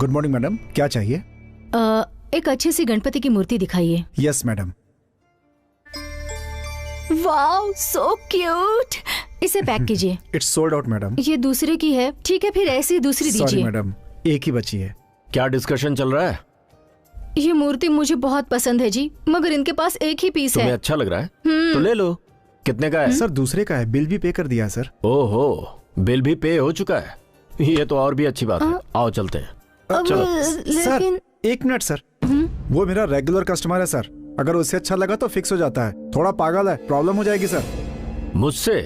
Good morning madam, क्या चाहिए? एक अच्छी सी गणपति की मूर्ति दिखाइए। Yes madam. Wow, so cute. इसे पैक कीजिए। It's sold out madam. ये दूसरे की है। ठीक है, फिर ऐसी दूसरी दीजिए। सॉरी मैडम, एक ही बची है। क्या डिस्कशन चल रहा है? ये मूर्ति मुझे बहुत पसंद है जी, मगर इनके पास एक ही पीस है। तुम्हें अच्छा लग रहा है तो ले लो। कितने का है? सर दूसरे का है, बिल भी पे कर दिया सर। ओहो, बिल भी पे हो चुका है। ये तो और भी अच्छी बात है। आओ चलते हैं। चलो। सर एक मिनट सर, वो मेरा रेगुलर कस्टमर है सर, अगर उससे अच्छा लगा तो फिक्स हो जाता है। थोड़ा पागल है, प्रॉब्लम हो जाएगी सर। मुझसे?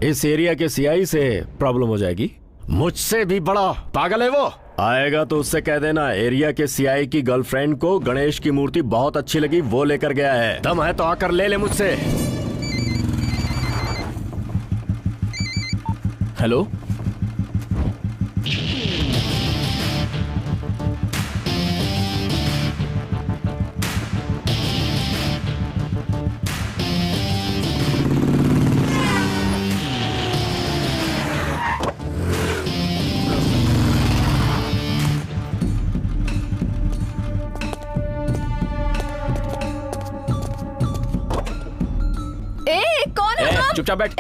इस एरिया के सीआई से प्रॉब्लम हो जाएगी? मुझसे भी बड़ा पागल है वो। आएगा तो उससे कह देना एरिया के सीआई की गर्लफ्रेंड को गणेश की मूर्ति बहुत अच्छी लगी, वो लेकर गया है। दम है तो आकर ले ले मुझसे। हेलो, चुपचाप बैठ।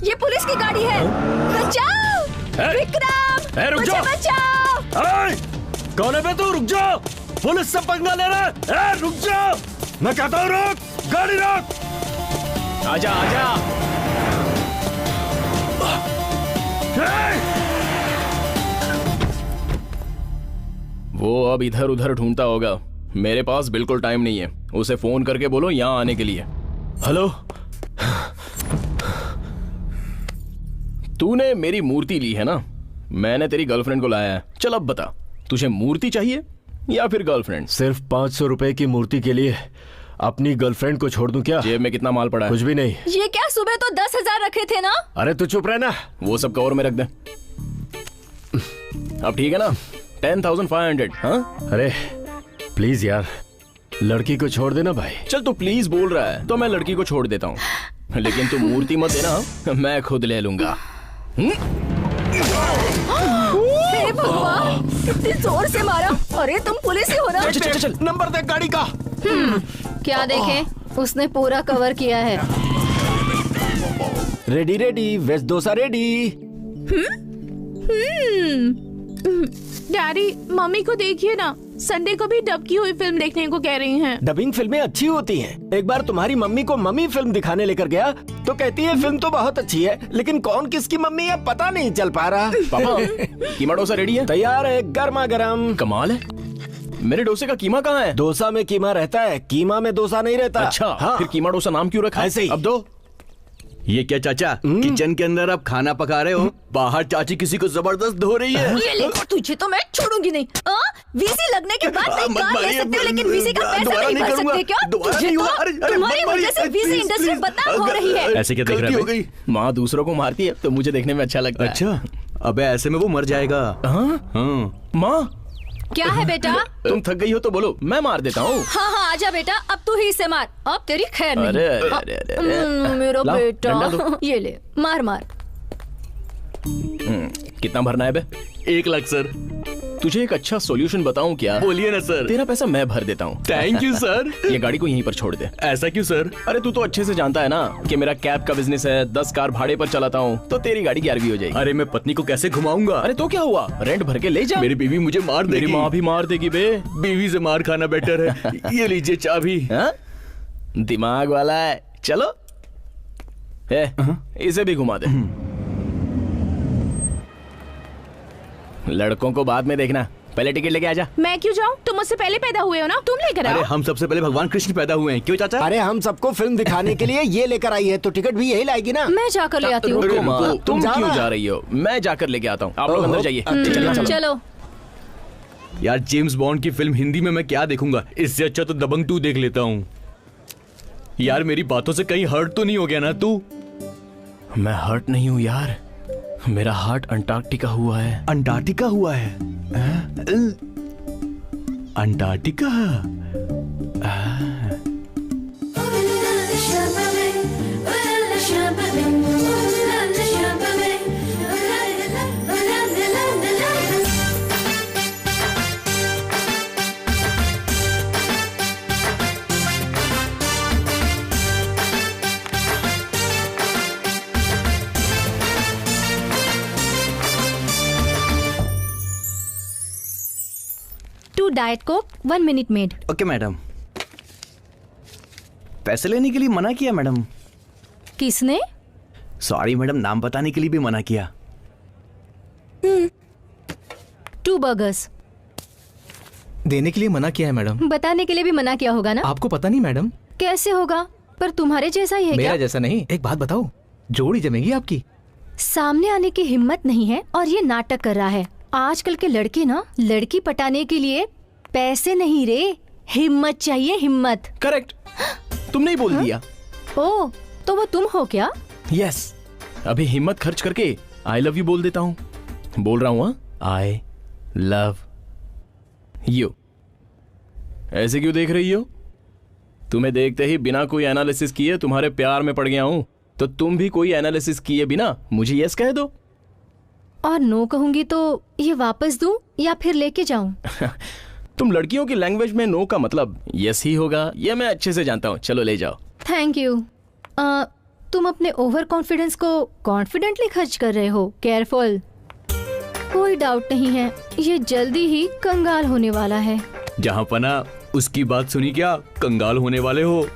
ये पुलिस की गाड़ी है। बचाओ विक्रम, रुक मुझे जाओ। बचाओ। कौन है बे तू? रुक जाओ, पुलिस से पंगा ले रहा है। रुक जाओ, मैं कहता हूँ रुक, गाड़ी रोक। आजा आजा। वो अब इधर उधर ढूंढता होगा, मेरे पास बिल्कुल टाइम नहीं है। उसे फोन करके बोलो यहाँ आने के लिए। हेलो, तूने मेरी मूर्ति ली है ना, मैंने तेरी गर्लफ्रेंड को लाया है। चल अब बता, तुझे मूर्ति चाहिए या फिर गर्लफ्रेंड? सिर्फ 500 रुपए की मूर्ति के लिए अपनी गर्लफ्रेंड को छोड़ दूं क्या? जेब में कितना माल पड़ा है? कुछ भी नहीं। ये क्या, सुबह तो 10,000 रखे थे ना? अरे तू चुप रहना। वो सब कवर में रख दे। अब ठीक है ना? 10,500। हाँ, अरे प्लीज यार, लड़की को छोड़ देना भाई। चल तू प्लीज बोल रहा है तो मैं लड़की को छोड़ देता हूँ, लेकिन तू मूर्ति मत देना, मैं खुद ले लूंगा। हे भगवान, इतनी जोर से मारा। अरे तुम पुलिस ही हो ना? चल चल चल, नंबर दे गाड़ी का। क्या देखें, उसने पूरा कवर किया है। Ready ready, veg dosa ready. Daddy, mummy को देखिए ना, संडे को भी डब की हुई फिल्म देखने को कह रही हैं। डबिंग फिल्में अच्छी होती हैं। एक बार तुम्हारी मम्मी को मम्मी फिल्म दिखाने लेकर गया तो कहती है फिल्म तो बहुत अच्छी है, लेकिन कौन किसकी मम्मी है पता नहीं चल पा रहा। पापा, कीमा डोसा रेडी है? तैयार है, गर्मा गर्म। कमाल है, मेरे डोसे का कीमा कहाँ है? डोसा में कीमा रहता है, कीमा में डोसा नहीं रहता। अच्छा, हाँ। फिर कीमा डोसा नाम क्यों रखा? ऐसे ही। अब दो। ये क्या चाचा, किचन के अंदर आप खाना पका रहे हो, बाहर चाची किसी को जबरदस्त धो रही है। ये ले, तुझे तो मैं छोड़ूंगी नहीं। वीसी लगने के बाद मैं कार ले सकते हो, लेकिन वीसी का पैसा नहीं भर सकते क्या? तुझे तो तुम्हारी वजह से वीसी इंडस्ट्री बदनाम हो रही है। ऐसे क्या देख रहा है? हो गई। माँ दूसरों को मारती है तो मुझे देखने में अच्छा लगता है। अच्छा, अबे ऐसे में वो मर जाएगा। हाँ। माँ, क्या है बेटा? तुम थक गई हो तो बोलो, मैं मार देता हूँ। हाँ हाँ, आजा बेटा, अब तू ही इसे मार, अब तेरी खैर नहीं। अरे अरे अरे अरे, मेरा लाओ, बेटा, डंडा दो। ये ले, मार मार। कितना भरना है बे? 1 लाख सर। तुझे एक अच्छा सॉल्यूशन बताऊं क्या? बोलिए ना सर। तेरा पैसा मैं भर देता हूँ। Thank you sir. ये गाड़ी को यहीं पर छोड़ दे। ऐसा क्यों सर? अरे तू तो अच्छे से जानता है ना कि मेरा कैब का बिजनेस है, 10 कार भाड़े पर चलाता हूँ, तो तेरी गाड़ी 11वीं हो जाएगी। अरे मैं पत्नी को कैसे घुमाऊंगा? अरे तो क्या हुआ, रेंट भर के ले जा। मेरी बीवी मुझे मार देगी। मेरी माँ भी मार देगी बे। बीवी से मार खाना बेटर है। ये लीजिए चाबी। हाँ? दिमाग वाला है। चलो, इसे भी घुमा दे। लड़कों को बाद में देखना, पहले टिकट लेके आजा। मैं क्यों जाऊँ? तुम मुझसे पहले पैदा हुए हो ना, तुम लेकर अरे आओ। हम सबसे पहले भगवान कृष्ण पैदा हुए हैं, क्यों चाचा? अरे हम सबको फिल्म दिखाने के लिए ये लेकर आई है, तो टिकट भी यही लाएगी ना। मैं जाकर ले आती हूँ। रुको माँ, तुम जाना। क्यों जा रही हो? मैं जाकर लेके आता हूँ, आप लोग अंदर जाइए। चलो। चलो। यार जेम्स बॉन्ड की फिल्म हिंदी में मैं क्या देखूंगा, इससे अच्छा तो दबंग 2 देख लेता हूँ। यार मेरी बातों से कहीं हर्ट तो नहीं हो गया ना तू? मैं हर्ट नहीं हूँ यार, मेरा हार्ट अंटार्कटिका हुआ है। अंटार्कटिका हुआ है? Antarctica? 2 diet Coke 1 minute made. Okay madam. पैसे लेने के लिए मना किया मैडम। किसने? सॉरी मैडम, नाम बताने के लिए भी मना किया। 2 बर्गर्स। देने के लिए मना किया है मैडम। बताने के लिए भी मना किया होगा ना? आपको पता नहीं मैडम? कैसे होगा? पर तुम्हारे जैसा ही है मेरा क्या? जैसा नहीं। एक बात बताओ, जोड़ी जमेगी आपकी। सामने आने की हिम्मत नहीं है और ये नाटक कर रहा है। आजकल के लड़के ना, लड़की पटाने के लिए पैसे नहीं रे, हिम्मत चाहिए, हिम्मत। करेक्ट, तुमने ही बोल दिया। ओ, तो वो तुम हो क्या? यस, अभी हिम्मत खर्च करके आई लव यू बोल देता हूँ। बोल रहा हूँ आई लव यू। ऐसे क्यों देख रही हो? तुम्हें देखते ही बिना कोई एनालिसिस किए तुम्हारे प्यार में पड़ गया हूँ, तो तुम भी कोई एनालिसिस किए बिना मुझे यस कह दो। और नो कहूंगी तो ये वापस दूं या फिर लेके जाऊं? तुम लड़कियों की लैंग्वेज में नो का मतलब यस ही होगा, ये मैं अच्छे से जानता हूँ। चलो ले जाओ। Thank you. तुम अपने ओवर कॉन्फिडेंस को कॉन्फिडेंटली खर्च कर रहे हो। केयरफुल। कोई डाउट नहीं है, ये जल्दी ही कंगाल होने वाला है। जहाँ पना उसकी बात सुनी क्या, कंगाल होने वाले हो।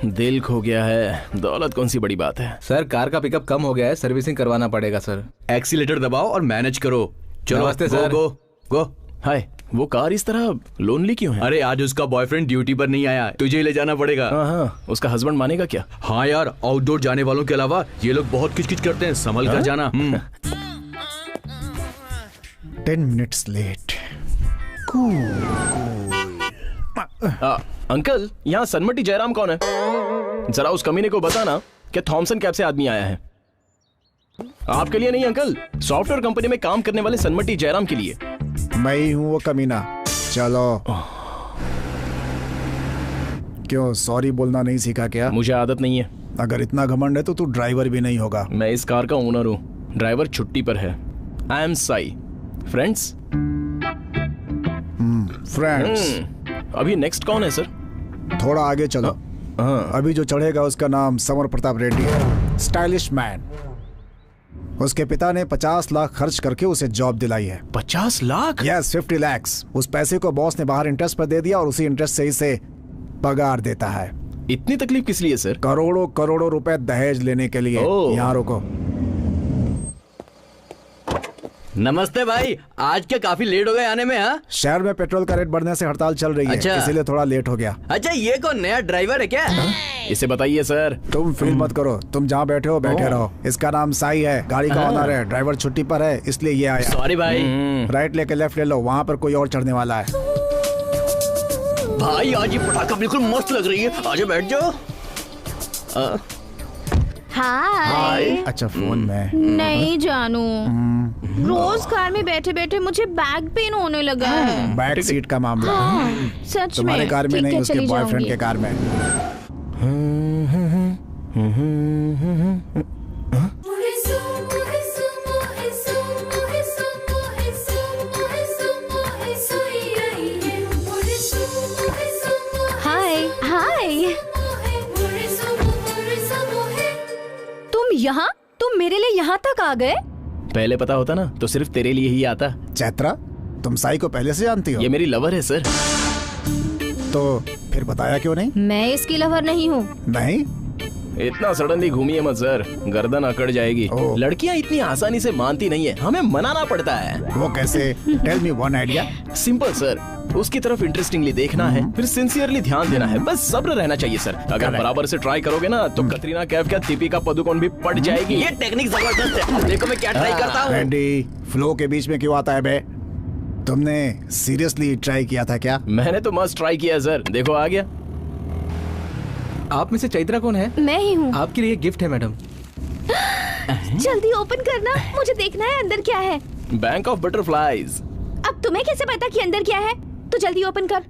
दिल खो गया है, दौलत कौन सी बड़ी बात है। सर कार का पिकअप कम हो गया है, सर्विसिंग करवाना पड़ेगा सर। एक्सीलेटर दबाओ और मैनेज करो। चलो नमस्ते सर। गो गो। हाय, वो कार इस तरह लोनली क्यों है? अरे आज उसका बॉयफ्रेंड ड्यूटी पर नहीं आया, तुझे ले जाना पड़ेगा। हाँ, उसका हस्बैंड मानेगा क्या? हाँ यार, आउटडोर जाने वालों के अलावा ये लोग बहुत किचकिच करते हैं, संभल कर जाना। 10 मिनट्स लेट। अंकल, यहाँ सन्मति जयराम कौन है? जरा उस कमीने को बताना कि थॉमसन कैब से आदमी आया है। आपके लिए नहीं अंकल, सॉफ्टवेयर कंपनी में काम करने वाले सन्मति जयराम के लिए। मैं ही हूँ वो कमीना। चलो। क्यों सॉरी बोलना नहीं सीखा क्या? मुझे आदत नहीं है। अगर इतना घमंड है तो तू ड्राइवर भी नहीं होगा। मैं इस कार का ओनर हूँ, ड्राइवर छुट्टी पर है। I M Sai. Friends? Friends. अभी नेक्स्ट कौन है सर? थोड़ा आगे चलो। अभी जो चढ़ेगा उसका नाम समर प्रताप रेड्डी है। Stylish man. उसके पिता ने 50 लाख खर्च करके उसे जॉब दिलाई है। 50 लाख? यस, 50 लाख। उस पैसे को बॉस ने बाहर इंटरेस्ट पर दे दिया और उसी इंटरेस्ट से इसे पगार देता है। इतनी तकलीफ किस लिए सर? करोड़ों करोड़ों रुपए दहेज लेने के लिए। यहाँ रुको। नमस्ते भाई, आज क्या काफी लेट हो गए आने में? हाँ, शहर में पेट्रोल का रेट बढ़ने से हड़ताल चल रही है। अच्छा। इसीलिए थोड़ा लेट हो गया। अच्छा, ये कौन नया ड्राइवर है क्या? इसे बताइए सर। तुम फील मत करो, तुम जहाँ बैठे हो बैठे रहो। इसका नाम साई है, गाड़ी का ऑनर है। ड्राइवर छुट्टी पर है इसलिए ये आया। सॉरी भाई। राइट लेके लेफ्ट ले लो, वहाँ पर कोई और चढ़ने वाला है। भाई आज ये पटाखा बिल्कुल मस्त लग रही है, आजा बैठ जाओ। हाय। अच्छा, फोन में। नहीं जानू, रोज कार में बैठे बैठे मुझे बैक पेन होने लगा है। बैक सीट का मामला। सच तुम्हारे में? कार में ठीक नहीं, है, उसके चली बॉयफ्रेंड जाऊंगी। के कार में। हाय हाय। तुम यहाँ? तुम मेरे लिए यहाँ तक आ गए? पहले पता होता ना तो सिर्फ तेरे लिए ही आता। चैत्रा, तुम साई को पहले से जानती हो? ये मेरी लवर है सर। तो फिर बताया क्यों नहीं? मैं इसकी लवर नहीं हूँ। नहीं? इतना सडनली घूमिए मत सर, गर्दन अकड़ जाएगी। ओह। लड़कियां इतनी आसानी से मानती नहीं है, हमें मनाना पड़ता है। वो कैसे? Tell me one idea. Simple sir, उसकी तरफ इंटरेस्टिंगली देखना है, फिर सिंसियरली ध्यान देना है, बस सब्र रहना चाहिए सर। अगर बराबर से ट्राई करोगे ना तो कतरीना कैफ क्या दीपिका पादुकोण भी पड़ जाएगी। ये टेक्निक जबरदस्त है, देखो मैं क्या ट्राई करता हूँ। रैंडी, फ्लो के बीच में क्यों आता है बे? तुमने सीरियसली ट्राई किया था क्या? मैंने तो मस्त ट्राई किया सर, देखो आ गया। आप में से चैत्रा कौन है? मैं ही हूँ। आपके लिए गिफ्ट है मैडम। जल्दी ओपन करना, मुझे देखना है अंदर क्या है। Bank of butterflies. अब तुम्हें कैसे पता कि अंदर क्या है? तो जल्दी ओपन कर।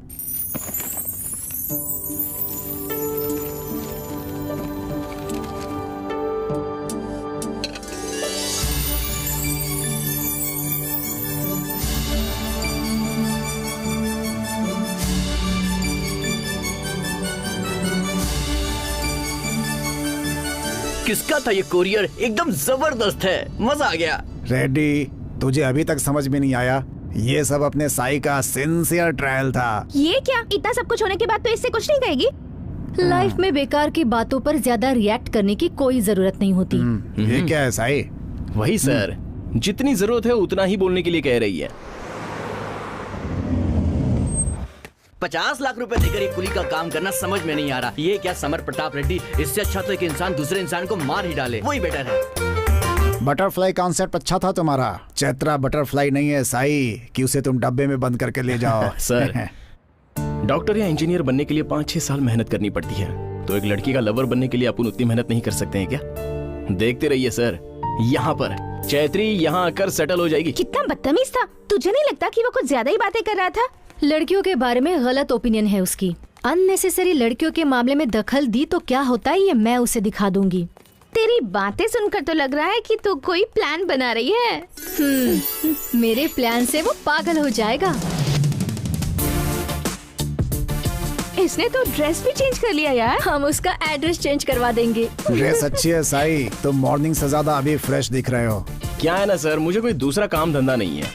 किसका था ये कोरियर? एकदम जबरदस्त है, मजा आ गया। रेड्डी, तुझे अभी तक समझ में नहीं आया ये सब अपने साई का सिंसियर ट्रायल था। ये क्या, इतना सब कुछ होने के बाद तो इससे कुछ नहीं कहेगी? लाइफ में बेकार की बातों पर ज्यादा रिएक्ट करने की कोई जरूरत नहीं होती। ये क्या है साई? वही सर, जितनी जरूरत है उतना ही बोलने के लिए कह रही है। 50 लाख रुपए देकर एक कुली का काम करना समझ में नहीं आ रहा। ये क्या समर प्रताप रेड्डी, इससे अच्छा तो एक इंसान दूसरे इंसान को मार ही डाले, वही बेटर है। बटरफ्लाई कॉन्सेप्ट अच्छा था तुम्हारा। चैत्रा बटरफ्लाई नहीं है साई कि उसे तुम डब्बे में बंद करके ले जाओ। सर, डॉक्टर या इंजीनियर बनने के लिए 5-6 साल मेहनत करनी पड़ती है, तो एक लड़की का लवर बनने के लिए अपन उतनी मेहनत नहीं कर सकते हैं क्या? देखते रहिए सर, यहाँ पर चैत्री यहाँ आकर सेटल हो जाएगी। कितना बदतमीज था। तुझे नहीं लगता कि वो कुछ ज्यादा ही बातें कर रहा था? लड़कियों के बारे में गलत ओपिनियन है उसकी। अननेसेसरी लड़कियों के मामले में दखल दी तो क्या होता है ये मैं उसे दिखा दूंगी। तेरी बातें सुनकर तो लग रहा है कि तू कोई प्लान बना रही है। मेरे प्लान से वो पागल हो जाएगा। इसने तो ड्रेस भी चेंज कर लिया यार। हम उसका एड्रेस चेंज करवा देंगे। ड्रेस अच्छी है साई, तुम मॉर्निंग से ज्यादा अभी फ्रेश दिख रहे हो। क्या है ना सर, मुझे कोई दूसरा काम धंधा नहीं है,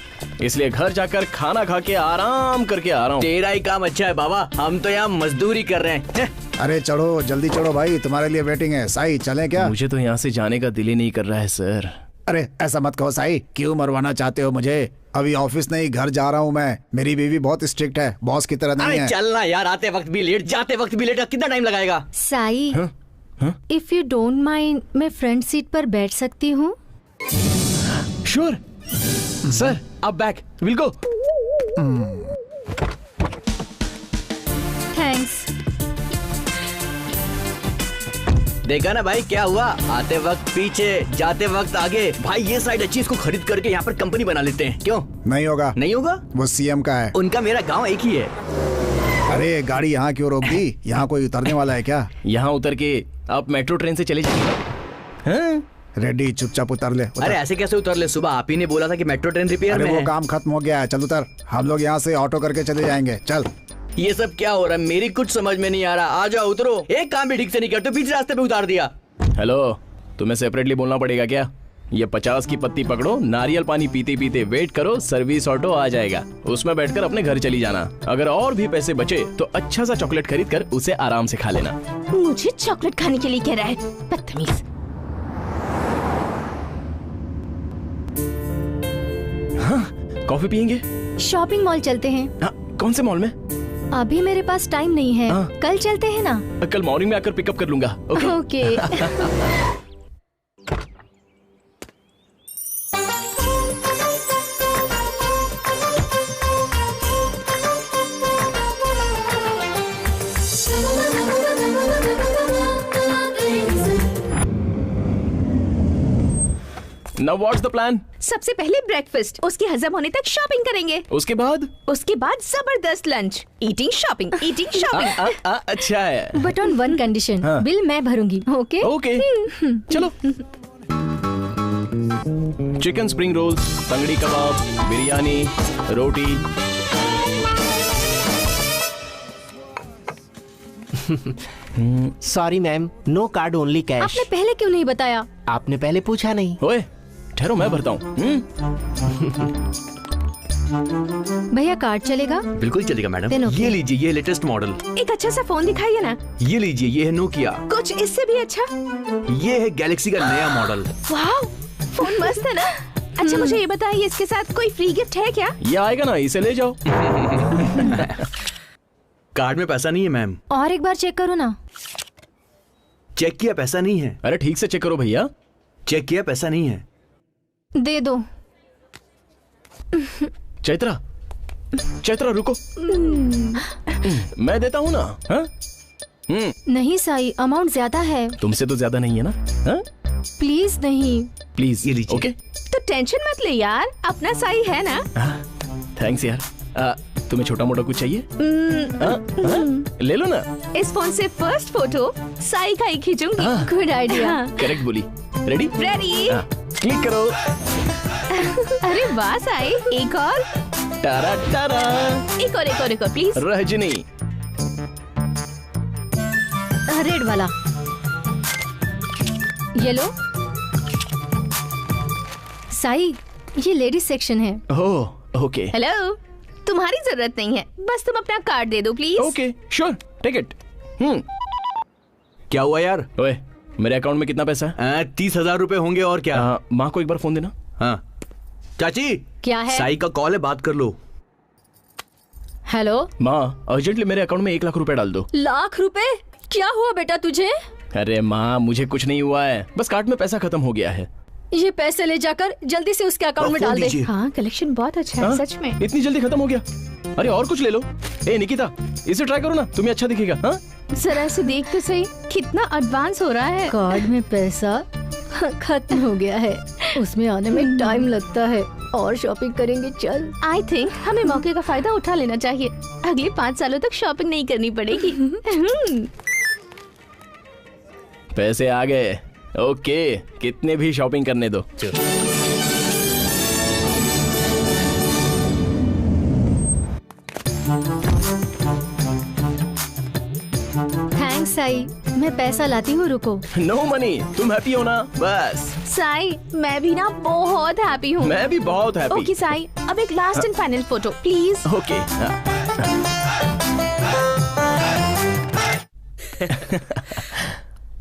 इसलिए घर जाकर खाना खा के आराम करके आ रहा हूँ। तेरा ही काम अच्छा है बाबा, हम तो यहाँ मजदूरी कर रहे हैं। अरे चढ़ो, जल्दी चढ़ो भाई, तुम्हारे लिए वेटिंग है। साई चलें क्या? मुझे तो यहाँ से जाने का दिल ही नहीं कर रहा है सर। अरे ऐसा मत कहो साई, क्यों मरवाना चाहते हो मुझे? अभी ऑफिस नहीं घर जा रहा हूँ मैं। मेरी बीवी बहुत स्ट्रिक्ट है, बॉस की तरह नहीं है। चलना यार, आते वक्त भी लेट जाते वक्त भी लेट, कितना टाइम लगाएगा? Sai, if you don't mind, मैं फ्रंट सीट पर बैठ सकती हूँ? श्योर सर, आप बैक, विल गो। थैंक्स। देखा ना भाई क्या हुआ, आते वक्त पीछे जाते वक्त आगे। भाई ये साइड अच्छी, इसको खरीद करके यहाँ पर कंपनी बना लेते हैं। क्यों नहीं होगा? नहीं होगा, वो सीएम का है। उनका मेरा गांव एक ही है। अरे गाड़ी यहाँ क्यों रोक दी? यहाँ कोई उतरने वाला है क्या? यहाँ उतर के आप मेट्रो ट्रेन से चले जाइए। हाँ? रेड्डी चुपचाप उतर ले। उतर। अरे ऐसे कैसे उतर ले, सुबह आप ही ने बोला था कि मेट्रो ट्रेन रिपेयर अरे में वो है। काम खत्म हो गया है, चल उतर। हम लोग यहाँ से ऑटो करके चले जाएंगे, चल। ये सब क्या हो रहा है, मेरी कुछ समझ में नहीं आ रहा। आ जाओ उतरो, एक काम भी ठीक से नहीं करते, बीच रास्ते पे उतार दिया। हेलो, तुम्हें सेपरेटली बोलना पड़ेगा क्या? ये 50 की पत्ती पकड़ो, नारियल पानी पीते पीते वेट करो, सर्विस ऑटो आ जाएगा, उसमें बैठकर अपने घर चली जाना। अगर और भी पैसे बचे तो अच्छा सा चॉकलेट खरीद कर उसे आराम से खा लेना। मुझे चॉकलेट खाने के लिए कह रहा है, बदतमीज। हाँ, कॉफी पियेंगे? शॉपिंग मॉल चलते हैं। हाँ, कौन से मॉल में? अभी मेरे पास टाइम नहीं है। हाँ। कल चलते हैं ना? कल मॉर्निंग में आकर पिकअप कर लूंगा। Okay? Okay. Now what's the plan? सबसे पहले ब्रेकफास्ट, उसके हजम होने तक शॉपिंग करेंगे। उसके बाद जबरदस्त lunch, eating shopping, eating shopping. अच्छा है। बट ऑन वन कंडीशन, हाँ। बिल मैं भरूंगी। ओके? ओके, चलो। चिकन स्प्रिंग रोल, तंगड़ी कबाब, बिरयानी, रोटी। Sorry ma'am, no card only cash. आपने पहले क्यों नहीं बताया? आपने पहले पूछा नहीं। ओए, ठहरो मैं भरता हूँ। भैया कार्ड चलेगा? बिल्कुल चलेगा मैडम। Then okay. ये लीजिए, ये लेटेस्ट मॉडल। एक अच्छा सा फोन दिखाइए ना। ये लीजिए, ये है नोकिया। कुछ इससे भी अच्छा। ये है गैलेक्सी का नया मॉडल। वाह, फोन मस्त है ना। अच्छा मुझे ये बताइए, इसके साथ कोई फ्री गिफ्ट है क्या? ये आएगा ना, इसे ले जाओ। कार्ड में पैसा नहीं है मैम। और एक बार चेक करो ना। चेक किया, पैसा नहीं है। अरे ठीक से चेक करो भैया। चेक किया, पैसा नहीं है। दे दो। चैत्रा, चैत्रा रुको। मैं देता हूँ ना। हाँ? नहीं साई, अमाउंट ज्यादा है। तुमसे तो ज्यादा नहीं है ना? हाँ? प्लीज नहीं। प्लीज ये लीजिए। ओके? तो टेंशन मत ले यार, अपना साई है ना। थैंक्स यार। तुम्हें छोटा मोटा कुछ चाहिए? ले लो ना। इस फोन से फर्स्ट फोटो साई का ही खींचूंगी। Good idea. करेक्ट बोली। रेडी? रेडी। क्लिक करो। अरे वाह साई, एक और। टारा टारा। एक और प्लीज। रजनी। रेड वाला। येलो। साई, ये लेडीज सेक्शन है। ओह ओके हेलो, तुम्हारी जरूरत नहीं है, बस तुम अपना कार्ड दे दो please. Okay sure, take it. क्या हुआ यार? ओए, मेरे अकाउंट में कितना पैसा है? 30,000 रुपए होंगे और क्या। माँ को एक बार फोन देना। हाँ चाची, क्या है? साई का कॉल है, बात कर लो। हेलो माँ, अर्जेंटली मेरे अकाउंट में 1 लाख रुपए डाल दो। लाख रुपए? क्या हुआ बेटा तुझे? अरे माँ, मुझे कुछ नहीं हुआ है, बस कार्ड में पैसा खत्म हो गया है। ये पैसे ले जाकर जल्दी से उसके अकाउंट में डाल दे। हाँ, कलेक्शन बहुत अच्छा है। हाँ? सच में इतनी जल्दी खत्म हो गया? अरे और कुछ ले लो। ए निकिता, इसे ट्राई करो ना, तुम्हें अच्छा दिखेगा। हाँ? जरा से देख तो सही, कितना एडवांस हो रहा है। कार्ड में पैसा खत्म हो गया है, उसमें आने में टाइम लगता है। और शॉपिंग करेंगे, चल। आई थिंक हमें मौके का फायदा उठा लेना चाहिए। अगले 5 सालों तक शॉपिंग नहीं करनी पड़ेगी। पैसे आ गए। ओके, कितने भी शॉपिंग करने दो। थैंक्स साई, मैं पैसा लाती हूँ, रुको। नो मनी, तुम हैप्पी हो ना? बस। साई, मैं भी ना बहुत हैप्पी हूँ। मैं भी बहुत हैप्पी। ओके साई, अब एक last and final photo please. Okay.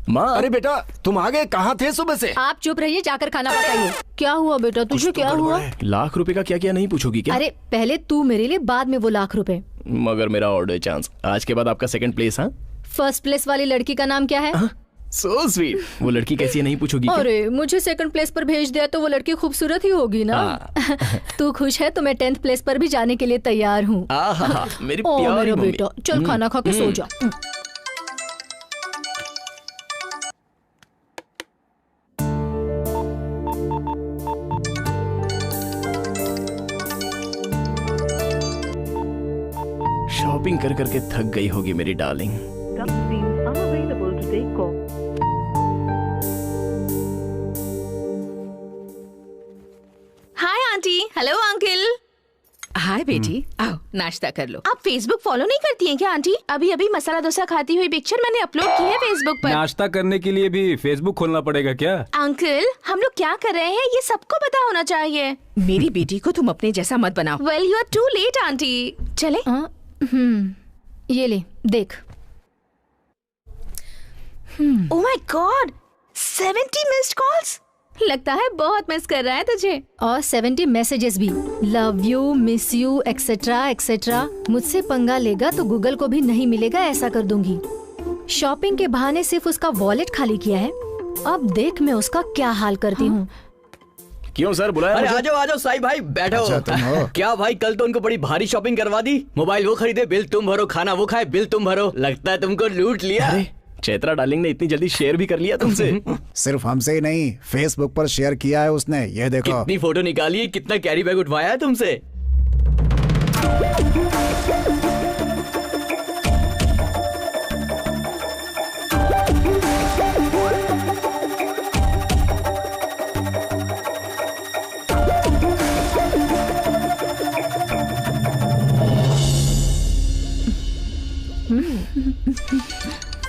माँ, अरे बेटा, तुम आ गए? कहाँ थे सुबह से? आप चुप रहिए, जाकर खाना पकाइए। क्या हुआ बेटा, तुझे क्या हुआ? लाख रुपए का क्या क्या नहीं पूछोगी क्या? अरे पहले तू मेरे लिए, बाद में वो लाख रुपए। मगर मेरा ऑर्डर चांस, आज के बाद आपका सेकंड प्लेस। हाँ, फर्स्ट प्लेस वाली लड़की का नाम क्या है? So sweet. वो लड़की कैसी है नहीं पूछोगी क्या? अरे मुझे सेकंड प्लेस पर भेज दिया तो वो लड़की खूबसूरत ही होगी ना। तू खुश है तो मैं 10th प्लेस पर भी जाने के लिए तैयार हूँ। मेरी ओ प्यारी मेरा मम्मी। बेटा, चल खाना खा के सो जा। शॉपिंग कर करके थक गई होगी मेरी darling. Hi aunty. Hello uncle. Hi बेटी, आओ नाश्ता कर लो। आप फेसबुक फॉलो नहीं करती हैं क्या आंटी? अभी अभी मसाला डोसा खाती हुई पिक्चर मैंने अपलोड की है फेसबुक पर। नाश्ता करने के लिए भी फेसबुक खोलना पड़ेगा क्या? अंकल, हम लोग क्या कर रहे हैं ये सबको पता होना चाहिए। मेरी बेटी को तुम अपने जैसा मत बनाओ। Well you are too late aunty. चले? ये ले देख। Oh my god, 70 missed calls. लगता है बहुत मिस कर रहा है तुझे। और 70 मैसेजेस भी। Love you, miss you, etcetera etcetera. मुझसे पंगा लेगा तो गूगल को भी नहीं मिलेगा, ऐसा कर दूंगी। शॉपिंग के बहाने सिर्फ उसका वॉलेट खाली किया है, अब देख मैं उसका क्या हाल करती हूँ। क्यों सर बुलाया? अरे आ जाओ साई भाई, बैठो। अच्छा, तुम हो? क्या भाई, कल तो उनको बड़ी भारी शॉपिंग करवा दी। मोबाइल वो खरीदे, बिल तुम भरो, खाना वो खाए, बिल तुम भरो। लगता है तुमको लूट लिया। अरे चैत्रा डार्लिंग ने इतनी जल्दी शेयर भी कर लिया तुमसे। सिर्फ हमसे ही नहीं, फेसबुक पर शेयर किया है उसने, ये देखो। कितनी फोटो निकाली है, कितना कैरी बैग उठवाया है तुमसे।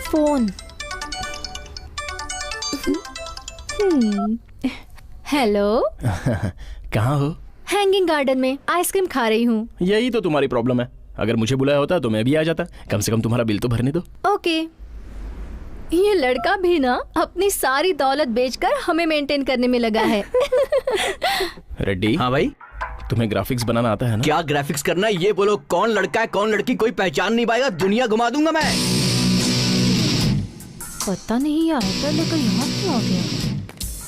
फोन। हेलो। कहाँ हो? हैंगिंग गार्डन में आइसक्रीम खा रही हूँ। यही तो तुम्हारी प्रॉब्लम है। अगर मुझे बुलाया होता तो मैं भी आ जाता। कम से कम तुम्हारा बिल तो भरने दो। ओके। ये लड़का भी ना अपनी सारी दौलत बेचकर हमें मेंटेन करने में लगा है। रेड्डी। हाँ भाई। तुम्हें ग्राफिक्स बनाना आता है ना? क्या ग्राफिक्स करना है ये बोलो। कौन लड़का है कौन लड़की कोई पहचान नहीं पाएगा, दुनिया घुमा दूंगा मैं। पता नहीं यार, लेकिन यहाँ क्यों आ गया?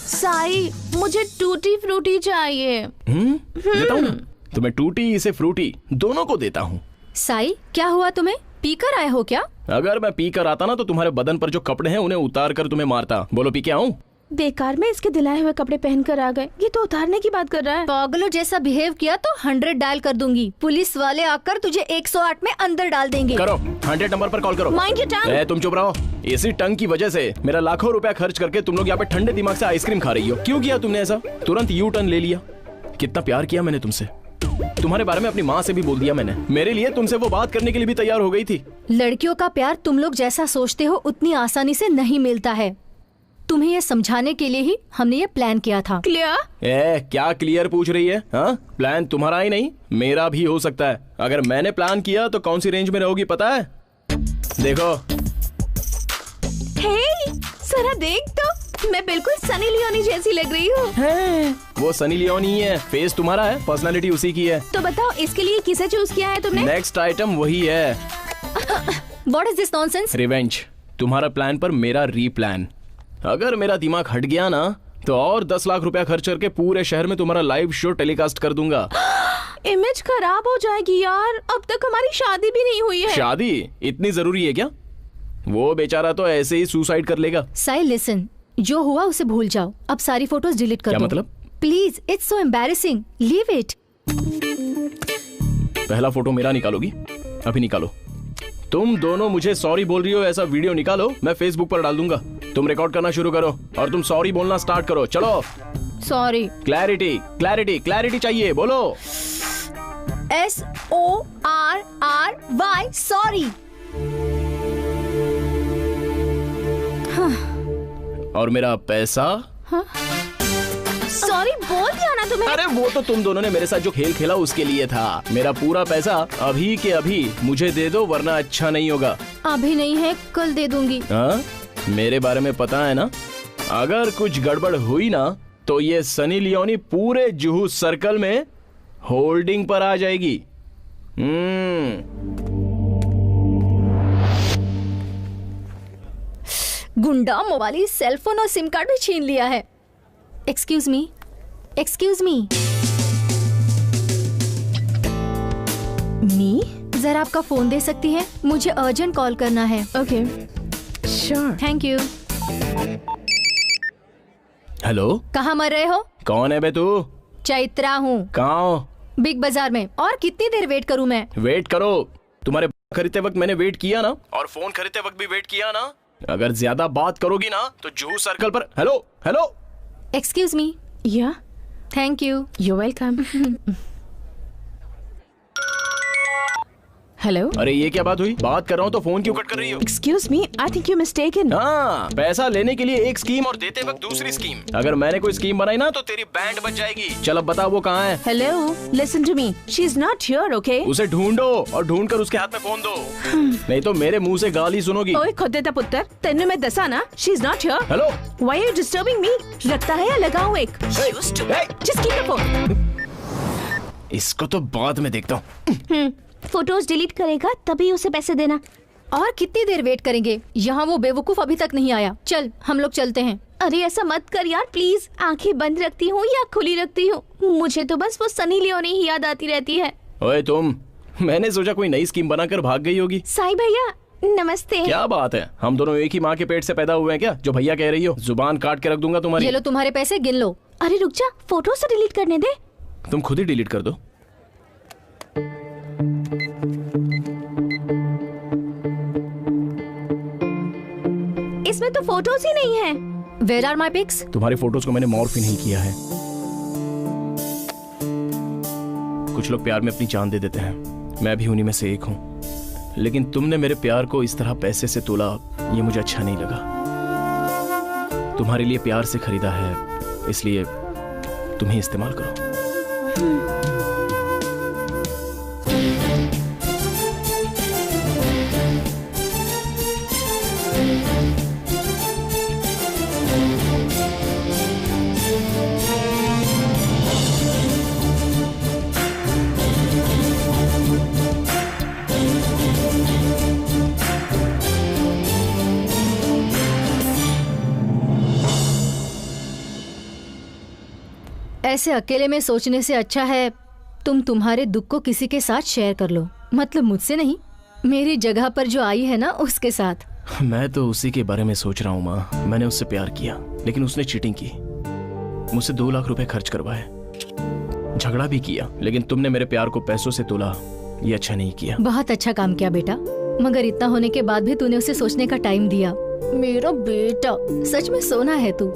साई, मुझे टूटी फ्रूटी चाहिए। देता हूँ ना। तुम्हें टूटी इसे फ्रूटी दोनों को देता हूँ। साई, क्या हुआ तुम्हें? पीकर आए हो क्या? अगर मैं पी कर आता ना तो तुम्हारे बदन पर जो कपड़े हैं उन्हें उतार कर तुम्हें मारता। बोलो पी के आऊं? बेकार में इसके दिलाए हुए कपड़े पहन कर आ गए। ये तो उतारने की बात कर रहा है। पागलों जैसा बिहेव किया तो 100 डायल कर दूंगी। पुलिस वाले आकर तुझे 108 में अंदर डाल देंगे। करो, 100 नंबर पर कॉल करो। Mind your tongue. तुम चुप रहो। इसी टंग की वजह से मेरा लाखों रुपया खर्च करके तुम लोग यहाँ पे ठंडे दिमाग से आइसक्रीम खा रही हो। क्यों किया तुमने ऐसा? तुरंत यू टर्न ले लिया। कितना प्यार किया मैंने तुमसे। तुम्हारे बारे में अपनी माँ से भी बोल दिया मैंने। मेरे लिए तुमसे वो बात करने के लिए भी तैयार हो गई थी। लड़कियों का प्यार तुम लोग जैसा सोचते हो उतनी आसानी से नहीं मिलता है। तुम्हें ये समझाने के लिए ही हमने ये प्लान किया था। क्लियर? क्या क्लियर पूछ रही है? हाँ, प्लान तुम्हारा ही नहीं मेरा भी हो सकता है। अगर मैंने प्लान किया तो कौन सी रेंज में रहोगी पता है? देखो। हे, जरा देख तो, मैं बिल्कुल सनी लियोनी जैसी लग रही हूँ। वो सनी लियोन ही है, फेस तुम्हारा है, पर्सनालिटी उसी की है। तो बताओ इसके लिए किसे चूज किया है तुमने? नेक्स्ट आइटम वही है। What is this nonsense? Revenge. तुम्हारा प्लान पर मेरा रीप्लान। अगर मेरा दिमाग हट गया ना तो और 10 लाख रुपया खर्च करके पूरे शहर में तुम्हारा लाइव शो टेलीकास्ट कर दूंगा। इमेज खराब हो जाएगी यार, अब तक हमारी शादी भी नहीं हुई है। शादी इतनी जरूरी है क्या? वो बेचारा तो ऐसे ही सुसाइड कर लेगा। साई लिसन, जो हुआ उसे भूल जाओ। अब सारी फोटोज डिलीट कर क्या दो। मतलब? Please, it's so embarrassing, leave it. पहला फोटो मेरा निकालोगी? अभी निकालो। तुम दोनों मुझे सॉरी बोल रही हो ऐसा वीडियो निकालो, मैं फेसबुक पर डाल दूंगा। तुम रिकॉर्ड करना शुरू करो और तुम सॉरी बोलना स्टार्ट करो। चलो। सॉरी। क्लैरिटी क्लैरिटी क्लैरिटी चाहिए, बोलो। SORRY, sorry. और मेरा पैसा? सॉरी बोल दिया ना तुम्हें। अरे वो तो तुम दोनों ने मेरे साथ जो खेल खेला उसके लिए था। मेरा पूरा पैसा अभी के अभी मुझे दे दो वरना अच्छा नहीं होगा। अभी नहीं है, कल दे दूंगी। हाँ, मेरे बारे में पता है ना? अगर कुछ गड़बड़ हुई ना तो ये सनी लियोनी पूरे जुहू सर्कल में होल्डिंग पर आ जाएगी। गुंडा मोबाइल, सेलफोन और सिम कार्ड भी छीन लिया है। Excuse me, excuse me. जरा आपका फोन दे सकती है? मुझे अर्जेंट कॉल करना है। Okay, sure. Thank you. Hello, कहाँ मर रहे हो? कौन है बे तू? चैत्रा हूँ। कहाँ हो? बिग बाजार में। और कितनी देर वेट करूँ मैं? वेट करो। तुम्हारे खरीदते वक्त मैंने वेट किया ना, और फोन खरीदते वक्त भी वेट किया ना। अगर ज्यादा बात करोगी ना तो जुहू सर्कल पर। Hello hello. Excuse me. Yeah, thank you. You welcome. Hello. अरे ये क्या बात हुई? बात कर रहा हूँ तो फोन क्यों कट कर रही हो? Excuse me, I think you mistaken. हाँ, पैसा लेने के लिए एक स्कीम और देते वक्त दूसरी स्कीम। अगर मैंने कोई स्कीम बनाई ना तो तेरी बैंड बच जाएगी। चल अब बताओ वो कहाँ है? Hello, listen to me, she is not here, okay? उसे ढूंढो और ढूंढ कर उसके हाथ में फोन दो। नहीं तो मेरे मुंह से गाली सुनोगी। ओए खुद दा पुत्र, तेने मैं दसा ना, she is not here. Hello. Why are you disturbing me? लगता है या लगाऊं एक? Just keep the phone. इसको तो बाद में देखता हूँ। फोटोज डिलीट करेगा तभी उसे पैसे देना। और कितनी देर वेट करेंगे? यहाँ वो बेवकूफ अभी तक नहीं आया। चल हम लोग चलते हैं। अरे ऐसा मत कर यार प्लीज। आंखें बंद रखती हूँ या खुली रखती हूँ, मुझे तो बस वो सनी लियोनी ही याद आती रहती है। ओए तुम, मैंने सोचा कोई नई स्कीम बनाकर भाग गई होगी। साई भैया नमस्ते। क्या बात है, हम दोनों एक ही माँ के पेट से पैदा हुए हैं क्या? जो भैया कह रही हो, जुबान काट के रख दूंगा तुम्हारी। ये लो तुम्हारे पैसे, गिन लो। अरे रुक जा, फोटो से डिलीट करने दे। तुम खुद ही डिलीट कर दो। इसमें तो फोटोज ही नहीं है। Where are my pics? तुम्हारे फोटोज को मैंने मॉर्फ ही नहीं किया है। कुछ लोग प्यार में अपनी जान दे देते हैं, मैं भी उन्हीं में से एक हूँ। लेकिन तुमने मेरे प्यार को इस तरह पैसे से तोला, ये मुझे अच्छा नहीं लगा। तुम्हारे लिए प्यार से खरीदा है, इसलिए तुम ही इस्तेमाल करो। ऐसे अकेले में सोचने से अच्छा है तुम तुम्हारे दुख को किसी के साथ शेयर कर लो। मतलब मुझसे नहीं, मेरी जगह पर जो आई है ना उसके साथ। मैं तो उसी के बारे में सोच रहा हूँ माँ। मैंने उससे प्यार किया लेकिन उसने चीटिंग की, मुझसे 2 लाख रुपए खर्च करवाए, झगड़ा भी किया, लेकिन तुमने मेरे प्यार को पैसों से तोला, ये अच्छा नहीं किया। बहुत अच्छा काम किया बेटा, मगर इतना होने के बाद भी तूने उसे सोचने का टाइम दिया। मेरा बेटा सच में सोना है तू।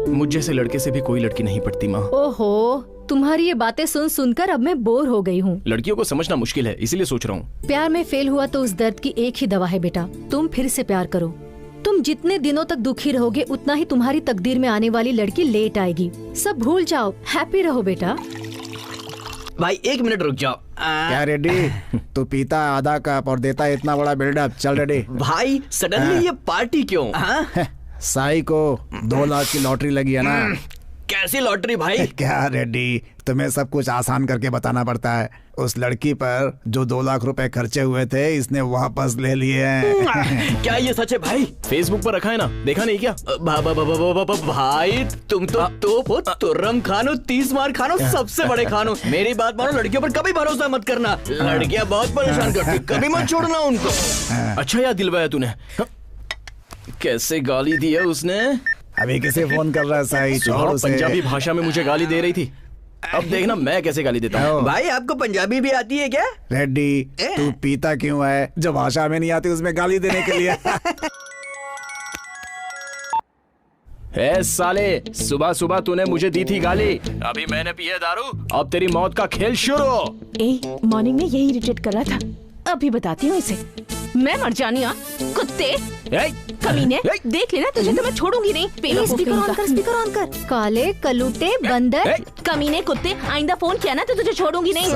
मुझ जैसे लड़के से भी कोई लड़की नहीं पटती माँ। ओहो, तुम्हारी ये बातें सुन सुनकर अब मैं बोर हो गई हूँ। लड़कियों को समझना मुश्किल है, इसीलिए सोच रहा हूँ। प्यार में फेल हुआ तो उस दर्द की एक ही दवा है बेटा, तुम फिर से प्यार करो। तुम जितने दिनों तक दुखी रहोगे उतना ही तुम्हारी तकदीर में आने वाली लड़की लेट आएगी। सब भूल जाओ, हैप्पी रहो बेटा। भाई 1 मिनट रुक जाओ। क्या रेडी? तू पीता आधा कप और देता इतना बड़ा बिल्डअप। चल रेडी। भाई सडनली ये पार्टी क्यों? साई को 2 लाख की लॉटरी लगी है ना। कैसी लॉटरी भाई? क्या रेडी, तुम्हें सब कुछ आसान करके बताना पड़ता है। उस लड़की पर जो 2 लाख रुपए खर्चे हुए थे इसने वापस ले लिए हैं। क्या ये सच है भाई? फेसबुक पर रखा है ना, देखा नहीं क्या? भाई तुम तो तुर्रम खानो, 30 मार खानो, सबसे बड़े खानो। मेरी बात मानो, लड़कियों पर कभी भरोसा मत करना। लड़कियां बहुत परेशान करती, कभी मत छोड़ना उनको। अच्छा याद दिलवाया तूने। कैसे गाली दी है उसने? अभी किसे फोन कर रहा है साई? छोड़ उसे। पंजाबी भाषा में मुझे गाली दे रही थी। अब देखना मैं कैसे गाली देता हूँ। भाई आपको पंजाबी भी आती है क्या? रेड्डी, तू पीता क्यों है? जो भाषा में नहीं आती उसमें गाली देने के लिए। ए साले, सुबह सुबह तूने मुझे दी थी गाली, अभी मैंने पिया दारू, अब तेरी मौत का खेल शुरू। मॉर्निंग में यही इरिटेट कर रहा था, अभी बताती हूँ इसे। मैं मर जानी आ, कुत्ते कमीने, देख लेना तुझे तो मैं छोड़ूंगी नहीं। स्पीकर ऑन कर, स्पीकर ऑन कर। काले कलूटे बंदर, कमीने कुत्ते, आइंदा फोन किया ना तो तुझे छोड़ूंगी नहीं।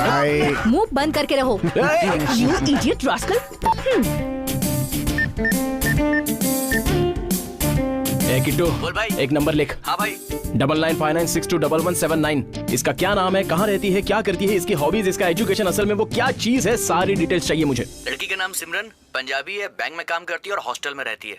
मुंह बंद करके रहो। You idiot rascal। किट्टू, बोल भाई। एक नंबर लिख। हाँ भाई। 9959621179। इसका क्या नाम है, कहाँ रहती है, क्या करती है, इसकी हॉबीज, इसका एजुकेशन, असल में वो क्या चीज है, सारी डिटेल्स चाहिए मुझे। लड़की का नाम सिमरन, पंजाबी है, बैंक में काम करती है और हॉस्टल में रहती है।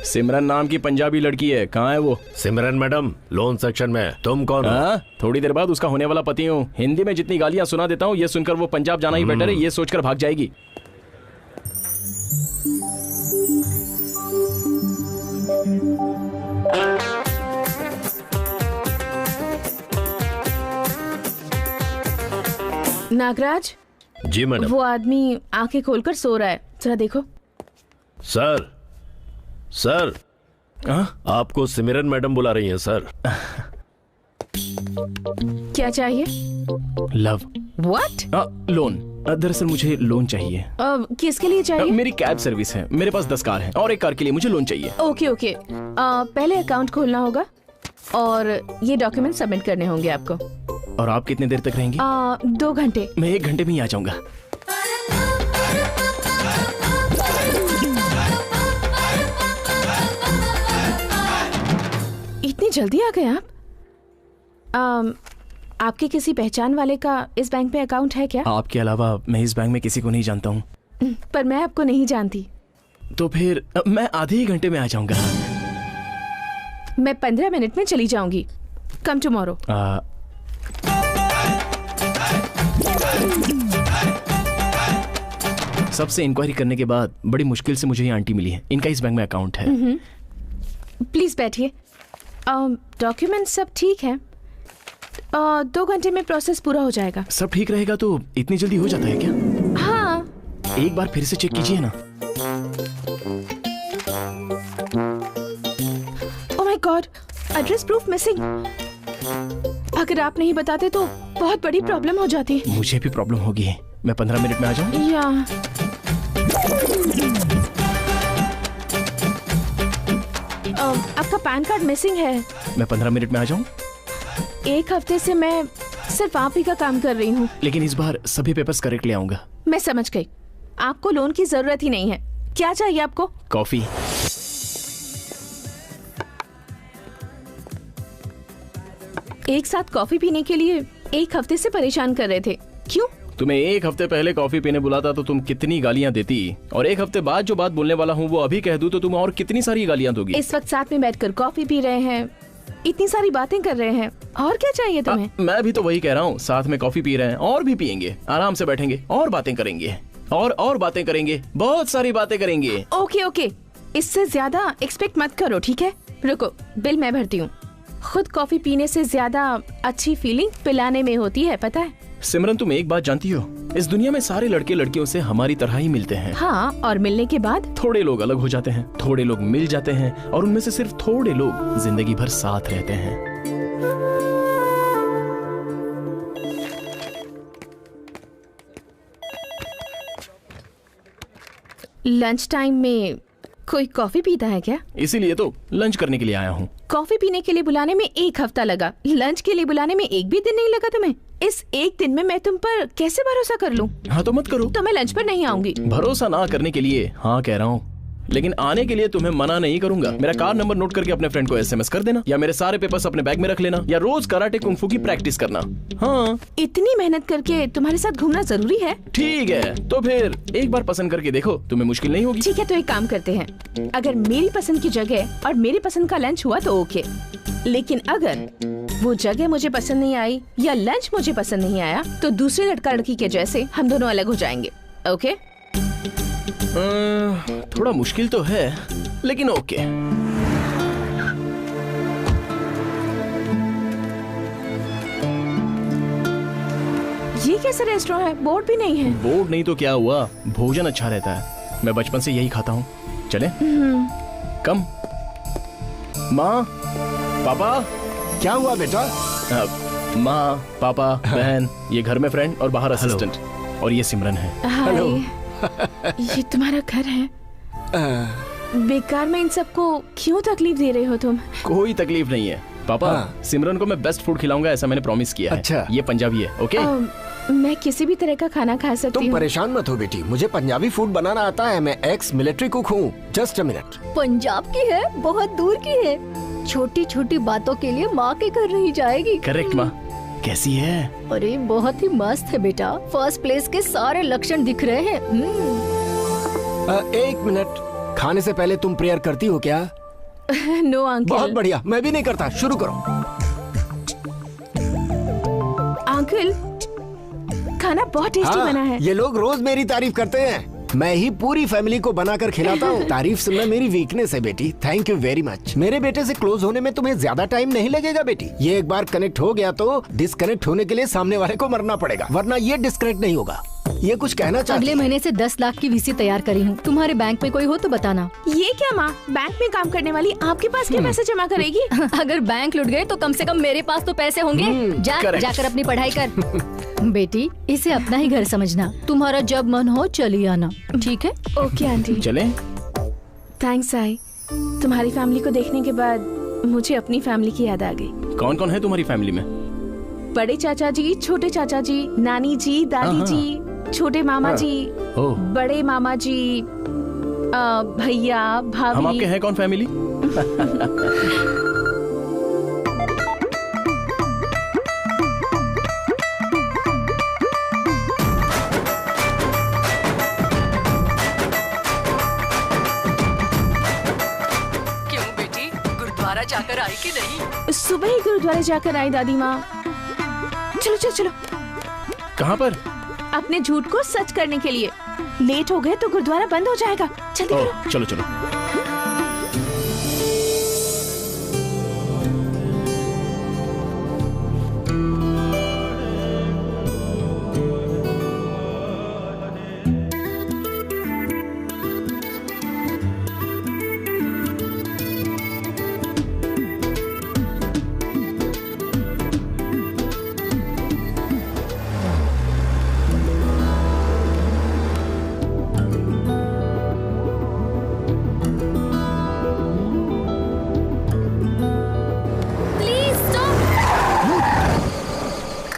सिमरन नाम की पंजाबी लड़की है, कहाँ है वो? सिमरन मैडम, लोन सेक्शन में। तुम कौन हो? थोड़ी देर बाद उसका होने वाला पति हूँ। हिंदी में जितनी गालियां सुना देता हूँ, ये सुनकर वो पंजाब जाना ही बेटर है, ये सोचकर भाग जाएगी। नागराज जी मैडम। वो आदमी आंखें खोलकर सो रहा है, जरा देखो। सर, सर आपको सिमरन मैडम बुला रही हैं सर। क्या चाहिए? लव। व्हाट? लोन। दरअसल मुझे लोन चाहिए। किसके लिए चाहिए? मेरी कैब सर्विस है, मेरे पास 10 कार हैं और एक कार के लिए मुझे लोन चाहिए। ओके ओके, पहले अकाउंट खोलना होगा और ये डॉक्यूमेंट सबमिट करने होंगे आपको। और आप कितने देर तक रहेंगी? 2 घंटे। मैं 1 घंटे में ही आ जाऊंगा। इतनी जल्दी आ गए आप? आपके किसी पहचान वाले का इस बैंक में अकाउंट है क्या? आपके अलावा मैं इस बैंक में किसी को नहीं जानता हूँ। पर मैं आपको नहीं जानती। तो फिर मैं आधे ही घंटे में आ जाऊंगा। मैं 15 मिनट में चली जाऊंगी। Come tomorrow. सबसे इंक्वायरी करने के बाद बड़ी मुश्किल से मुझे ये आंटी मिली है, इनका इस बैंक में अकाउंट है। प्लीज बैठिए। डॉक्यूमेंट सब ठीक है, 2 घंटे में प्रोसेस पूरा हो जाएगा। सब ठीक रहेगा तो इतनी जल्दी हो जाता है क्या? हाँ। एक बार फिर से चेक कीजिए ना। ओह my God, address proof missing. अगर आप नहीं बताते तो बहुत बड़ी प्रॉब्लम हो जाती। मुझे भी प्रॉब्लम होगी। मैं 15 मिनट में आ जाऊं? या आपका पैन कार्ड मिसिंग है। मैं 15 मिनट में आ जाऊं? 1 हफ्ते से मैं सिर्फ आप ही का काम कर रही हूँ। लेकिन इस बार सभी पेपर्स करेक्ट ले आऊंगा। मैं समझ गई, आपको लोन की जरूरत ही नहीं है। क्या चाहिए आपको? कॉफी। एक साथ कॉफी पीने के लिए 1 हफ्ते से परेशान कर रहे थे, क्यों? तुम्हें 1 हफ्ते पहले कॉफी पीने बुलाता तो तुम कितनी गालियां देती, और 1 हफ्ते बाद जो बात बोलने वाला हूँ वो अभी कह दूं तो तुम और कितनी सारी गालियां दोगी। इस वक्त साथ में बैठकर कॉफी पी रहे हैं, इतनी सारी बातें कर रहे हैं, और क्या चाहिए तुम्हें? मैं भी तो वही कह रहा हूँ, साथ में कॉफी पी रहे हैं और भी पियेंगे, आराम से बैठेंगे और बातें करेंगे और बातें करेंगे, बहुत सारी बातें करेंगे। ओके ओके, इससे ज्यादा एक्सपेक्ट मत करो, ठीक है? रुको, बिल मैं भरती हूँ। खुद कॉफी पीने से ज्यादा अच्छी फीलिंग पिलाने में होती है, पता है? सिमरन, तुम एक बात जानती हो, इस दुनिया में सारे लड़के लड़कियों से हमारी तरह ही मिलते हैं। हाँ, और मिलने के बाद थोड़े लोग अलग हो जाते हैं, थोड़े लोग मिल जाते हैं, और उनमें से सिर्फ थोड़े लोग जिंदगी भर साथ रहते हैं। लंच टाइम में कोई कॉफी पीता है क्या? इसीलिए तो लंच करने के लिए आया हूँ। कॉफी पीने के लिए बुलाने में 1 हफ्ता लगा, लंच के लिए बुलाने में 1 भी दिन नहीं लगा तुम्हें। इस 1 दिन में मैं तुम पर कैसे भरोसा कर लूं? हाँ तो मत करो। तो मैं लंच पर नहीं आऊंगी। भरोसा ना करने के लिए हाँ कह रहा हूँ, लेकिन आने के लिए तुम्हें मना नहीं करूंगा। मेरा कार नंबर नोट करके अपने फ्रेंड को SMS कर देना, या मेरे सारे पेपर्स अपने बैग में रख लेना, या रोज कराटे कुंफू की प्रैक्टिस करना। हाँ इतनी मेहनत करके तुम्हारे साथ घूमना जरूरी है? ठीक है, तो फिर एक बार पसंद करके देखो, तुम्हें मुश्किल नहीं होगी। ठीक है, तो एक काम करते हैं, अगर मेरी पसंद की जगह और मेरी पसंद का लंच हुआ तो ओके, लेकिन अगर वो जगह मुझे पसंद नहीं आई या लंच मुझे पसंद नहीं आया तो दूसरे लड़का लड़की के जैसे हम दोनों अलग हो जाएंगे। ओके? थोड़ा मुश्किल तो है, लेकिन ओके। ये कैसा रेस्टोरेंट है? बोर्ड भी नहीं है। बोर्ड नहीं तो क्या हुआ, भोजन अच्छा रहता है, मैं बचपन से यही खाता हूँ। चले? कम। माँ, पापा। क्या हुआ बेटा? माँ, पापा, बहन, ये घर में फ्रेंड और बाहर असिस्टेंट, और ये सिमरन है। हेलो। ये तुम्हारा घर है? बेकार में इन सबको क्यों तकलीफ दे रहे हो तुम? कोई तकलीफ नहीं है पापा। सिमरन को मैं बेस्ट फूड खिलाऊंगा, ऐसा मैंने प्रॉमिस किया है। अच्छा। ये पंजाबी है। ओके? मैं किसी भी तरह का खाना खा सकती हूँ। तुम परेशान मत हो बेटी, मुझे पंजाबी फूड बनाना आता है, मैं एक्स मिलिट्री कुक हूँ। Just a minute. पंजाब की है, बहुत दूर की है, छोटी छोटी बातों के लिए माँ के घर नहीं जाएगी। करेक्ट माँ। कैसी है? अरे बहुत ही मस्त है बेटा, फर्स्ट प्लेस के सारे लक्षण दिख रहे हैं। 1 मिनट, खाने से पहले तुम प्रेयर करती हो क्या? No uncle. बहुत बढ़िया, मैं भी नहीं करता। शुरू करो। अंकल, खाना बहुत टेस्टी बना है। ये लोग रोज मेरी तारीफ करते हैं, मैं ही पूरी फैमिली को बनाकर खिलाता हूँ। तारीफ सुनना मेरी वीकनेस है बेटी। Thank you very much. मेरे बेटे से क्लोज होने में तुम्हें ज्यादा टाइम नहीं लगेगा बेटी। ये एक बार कनेक्ट हो गया तो डिस्कनेक्ट होने के लिए सामने वाले को मरना पड़ेगा, वरना ये डिस्कनेक्ट नहीं होगा। ये कुछ कहना चाहती अगले महीने से 10 लाख की VC तैयार करी हूँ, तुम्हारे बैंक में कोई हो तो बताना। ये क्या माँ, बैंक में काम करने वाली आपके पास क्या पैसे जमा करेगी? अगर बैंक लुट गए तो कम से कम मेरे पास तो पैसे होंगे। जाकर अपनी पढ़ाई कर। बेटी, इसे अपना ही घर समझना, तुम्हारा जब मन हो चली आना, ठीक है? Okay aunty. चले? थैंक्स आई, तुम्हारी फैमिली को देखने के बाद मुझे अपनी फैमिली की याद आ गई। कौन कौन है तुम्हारी फैमिली में? बड़े चाचा जी, छोटे चाचा जी, नानी जी, दादी जी, छोटे मामा जी, बड़े मामा जी, भैया, भाभी। हम आपके हैं कौन फैमिली? क्यों बेटी, गुरुद्वारा जाकर आई कि नहीं? सुबह ही गुरुद्वारे जाकर आई दादी माँ। चलो चलो चलो। कहाँ पर? अपने झूठ को सच करने के लिए। लेट हो गए तो गुरुद्वारा बंद हो जाएगा। जल्दी करो। चलो चलो।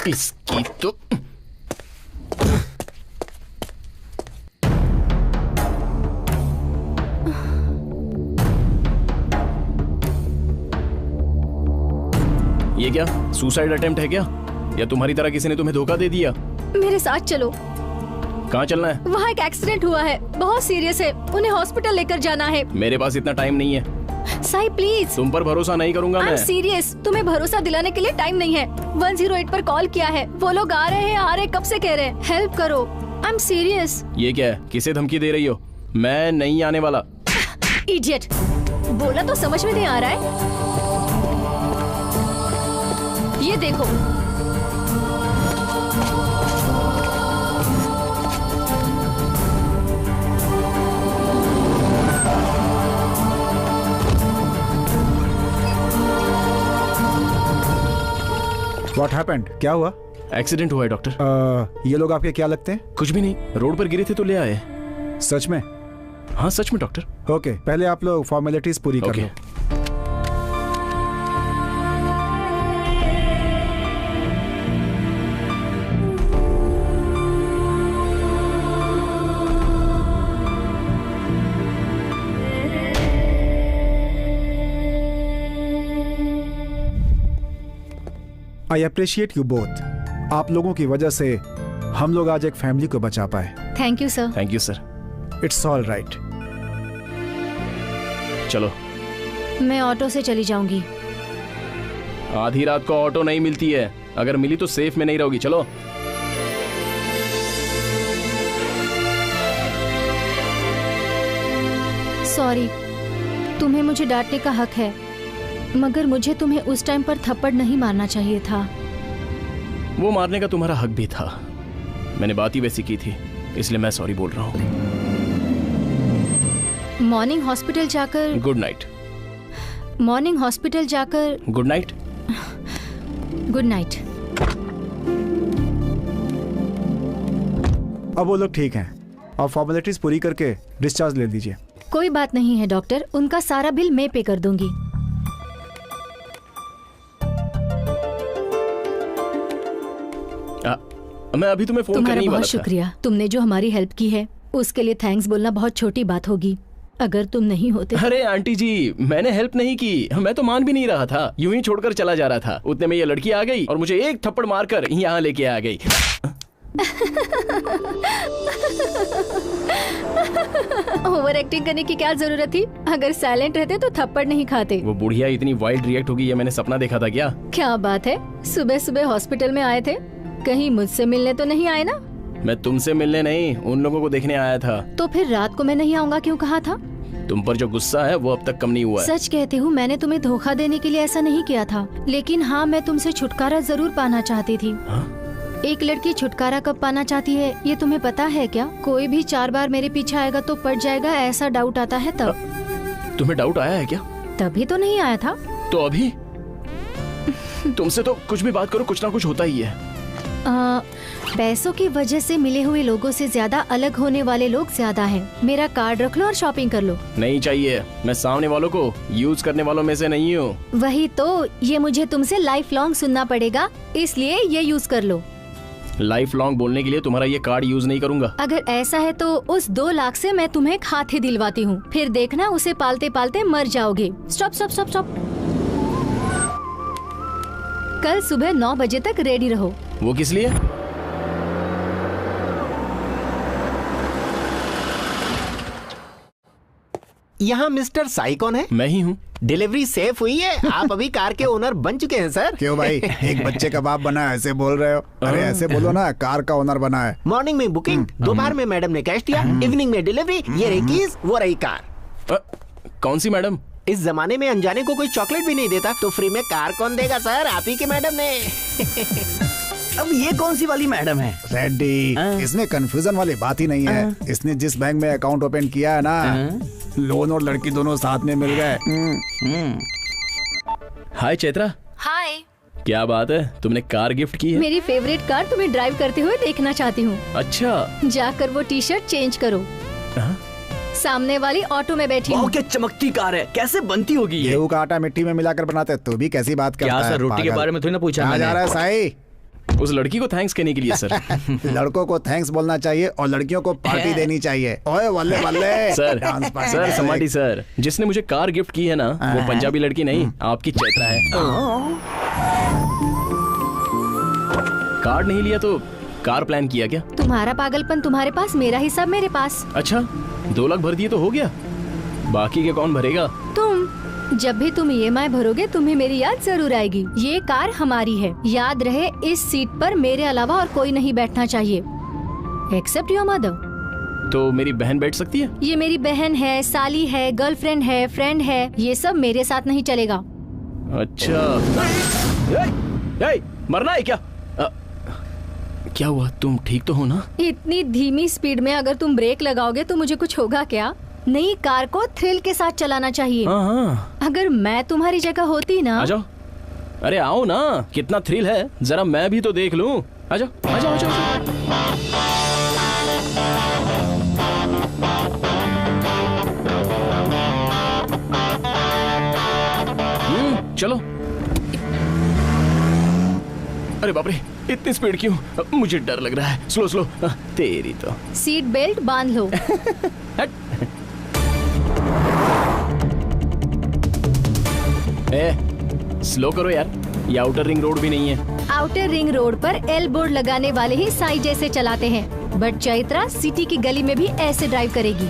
इसकी तो ये क्या सुसाइड अटेम्प्ट है क्या, या तुम्हारी तरह किसी ने तुम्हें धोखा दे दिया? मेरे साथ चलो। कहाँ चलना है? वहाँ एक एक्सीडेंट हुआ है, बहुत सीरियस है, उन्हें हॉस्पिटल लेकर जाना है। मेरे पास इतना टाइम नहीं है। साई प्लीज। तुम पर भरोसा नहीं करूंगा मैं। सीरियस, तुम्हें भरोसा दिलाने के लिए टाइम नहीं है। 108 पर कॉल किया है, वो लोग आ रहे हैं, आ रहे कब से कह रहे हैं, हेल्प करो। I am serious. ये क्या है, किसे धमकी दे रही हो? मैं नहीं आने वाला। इडियट, बोला तो समझ में नहीं आ रहा है। ये देखो, What happened? क्या हुआ? एक्सीडेंट हुआ है डॉक्टर। ये लोग आपके क्या लगते हैं? कुछ भी नहीं, रोड पर गिरे थे तो ले आए। सच में? हाँ सच में डॉक्टर। ओके, पहले आप लोग फॉर्मेलिटीज पूरी कर लो। I appreciate you both. आप लोगों की वजह से हम लोग आज एक फैमिली को बचा पाए। Thank you sir. Thank you sir. It's all right. चलो। मैं ऑटो से चली जाऊंगी। आधी रात को ऑटो नहीं मिलती है, अगर मिली तो सेफ में नहीं रहोगी। चलो। सॉरी, तुम्हें मुझे डांटने का हक है, मगर मुझे तुम्हें उस टाइम पर थप्पड़ नहीं मारना चाहिए था। वो मारने का तुम्हारा हक भी था, मैंने बात ही वैसी की थी, इसलिए मैं सॉरी बोल रहा हूँ। मॉर्निंग हॉस्पिटल जाकर गुड नाइट। मॉर्निंग हॉस्पिटल जाकर गुड नाइट। Good night. अब वो लोग ठीक हैं, अब फॉर्मेलिटीज पूरी करके डिस्चार्ज ले लीजिए। कोई बात नहीं है डॉक्टर, उनका सारा बिल मैं पे कर दूंगी। मैं अभी तुम्हें फोन करने ही वाला था। बहुत शुक्रिया, तुमने जो हमारी हेल्प की है उसके लिए थैंक्स बोलना बहुत छोटी बात होगी अगर तुम नहीं होते। अरे आंटी जी, मैंने हेल्प नहीं की, मैं तो मान भी नहीं रहा था, यूं ही छोड़कर चला जा रहा था। उतने में ये लड़की आ गई और मुझे एक थप्पड़ मारकर यहाँ लेके आ गई। ओवर एक्टिंग करने की क्या जरूरत थी? अगर साइलेंट रहते तो थप्पड़ नहीं खाते। वो बुढ़िया इतनी वाइल्ड रिएक्ट होगी, ये मैंने सपना देखा था क्या? क्या बात है, सुबह सुबह हॉस्पिटल में आए थे, कहीं मुझसे मिलने तो नहीं आए ना? मैं तुमसे मिलने नहीं, उन लोगों को देखने आया था। तो फिर रात को मैं नहीं आऊंगा क्यों कहा था? तुम पर जो गुस्सा है वो अब तक कम नहीं हुआ है। सच कहती हूँ, मैंने तुम्हें धोखा देने के लिए ऐसा नहीं किया था, लेकिन हाँ, मैं तुमसे छुटकारा जरूर पाना चाहती थी। एक लड़की छुटकारा कब पाना चाहती है ये तुम्हें पता है क्या? कोई भी 4 बार मेरे पीछे आएगा तो पड़ जाएगा, ऐसा डाउट आता है तब। तुम्हें डाउट आया है क्या? तभी तो नहीं आया था। तो अभी? तुमसे तो कुछ भी बात करो कुछ ना कुछ होता ही है। पैसों की वजह से मिले हुए लोगों से ज्यादा अलग होने वाले लोग ज्यादा हैं। मेरा कार्ड रख लो और शॉपिंग कर लो। नहीं चाहिए, मैं सामने वालों को यूज करने वालों में से नहीं हूँ। वही तो, ये मुझे तुमसे लाइफ लॉन्ग सुनना पड़ेगा, इसलिए ये यूज कर लो। लाइफ लॉन्ग बोलने के लिए तुम्हारा ये कार्ड यूज नहीं करूंगा। अगर ऐसा है तो उस 2 लाख से मैं तुम्हें एक हाथी दिलवाती हूँ, फिर देखना उसे पालते पालते मर जाओगे। Stop stop stop stop. कल सुबह 9 बजे तक रेडी रहो। वो किस लिए? यहाँ मिस्टर साई कौन है? मैं ही हूँ। डिलीवरी सेफ हुई है? आप अभी कार के ओनर बन चुके हैं सर। क्यों भाई, एक बच्चे का बाप बना ऐसे बोल रहे हो? अरे ऐसे बोलो ना, कार का ओनर बना है। मॉर्निंग में बुकिंग, दोपहर में मैडम ने कैश दिया, इवनिंग में डिलीवरी, ये रही कीज, वो रही कार। कौन सी मैडम? इस जमाने में अनजाने को कोई चॉकलेट भी नहीं देता, तो फ्री में कार कौन देगा सर? आप ही के मैडम ने। अब ये कौन सी वाली मैडम है? रेड्डी, इसमें कंफ्यूजन वाली बात ही नहीं है। इसने जिस बैंक में अकाउंट ओपन किया है ना, लोन और लड़की दोनों साथ में मिल गए। हाय चैत्रा। हाय। क्या बात है, तुमने कार गिफ्ट की है? मेरी फेवरेट कार तुम्हें ड्राइव करते हुए देखना चाहती हूँ। अच्छा। जाकर वो टी-शर्ट चेंज करो। सामने वाली ऑटो में बैठी हूँ। क्या चमकती कार है, कैसे बनती होगी ये? गेहूं का आटा मिट्टी में मिलाकर बनाते, तो भी कैसी बात करता है? क्या सर, रोटी के बारे में थोड़ी ना पूछा? कहाँ जा रहा है साई? उस लड़की को थैंक्स कहने के लिए सर। लड़कों को थैंक्स बोलना चाहिए और लड़कियों को पार्टी देनी चाहिए। ओए वल्ले वल्ले। सर समाटी सर, जिसने मुझे कार गिफ्ट की है ना, वो पंजाबी लड़की नहीं, आपकी चैत्रा है। कार्ड नहीं लिया तो कार प्लान किया क्या? तुम्हारा पागलपन तुम्हारे पास, मेरा हिसाब मेरे पास। अच्छा, 2 लाख भर दिए तो हो गया, बाकी के कौन भरेगा? तुम। जब भी तुम EMI भरोगे तुम्हें मेरी याद जरूर आएगी। ये कार हमारी है, याद रहे इस सीट पर मेरे अलावा और कोई नहीं बैठना चाहिए, एक्सेप्ट योर मदर। तो मेरी बहन बैठ सकती है? ये मेरी बहन है, साली है, गर्लफ्रेंड है, फ्रेंड है, ये सब मेरे साथ नहीं चलेगा। अच्छा। मरना है क्या? क्या हुआ, तुम ठीक तो हो ना? इतनी धीमी स्पीड में अगर तुम ब्रेक लगाओगे तो मुझे कुछ होगा क्या? नई कार को थ्रिल के साथ चलाना चाहिए। अगर मैं तुम्हारी जगह होती ना। आ जाओ। अरे आओ ना, कितना थ्रिल है, जरा मैं भी तो देख लूं। आ जाओ आ जाओ आ जाओ। चलो। अरे बाप रे, इतनी स्पीड क्यों? मुझे डर लग रहा है। Slow slow. तेरी तो। सीट बेल्ट बांध लो। स्लो करो यार, ये आउटर रिंग रोड भी नहीं है। आउटर रिंग रोड पर एल बोर्ड लगाने वाले ही साई जैसे चलाते हैं, बट चैत्रा सिटी की गली में भी ऐसे ड्राइव करेगी।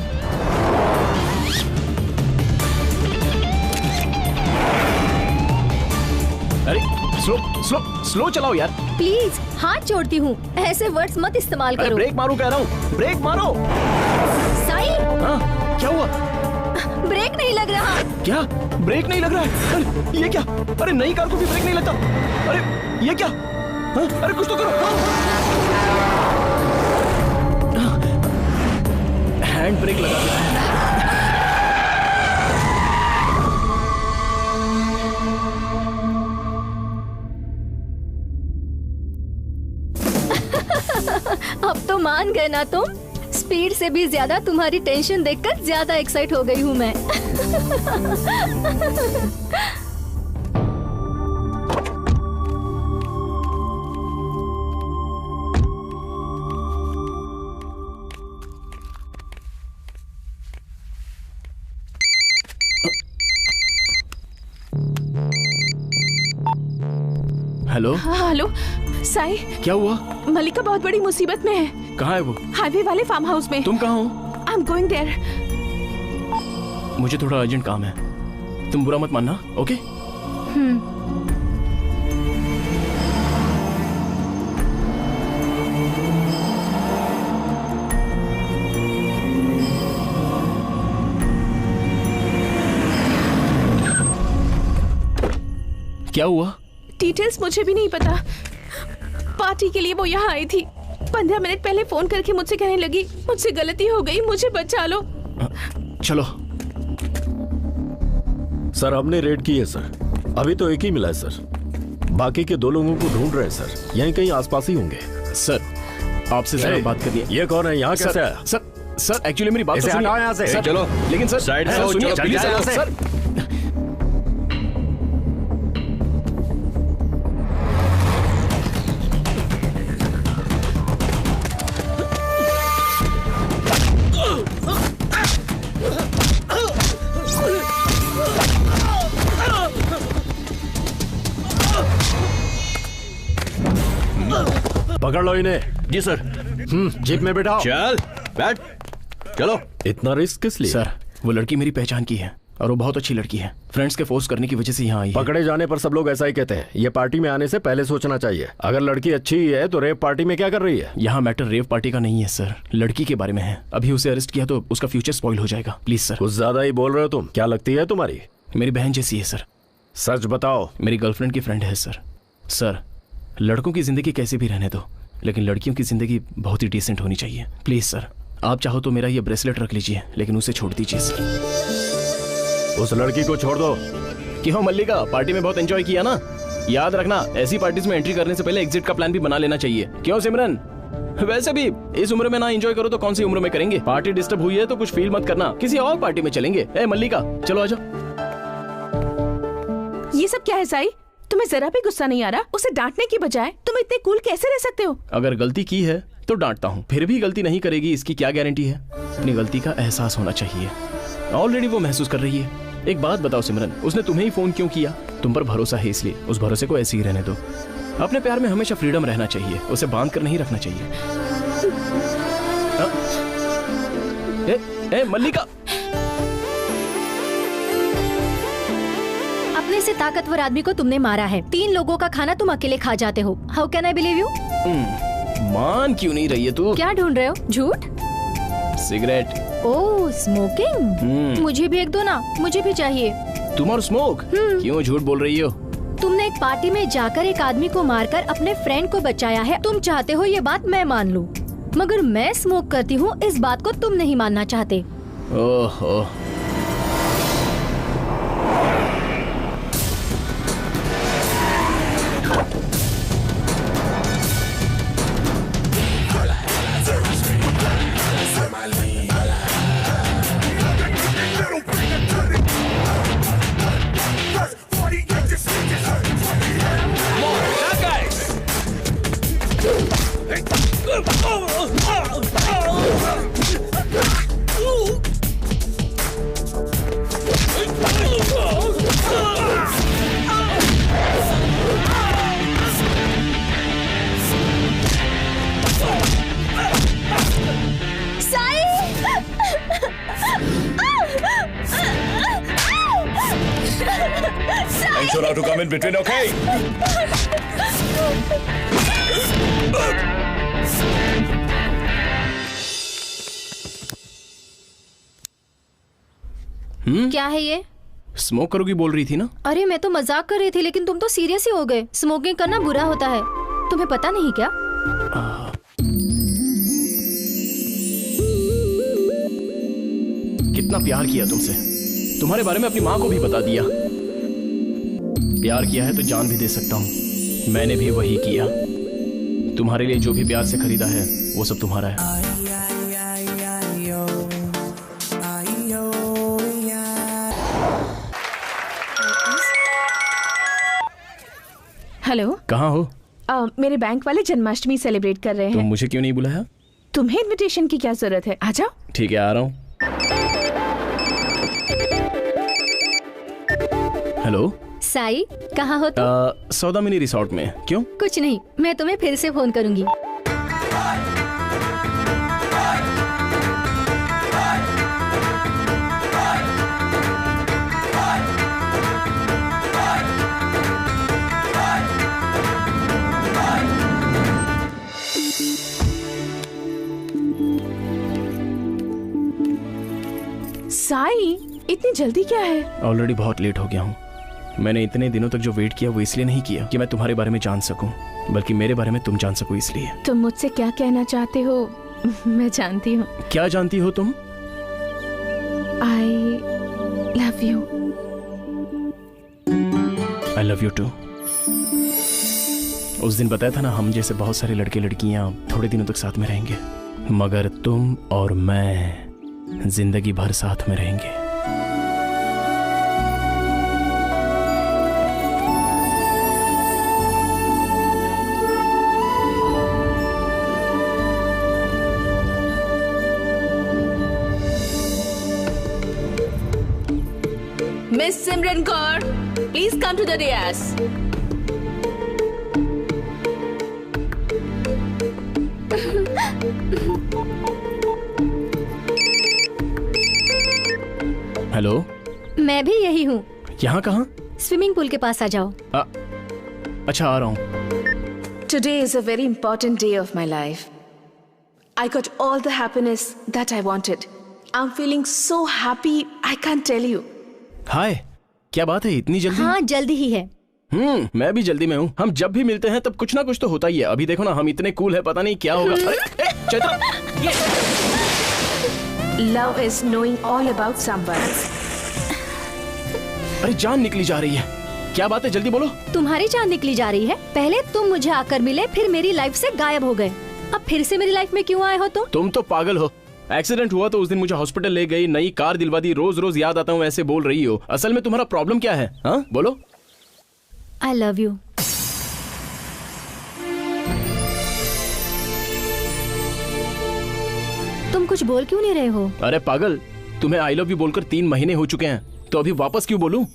अरे स्लो स्लो स्लो चलाओ यार। प्लीज हाथ जोड़ती हूँ, ऐसे वर्ड्स मत इस्तेमाल अरे करो। ब्रेक मारो कह रहा हूँ, ब्रेक मारो। साई, हाँ, क्या हुआ? ब्रेक नहीं लग रहा। क्या ब्रेक नहीं लग रहा है? अरे ये क्या? अरे नई कार को भी ब्रेक नहीं लगता। अरे ये क्या? हाँ? अरे कुछ तो करो। हैंड ब्रेक लगा दिया। अब तो मान गए ना तुम? स्पीड से भी ज्यादा तुम्हारी टेंशन देखकर ज्यादा एक्साइट हो गई हूँ मैं। हेलो। हाँ, हेलो साई। क्या हुआ? मलिका बहुत बड़ी मुसीबत में है। कहाँ है वो? हाईवे वाले फार्म हाउस में। तुम कहाँ हो? I am going there. मुझे थोड़ा अर्जेंट काम है, तुम बुरा मत मानना, ओके? क्या हुआ? डिटेल्स मुझे भी नहीं पता। पार्टी के लिए वो यहाँ आई थी। 15 मिनट पहले फोन करके मुझसे कहने लगी, मुझसे गलती हो गई, मुझे बचा लो। चलो। सर हमने रेड की है सर, अभी तो एक ही मिला है सर, बाकी के 2 लोगों को ढूंढ रहे हैं सर, यहीं कहीं आसपास ही होंगे। सर आपसे जरा बात करनी है। ये कौन है? यहाँ कैसे आया? सर एक्चुअली मेरी बात तो सुनिए। यहाँ से सर, चलो। लेकिन सर साइड से सुनिए, चलो, प्लीज यहाँ से। सर। पकड़ लो इन्हें। जी सर। जीप में बैठाओ। चल बैठ, चलो। इतना रिस्क किस लिए? सर वो लड़की मेरी पहचान की है और वो बहुत अच्छी लड़की है। फ्रेंड्स के फोर्स करने की वजह से यहाँ आई है। पकड़े जाने पर सब लोग ऐसा ही कहते हैं, ये पार्टी में आने से पहले सोचना चाहिए। अगर लड़की अच्छी ही है तो रेव पार्टी में क्या कर रही है? यहाँ मैटर रेव पार्टी का नहीं है सर, लड़की के बारे में है। अभी उसे अरेस्ट किया तो उसका फ्यूचर स्पॉइल हो जाएगा। Please sir. कुछ ज्यादा ही बोल रहे हो तुम। क्या लगती है तुम्हारी? मेरी बहन जैसी है सर। सच बताओ। मेरी गर्लफ्रेंड की फ्रेंड है सर। सर लड़कों की जिंदगी कैसे भी रहने दो, लेकिन लड़कियों की जिंदगी बहुत ही डिसेंट होनी चाहिए। प्लीज सर, आप चाहो तो मेरा ये ब्रेसलेट रख लीजिए, लेकिन उसे छोड़ दीजिए सर। उस लड़की को छोड़ दो। क्यों मल्लिका, पार्टी में बहुत एंजॉय किया ना? याद रखना, ऐसी पार्टीज में एंट्री करने से पहले एग्जिट का प्लान भी बना लेना चाहिए। क्यों सिमरन? वैसे भी इस उम्र में ना एंजॉय करो तो कौन सी उम्र में करेंगे? पार्टी डिस्टर्ब हुई है तो कुछ फील मत करना, किसी और पार्टी में चलेंगे। ए मल्लिका चलो आजा। ये सब क्या है साई? तुम्हें जरा भी गुस्सा नहीं आ रहा? उसे डांटने की बजाय तुम इतने कूल कैसे रह सकते हो? अगर गलती की है तो डांटता हूँ, फिर भी गलती नहीं करेगी इसकी क्या गारंटी है? अपनी गलती का एहसास होना चाहिए। ऑलरेडी वो महसूस कर रही है। एक बात बताओ सिमरन, उसने तुम्हें ही फोन क्यों किया? तुम पर भरोसा है इसलिए। उस भरोसे को ऐसे ही रहने दो। अपने प्यार में हमेशा फ्रीडम रहना चाहिए, उसे बांध कर नहीं रखना चाहिए। ए मल्लिका, अपने से ताकतवर आदमी को तुमने मारा है। 3 लोगों का खाना तुम अकेले खा जाते हो। How can I believe you? मान क्यों नहीं रही है तू? क्या ढूंढ रहे हो? झूठ? सिगरेट। ओह स्मोकिंग। मुझे भी एक दो ना, मुझे भी चाहिए। तुम और स्मोक? क्यों झूठ बोल रही हो? तुमने एक पार्टी में जाकर एक आदमी को मारकर अपने फ्रेंड को बचाया है। तुम चाहते हो ये बात मैं मान लूं, मगर मैं स्मोक करती हूँ इस बात को तुम नहीं मानना चाहते। ओहो, ensure how to come in between, okay? क्या है ये? स्मोक करोगी बोल रही थी ना? अरे मैं तो मजाक कर रही थी, लेकिन तुम तो सीरियस ही हो गए। स्मोकिंग करना बुरा होता है, तुम्हें पता नहीं क्या? कितना प्यार किया तुमसे, तुम्हारे बारे में अपनी माँ को भी बता दिया। प्यार किया है तो जान भी दे सकता हूँ, मैंने भी वही किया। तुम्हारे लिए जो भी प्यार से खरीदा है वो सब तुम्हारा है। हेलो, कहाँ हो? मेरे बैंक वाले जन्माष्टमी सेलिब्रेट कर रहे तुम हैं। मुझे क्यों नहीं बुलाया? तुम्हें इनविटेशन की क्या जरूरत है? आ जाओ। ठीक है, आ रहा हूँ। हेलो साई, कहाँ हो तुम? सौदामिनी रिसोर्ट में। क्यों? कुछ नहीं, मैं तुम्हें फिर से फोन करूंगी। साई, इतनी जल्दी क्या है? ऑलरेडी बहुत लेट हो गया हूँ। मैंने इतने दिनों तक जो वेट किया वो इसलिए नहीं किया कि मैं तुम्हारे बारे में जान सकूं, बल्कि मेरे बारे में तुम जान सको इसलिए। तुम मुझसे क्या कहना चाहते हो मैं जानती हूँ। क्या जानती हो तुम? I love you. I love you too. उस दिन बताया था ना, हम जैसे बहुत सारे लड़के लड़कियां थोड़े दिनों तक साथ में रहेंगे, मगर तुम और मैं जिंदगी भर साथ में रहेंगे। Miss Simran Kaur, please come to the dais. Hello, मैं भी यही हूँ। यहाँ कहाँ? स्विमिंग पूल के पास आ जाओ। अच्छा, आ रहा हूँ। Today is a very important day of my life. I got all the happiness that I wanted. I'm feeling so happy, I can't tell you. हाय, क्या बात है, इतनी जल्दी? हाँ, जल्दी ही है। मैं भी जल्दी में हूँ। हम जब भी मिलते हैं तब कुछ ना कुछ तो होता ही है। अभी देखो ना, हम इतने कूल है, पता नहीं क्या होगा। अरे, Chaitra, Love is knowing all about someone. अरे जान निकली जा रही है। क्या बात है, जल्दी बोलो। तुम्हारी जान निकली जा रही है? पहले तुम मुझे आकर मिले, फिर मेरी लाइफ से गायब हो गए। अब फिर से मेरी लाइफ में क्यों आए हो तुम? तुम तो पागल हो। एक्सीडेंट हुआ तो उस दिन मुझे हॉस्पिटल ले गई, नई कार दिलवा दी, रोज रोज याद आता हूँ ऐसे बोल रही हो। असल में तुम्हारा प्रॉब्लम क्या है? हाँ बोलो। आई लव यू। तुम कुछ बोल क्यों नहीं रहे हो? अरे पागल, तुम्हें आई लव यू बोलकर 3 महीने हो चुके हैं, तो अभी वापस क्यों बोलूं?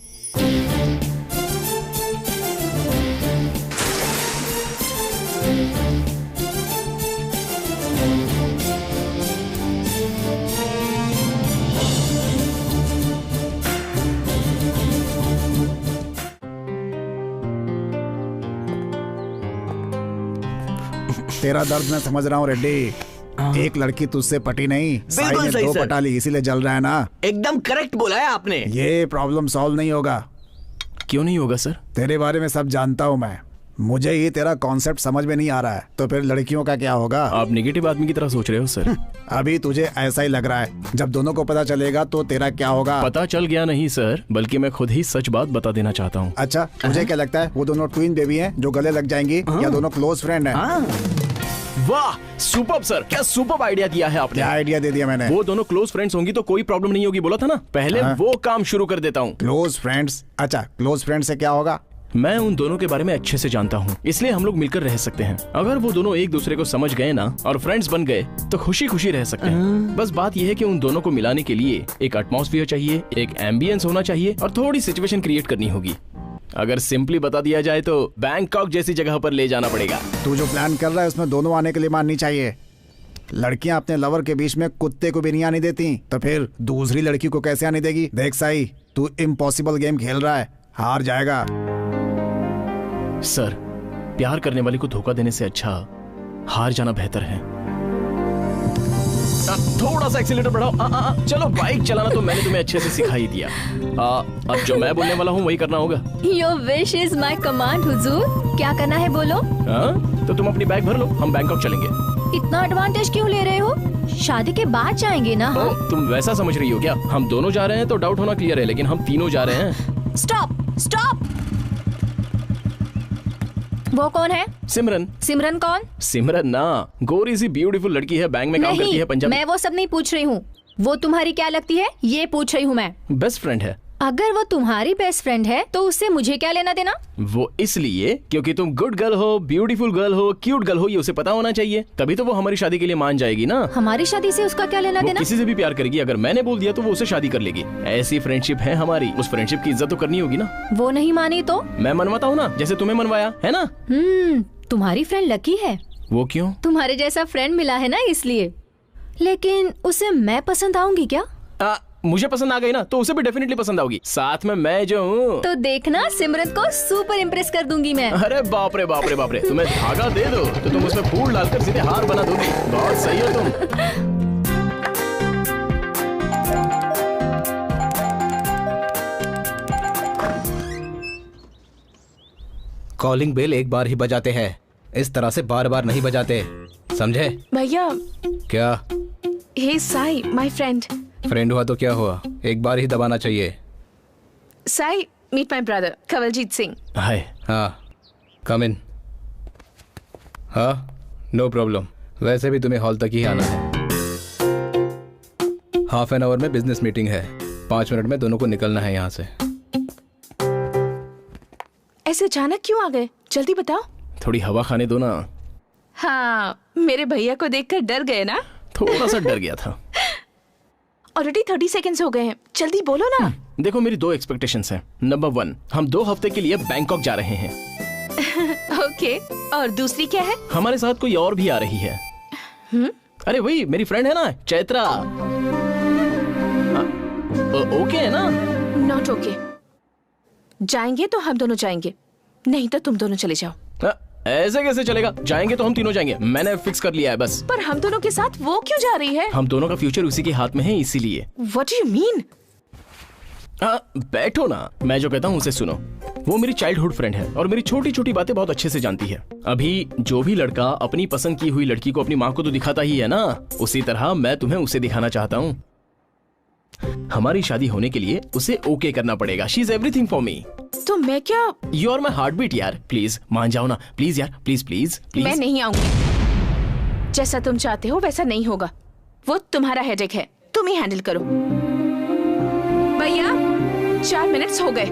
तेरा दर्द मैं समझ रहा हूँ रेड्डी। एक लड़की तुझसे पटी नहीं, साई ने 2 पटा ली, इसीलिए जल रहा है ना। एकदम करेक्ट बोला है आपने। ये प्रॉब्लम सॉल्व नहीं होगा। क्यों नहीं होगा सर? तेरे बारे में सब जानता हूँ मैं। मुझे ये तेरा कॉन्सेप्ट समझ में नहीं आ रहा है, तो फिर लड़कियों का क्या होगा? आप नेगेटिव आदमी की तरह सोच रहे हो सर। अभी तुझे ऐसा ही लग रहा है। जब दोनों को पता चलेगा तो तेरा क्या होगा? पता चल गया नहीं सर, बल्कि मैं खुद ही सच बात बता देना चाहता हूँ। अच्छा, मुझे क्या लगता है, वो दोनों ट्विन बेबी हैं जो गले लग जाएंगी, या दोनों क्लोज फ्रेंड हैं? वाह, सुपर्ब सर, क्या सुपर्ब आइडिया दिया है आपने। क्या आइडिया दे दिया मैंने? वो दोनों क्लोज फ्रेंड्स होंगी तो कोई प्रॉब्लम नहीं होगी, बोला था ना। पहले वो काम शुरू कर देता हूँ। Close friends? अच्छा, क्लोज फ्रेंड से क्या होगा? मैं उन दोनों के बारे में अच्छे से जानता हूँ, इसलिए हम लोग मिलकर रह सकते हैं। अगर वो दोनों एक दूसरे को समझ गए ना और फ्रेंड्स बन गए तो खुशी खुशी रह सकते हैं। बस बात यह है कि उन दोनों को मिलाने के लिए एक एटमॉस्फेयर चाहिए, एक एम्बियंस होना चाहिए और थोड़ी सिचुएशन क्रिएट करनी होगी। अगर सिंपली बता दिया जाए तो बैंकॉक जैसी जगह पर ले जाना पड़ेगा। तू जो प्लान कर रहा है उसमें दोनों आने के लिए माननी चाहिए। लड़कियां अपने लवर के बीच में कुत्ते को भी नहीं आने देती, तो फिर दूसरी लड़की को कैसे आने देगी? देख साई, तू इम्पॉसिबल गेम खेल रहा है। हार जाएगा। सर, प्यार करने वाले को धोखा देने से अच्छा हार जाना बेहतर है। थोड़ा सा एक्सीलेटर बढ़ाओ। चलो, बाइक चलाना तो मैंने तुम्हें अच्छे से सिखा ही दिया। अब जो मैं बोलने वाला हूँ वही करना होगा। Your wish is my command, हुजूर। क्या करना है बोलो। तो तुम अपनी बैग भर लो, हम बैंकॉक चलेंगे। इतना एडवांटेज क्यों ले रहे हो? शादी के बाद जाएंगे ना हम। तुम वैसा समझ रही हो क्या? हम दोनों जा रहे हैं तो डाउट होना क्लियर है, लेकिन हम तीनों जा रहे हैं। Stop stop. वो कौन है? सिमरन। सिमरन कौन? सिमरन ना, गोरी सी ब्यूटीफुल लड़की है, बैंक में काम करती है, पंजाबी। मैं वो सब नहीं पूछ रही हूँ। वो तुम्हारी क्या लगती है ये पूछ रही हूँ मैं। बेस्ट फ्रेंड है। अगर वो तुम्हारी बेस्ट फ्रेंड है तो उससे मुझे क्या लेना देना? वो इसलिए क्योंकि तुम गुड गर्ल हो, ब्यूटीफुल गर्ल हो, क्यूट गर्ल हो, ये उसे पता होना चाहिए। तभी तो वो हमारी शादी के लिए मान जाएगी ना। हमारी शादी से उसका क्या लेना देना? किसी से भी प्यार करेगी, अगर मैंने बोल दिया तो वो उसे शादी कर लेगी। ऐसी फ्रेंडशिप है हमारी, उस फ्रेंडशिप की इज्जत तो करनी होगी ना। वो नहीं मानी तो? मैं मनवाता हूँ ना, जैसे तुम्हें मनवाया है ना। तुम्हारी फ्रेंड लकी है। वो क्यों? तुम्हारे जैसा फ्रेंड मिला है ना इसलिए। लेकिन उसे मैं पसंद आऊंगी क्या? मुझे पसंद आ गई ना तो उसे भी डेफिनेटली पसंद आओगी। साथ में मैं जो हूँ तो देखना, सिमरन को सुपर इम्प्रेस कर दूंगी मैं। अरे बाप रे बाप रे बाप रे, तुम्हें धागा दे दो तो तुम उसमें फूल डालकर सीधे हार बना दोगी। बहुत सही हो तुम। कॉलिंग बेल एक बार ही बजाते हैं, इस तरह से बार बार नहीं बजाते, समझे? भैया। क्या? Hey Sai, my friend. Friend हुआ तो क्या हुआ, एक बार ही दबाना चाहिए। Sai, meet my brother Kanwaljeet Singh. Hi. हाँ, कम इन। हाँ, नो प्रॉब्लम। वैसे भी तुम्हें हॉल तक ही आना है। हाफ एन आवर में बिजनेस मीटिंग है, 5 मिनट में दोनों को निकलना है यहाँ से। ऐसे अचानक क्यों आ गए, जल्दी बताओ। थोड़ी हवा खाने दो ना। हाँ, मेरे भैया को देखकर डर गए ना? थोड़ा सा डर गया था। ऑलरेडी 30 सेकंड्स हो गए हैं, जल्दी बोलो ना। देखो, मेरी 2 एक्सपेक्टेशंस हैं। नंबर 1, हम 2 हफ्ते के लिए बैंकॉक जा रहे हैं। ओके, और दूसरी क्या है? हमारे साथ कोई और भी आ रही है। अरे वही मेरी फ्रेंड है ना, चैत्रा। ओके है ना? Not okay. जाएंगे तो हम दोनों जाएंगे, नहीं तो तुम दोनों चले जाओ। ऐसे कैसे चलेगा? जाएंगे तो हम तीनों जाएंगे, मैंने फिक्स कर लिया है बस। पर हम दोनों के साथ वो क्यों जा रही है? हम दोनों का फ्यूचर उसी के हाथ में है, इसीलिए। What do you mean? बैठो ना, मैं जो कहता हूँ उसे सुनो। वो मेरी चाइल्डहुड फ्रेंड है और मेरी छोटी छोटी बातें बहुत अच्छे से जानती है। अभी जो भी लड़का अपनी पसंद की हुई लड़की को अपनी माँ को तो दिखाता ही है ना, उसी तरह मैं तुम्हें उसे दिखाना चाहता हूँ। हमारी शादी होने के लिए उसे ओके करना पड़ेगा। She is everything for me. तो मैं क्या? You are my heart beat यार, प्लीज मान जाओ ना, प्लीज यार, प्लीज प्लीज प्लीज। मैं नहीं आऊंगी। जैसा तुम चाहते हो वैसा नहीं होगा। वो तुम्हारा हेडेक है, तुम ही हैंडल करो। भैया, 4 मिनट्स हो गए।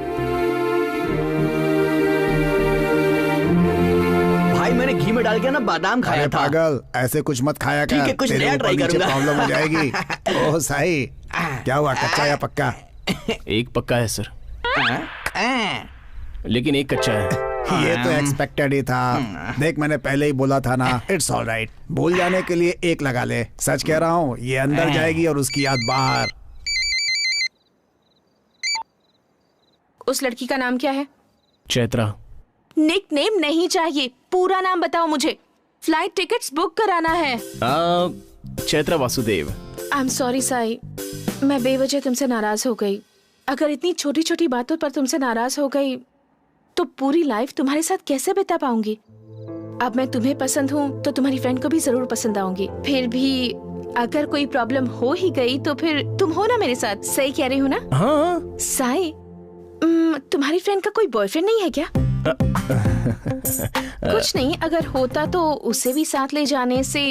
भाई, मैंने घी में डाल के ना बादाम खाया था। पागल, ऐसे कुछ मत खाया कर। ठीक है, कुछ नया ट्राई करूंगा। प्रॉब्लम हो जाएगी। ओह साई, क्या हुआ, कच्चा या पक्का? एक पक्का है सर, लेकिन एक कच्चा है। ये तो एक्सपेक्टेड ही था। देख, मैंने पहले ही बोला था ना। इट्स ऑल राइट, भूल जाने के लिए एक लगा ले। सच कह रहा हूँ, ये अंदर जाएगी और उसकी याद बाहर। उस लड़की का नाम क्या है? चैत्रा। निक नेम नहीं चाहिए, पूरा नाम बताओ मुझे। फ्लाइट टिकट्स बुक कराना है। Chaitra Vasudev. I am sorry Sai, मैं बेवजह तुमसे नाराज हो गई। अगर इतनी छोटी छोटी बातों पर तुमसे नाराज हो गई तो पूरी लाइफ तुम्हारे साथ कैसे बिता पाऊंगी? अब मैं तुम्हें पसंद हूँ तो तुम्हारी फ्रेंड को भी जरूर पसंद आऊंगी। फिर भी अगर कोई प्रॉब्लम हो ही गई तो फिर तुम हो ना मेरे साथ। सही कह रही हूँ ना? हाँ। साई, तुम्हारी फ्रेंड का कोई बॉयफ्रेंड नहीं है क्या? कुछ नहीं, अगर होता तो उसे भी साथ ले जाने से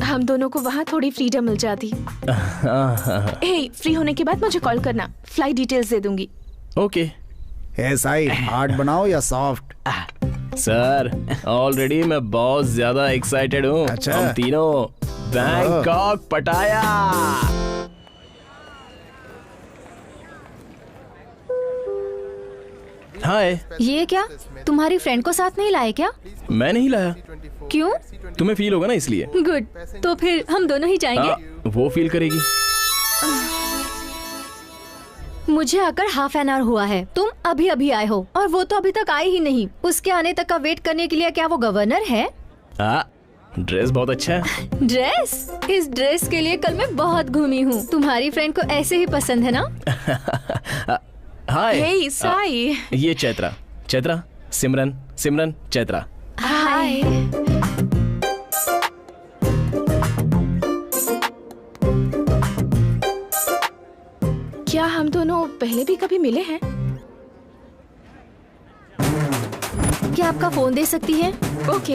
हम दोनों को वहाँ थोड़ी फ्रीडम मिल जाती। हे, फ्री होने के बाद मुझे कॉल करना, फ्लाइट डिटेल्स दे दूंगी। ओके। हे साई, हार्ड बनाओ या सॉफ्ट? सर, ऑलरेडी मैं बहुत ज्यादा एक्साइटेड हूँ। अच्छा। हम तीनों बैंकॉक पटाया। हाय। ये क्या, तुम्हारी फ्रेंड को साथ नहीं लाए क्या? मैं नहीं लाया। क्यों? तुम्हें फील होगा ना इसलिए। गुड, तो फिर हम दोनों ही जाएंगे। वो फील करेगी। मुझे आकर हाफ एन आवर हुआ है, तुम अभी अभी आए हो और वो तो अभी तक आई ही नहीं। उसके आने तक का वेट करने के लिए क्या वो गवर्नर है? ड्रेस बहुत अच्छा है। ड्रेस? इस ड्रेस के लिए कल मैं बहुत घूमी हूँ। तुम्हारी फ्रेंड को ऐसे ही पसंद है ना? हाय। हे साई। ये चैत्रा। चैत्रा, सिमरन, सिमरन, चैत्रा। हाय। क्या हम दोनों पहले भी कभी मिले हैं? क्या आपका फोन दे सकती है? ओके।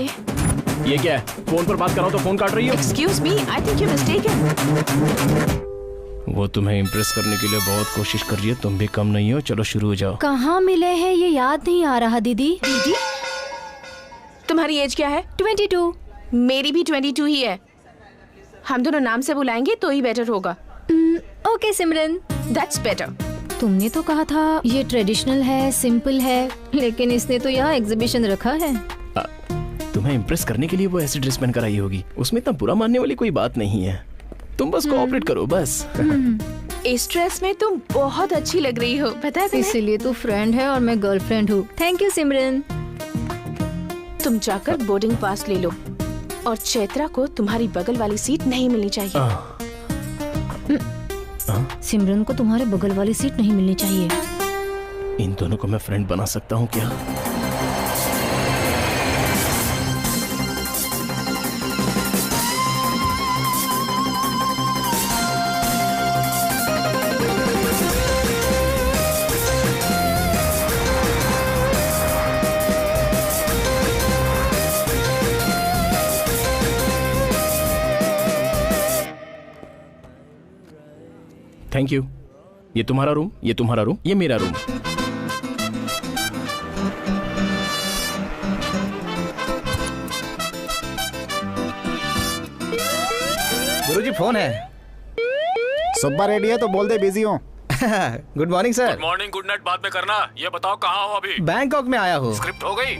ये क्या है? फोन पर बात कर रहा हूँ तो फोन काट रही हो? Excuse me, I think you mistaken. वो तुम्हें इम्प्रेस करने के लिए बहुत कोशिश कर रही है, तुम भी कम नहीं हो। चलो शुरू हो जाओ। कहाँ मिले हैं ये याद नहीं आ रहा। दीदी दीदी, तुम्हारी एज क्या है? 22। मेरी भी 22 ही है। हम दोनों नाम से बुलाएंगे तो ही बेटर होगा। Okay Simran, that's better. तुमने तो कहा था ये ट्रेडिशनल है, सिंपल है, लेकिन इसने तो यहाँ एग्जीबिशन रखा है। तुम्हें इम्प्रेस करने के लिए वो ऐसी ड्रेस पहनकर आई होगी, उसमें इतना बुरा मानने वाली कोई बात नहीं है। तुम बस कोऑपरेट करो बस। इस ड्रेस में तुम बहुत अच्छी लग रही हो, पता है? इसीलिए तू फ्रेंड है और मैं गर्लफ्रेंड हूँ। थैंक यू सिमरन। तुम जाकर बोर्डिंग पास ले लो और चैत्रा को तुम्हारी बगल वाली सीट नहीं मिलनी चाहिए। सिमरन को तुम्हारे बगल वाली सीट नहीं मिलनी चाहिए। इन दोनों को मैं फ्रेंड बना सकता हूँ क्या? Thank you. ये तुम्हारा रूम, ये तुम्हारा रूम, ये मेरा रूम। गुरुजी फोन है। सुब्बा रेडी है तो बोल दे बिजी हूँ। Good morning sir. Good morning, good night बाद में करना। ये बताओ कहाँ हो अभी? बैंकॉक में आया हूँ। स्क्रिप्ट हो गई?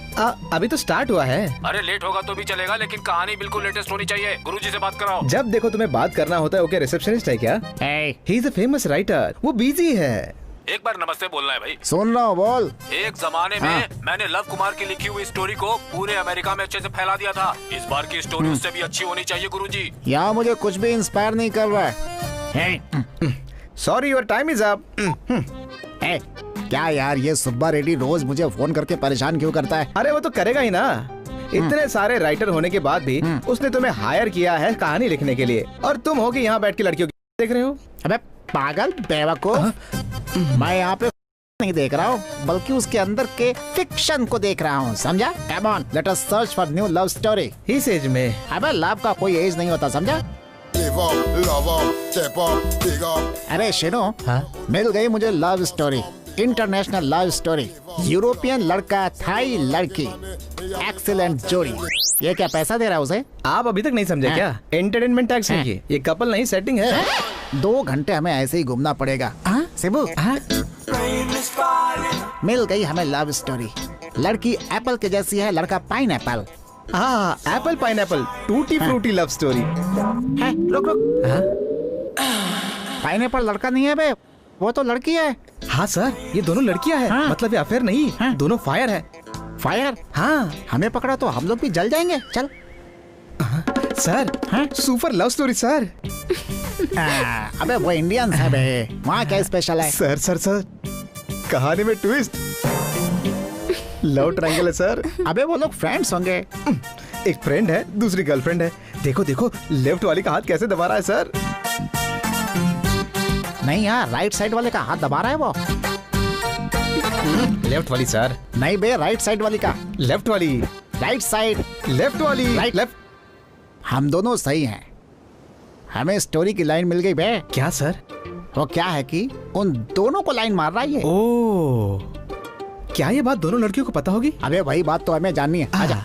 अभी तो स्टार्ट हुआ है। अरे लेट होगा तो भी चलेगा, लेकिन कहानी बिल्कुल लेटेस्ट होनी चाहिए। गुरुजी से बात कराओ। जब देखो तुम्हें बात करना होता है। ओके, रिसेप्शनिस्ट है क्या? He is a famous writer. वो बिजी है। एक बार नमस्ते बोलना है भाई। सुन रहा हूँ, बोल। एक जमाने में मैंने लव कुमार की लिखी हुई स्टोरी को पूरे अमेरिका में अच्छे से फैला दिया था। इस बार की स्टोरी उससे भी अच्छी होनी चाहिए गुरुजी। यहाँ मुझे कुछ भी इंस्पायर नहीं कर रहा है। Sorry, your time is up. क्या यार, ये सुब्बा रेड्डी रोज मुझे फोन करके परेशान क्यों करता है? अरे वो तो करेगा ही ना। इतने सारे राइटर होने के बाद भी उसने तुम्हें हायर किया है कहानी लिखने के लिए, और तुम हो कि यहाँ बैठ के लड़कियों की देख रहे हो। अबे पागल बेवकूफ, मैं यहाँ पे नहीं देख रहा हूँ, बल्कि उसके अंदर के फिक्शन को देख रहा हूँ, समझा? Come on, let us search for new love story. इस एज में अबे लव का कोई एज नहीं होता, समझा? अरे शेनो, मिल गई मुझे love story, international love story. European लड़का, थाई लड़की, एक्सीलेंट जोड़ी। ये क्या पैसा दे रहा है उसे? आप अभी तक नहीं समझे क्या? एंटरटेनमेंट टैक्स है ये कपल नहीं, सेटिंग है। 2 घंटे हमें ऐसे ही घूमना पड़ेगा। सिबू, मिल गई हमें लव स्टोरी। लड़की एप्पल के जैसी है, लड़का pine Apple. Apple pineapple tutti frutti love story. रुक पाइनएप्पल लड़का नहीं है बे, वो तो लड़की है। हाँ सर, ये दोनों लड़कियां हैं। मतलब ये अफेयर नहीं, दोनों फायर है। फायर? हाँ, हमें पकड़ा तो हम लोग भी जल जाएंगे। चल sir, super love story sir. अबे वो इंडियन है बे, वहाँ क्या स्पेशल है? सर सर सर, कहानी में ट्विस्ट, लव ट्रायंगल है सर। अबे वो लोग फ्रेंड्स होंगे। एक फ्रेंड है, दूसरी गर्लफ्रेंड है। देखो देखो, लेफ्ट वाली का हाथ कैसे दबा रहा है सर। नहीं यार, राइट साइड वाले का हाथ दबा रहा है वो। लेफ्ट वाली सर। नहीं बे, राइट साइड वाली का। लेफ्ट वाली। Right side. लेफ्ट वाली। राइट। लेफ्ट। हम दोनों सही हैं। हमें स्टोरी की लाइन मिल गई बे। क्या सर? वो क्या है कि उन दोनों को लाइन मार रहा है ये। ओह, क्या ये बात दोनों लड़कियों को पता होगी? अबे वही बात तो हमें जाननी है। आजा।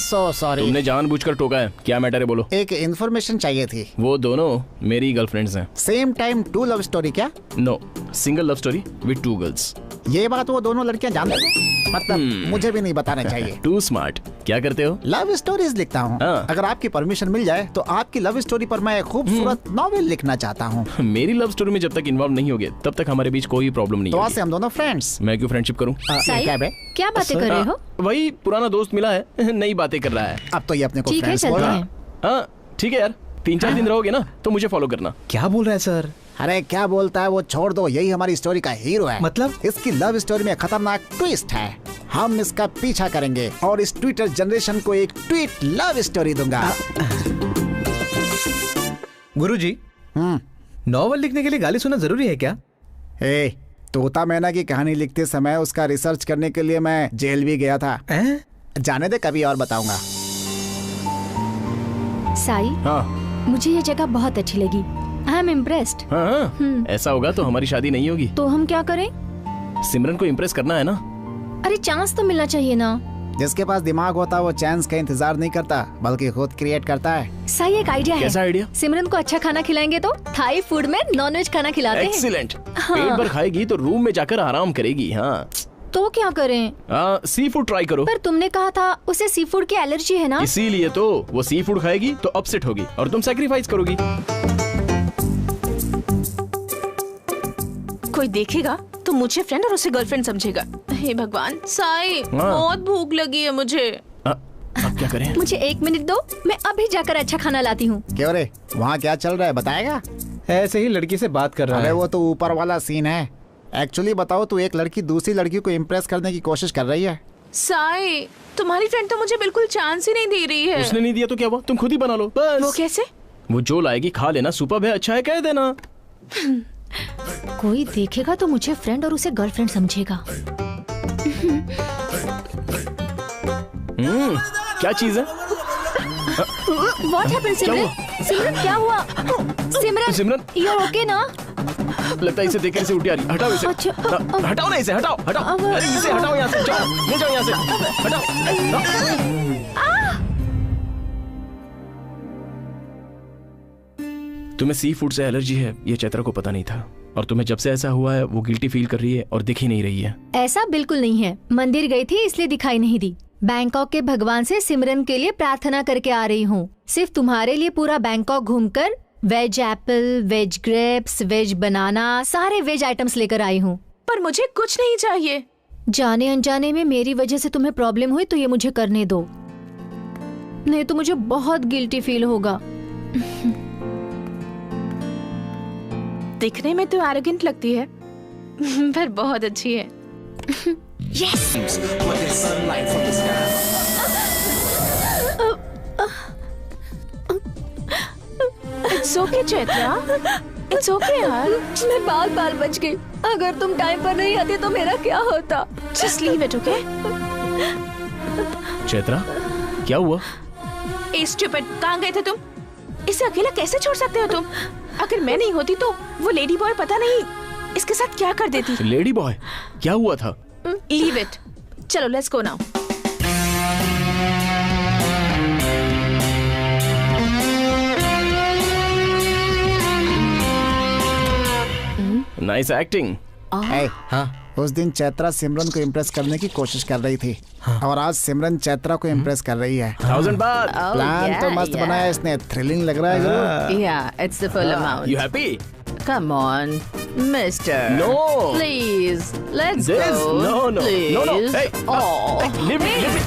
So sorry। तुमने जानबूझकर टोका है, क्या मैटर है बोलो? एक इन्फॉर्मेशन चाहिए थी। वो दोनों मेरी गर्लफ्रेंड्स हैं। सेम टाइम 2 लव स्टोरी क्या? No, single love story with 2 girls. ये बात वो दोनों लड़कियां जानती हैं? मतलब मुझे भी नहीं बताना चाहिए। Too smart. क्या करते हो? लव स्टोरीज लिखता हूँ। हाँ। अगर आपकी परमिशन मिल जाए तो आपकी लव स्टोरी पर मैं एक खूबसूरत नॉवेल लिखना चाहता हूँ। मेरी लव स्टोरी में जब तक इन्वॉल्व नहीं होगे तब तक हमारे बीच कोई प्रॉब्लम नहीं तो आज होगी। से हम दोनों फ्रेंड्स। मैं क्यों फ्रेंडशिप करूँ? साई, क्या बे? क्या बातें कर रहे हो? वही पुराना दोस्त मिला है, नई बातें कर रहा है। अब तो ये अपने को ठीक है, फ्रेंड्स बोल चलते रहा हैं। है। हाँ ठीक है यार, 3-4 दिन रहोगे ना तो मुझे फॉलो करना। क्या बोल रहा है सर? अरे क्या बोलता है वो छोड़ दो, यही हमारी स्टोरी का हीरो है। मतलब? इसकी लव स्टोरी में खतरनाक ट्विस्ट है। हम इसका पीछा करेंगे और इस ट्विटर जनरेशन को एक ट्वीट लव स्टोरी दूंगा। गुरुजी, नॉवल लिखने के लिए गाली सुनना जरूरी है क्या? ए, तोता मैना की कहानी लिखते समय उसका रिसर्च करने के लिए मैं जेल भी गया था। जाने दे, कभी और बताऊंगा। साई, हाँ मुझे ये जगह बहुत अच्छी लगी। I am impressed. हाँ, ऐसा होगा तो हमारी शादी नहीं होगी। तो हम क्या करें? सिमरन को इम्प्रेस करना है ना। अरे चांस तो मिलना चाहिए ना। जिसके पास दिमाग होता है वो चांस का इंतजार नहीं करता बल्कि खुद क्रिएट करता है। सही, एक आइडिया है। कैसा आइडिया? सिमरन को अच्छा खाना खिलाएंगे तो थाई फूड में नॉनवेज खाना खिलाते हैं। एक्सीलेंट। पेट भर खाएगी तो रूम में जाकर आराम करेगी। हाँ तो क्या करें? सी फूड ट्राई करो। पर तुमने कहा था उसे सी फूड की एलर्जी है ना। इसीलिए तो वो सी फूड खाएगी तो अपसेट होगी और तुम सैक्रिफाइस करोगी। कोई देखेगा तो मुझे फ्रेंड और उसे गर्लफ्रेंड समझेगा। हे भगवान। साई, बहुत भूख लगी है मुझे। अब क्या करें? मुझे 1 मिनट दो, मैं अभी जाकर अच्छा खाना लाती हूँ। क्यों रे, वहाँ क्या चल रहा है बताएगा? ऐसे ही लड़की से बात कर रहा अरे है। वो तो ऊपर वाला सीन है। एक्चुअली बताओ, तू एक लड़की दूसरी लड़की को इम्प्रेस करने की कोशिश कर रही है। साई, तुम्हारी फ्रेंड तो मुझे बिल्कुल चांस ही नहीं दे रही है। उसने नहीं दिया तो क्या हुआ, तुम खुद ही बना लो बस। वो कैसे? वो जो लाएगी खा लेना, सुपर है, अच्छा है कह देना। कोई देखेगा तो मुझे फ्रेंड और उसे गर्लफ्रेंड समझेगा। क्या चीज है? What happened, सिमरन? सिमरन क्या हुआ? सिमरन, you're okay ना? लगता है इसे देखकर इसे उल्टी आ रही। हटाओ इसे। अच्छा, हटाओ ना इसे, हटाओ हटाओ। अरे इसे हटाओ यहाँ से, जाओ ले जाओ यहाँ से, हटाओ। तुम्हें सी फूड से एलर्जी है ये चैत्रा को पता नहीं था, और तुम्हें जब से ऐसा हुआ है वो गिल्टी फील कर रही है और दिख ही नहीं रही है। ऐसा बिल्कुल नहीं है। मंदिर गई थी इसलिए दिखाई नहीं दी। बैंकॉक के भगवान से सिमरन के लिए प्रार्थना करके आ रही हूँ। सिर्फ तुम्हारे लिए पूरा बैंकॉक घूमकर veg apple, veg grapes, veg banana, सारे वेज आइटम्स लेकर आई हूँ। पर मुझे कुछ नहीं चाहिए। जाने अनजाने में मेरी वजह से तुम्हें प्रॉब्लम हुई तो ये मुझे करने दो, नहीं तो मुझे बहुत गिल्टी फील होगा। दिखने में तो एरोगेंट लगती है पर बहुत अच्छी है। Yes. It's okay Chaitra, it's okay यार। मैं बाल बाल बच गई। अगर तुम टाइम पर नहीं आती तो मेरा क्या होता? Just leave it, okay? Chaitra क्या हुआ? ए स्टूपिड, कहाँ गए थे तुम? इसे अकेला कैसे छोड़ सकते हो तुम? अगर मैं नहीं होती तो वो लेडी बॉय पता नहीं इसके साथ क्या कर देती। लेडी बॉय क्या हुआ था? लीव इट, चलो let's go now. Nice acting. उस दिन चैत्रा सिमरन को इम्प्रेस करने की कोशिश कर रही थी और आज सिमरन चैत्रा को इम्प्रेस कर रही है। 1000 बात। प्लान तो मस्त बनाया इसने, थ्रिलिंग लग रहा है जरूर। Yeah, it's the full amount. You happy? Come on, mister. No. Please, let's This? go. No, no. Please. No, no. Hey, Oh. leave me, leave me.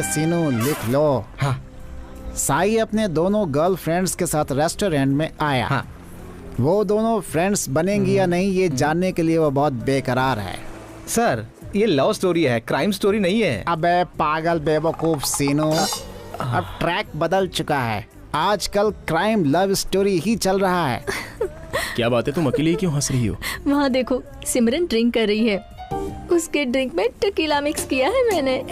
सीनू लिख लो। हाँ। साई अपने दोनों गर्लफ्रेंड्स के साथ रेस्टोरेंट में आया। हाँ। वो दोनों फ्रेंड्स बनेंगी या नहीं ये जानने के लिए वो बहुत बेकरार है। सर ये लव स्टोरी है, क्राइम स्टोरी नहीं है। अबे पागल बेवकूफ सीनू, अब ट्रैक बदल चुका है। आजकल क्राइम लव स्टोरी ही चल रहा है। क्या बात है, तुम अकेले क्यों हंस रही हो? वहाँ देखो, सिमरन ड्रिंक कर रही है। उसके ड्रिंक में टकीला मिक्स किया है मैंने।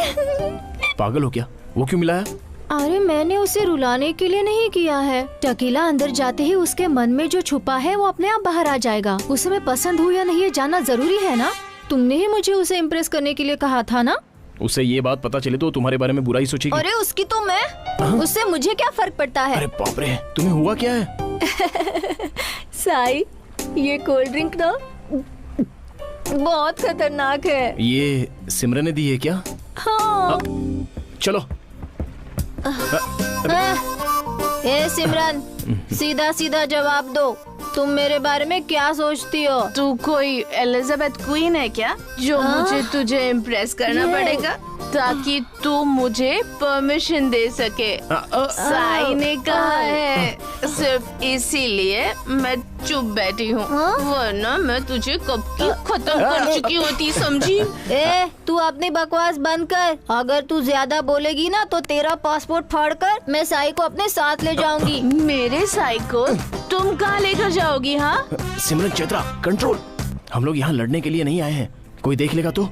पागल हो क्या? वो क्यों मिलाया? अरे मैंने उसे रुलाने के लिए नहीं किया है। टकीला अंदर जाते ही उसके मन में जो छुपा है वो अपने आप बाहर आ जाएगा। उसे मैं पसंद हूँ या नहीं ये जानना जरूरी है ना। तुमने ही मुझे उसे इम्प्रेस करने के लिए कहा था ना। उसे ये बात पता चले तो तुम्हारे बारे में बुरा ही सोचेगी। अरे उसकी तो मैं, उससे मुझे क्या फर्क पड़ता है। अरे बाप रे, तुम्हें हुआ क्या है? साई, ये कोल्ड ड्रिंक ना बहुत खतरनाक है। ये सिमरन ने दी है क्या? हाँ। चलो। ए सिमरन, सीधा सीधा जवाब दो, तुम मेरे बारे में क्या सोचती हो? तू कोई एलिजाबेथ क्वीन है क्या जो मुझे तुझे इम्प्रेस करना पड़ेगा ताकि तू मुझे परमिशन दे सके? साई ने कहा है, सिर्फ इसीलिए मैं चुप बैठी हूँ, वरना मैं तुझे कब की खत्म कर चुकी होती, समझी? ए, तू अपनी बकवास बंद कर। अगर तू ज्यादा बोलेगी ना तो तेरा पासपोर्ट फाड़कर मैं साई को अपने साथ ले जाऊंगी। मेरे साई को तुम कहाँ लेकर जाओगी? हाँ सिमरन, चैत्रा, कंट्रोल। हम लोग यहाँ लड़ने के लिए नहीं आए हैं, कोई देख लेगा तो?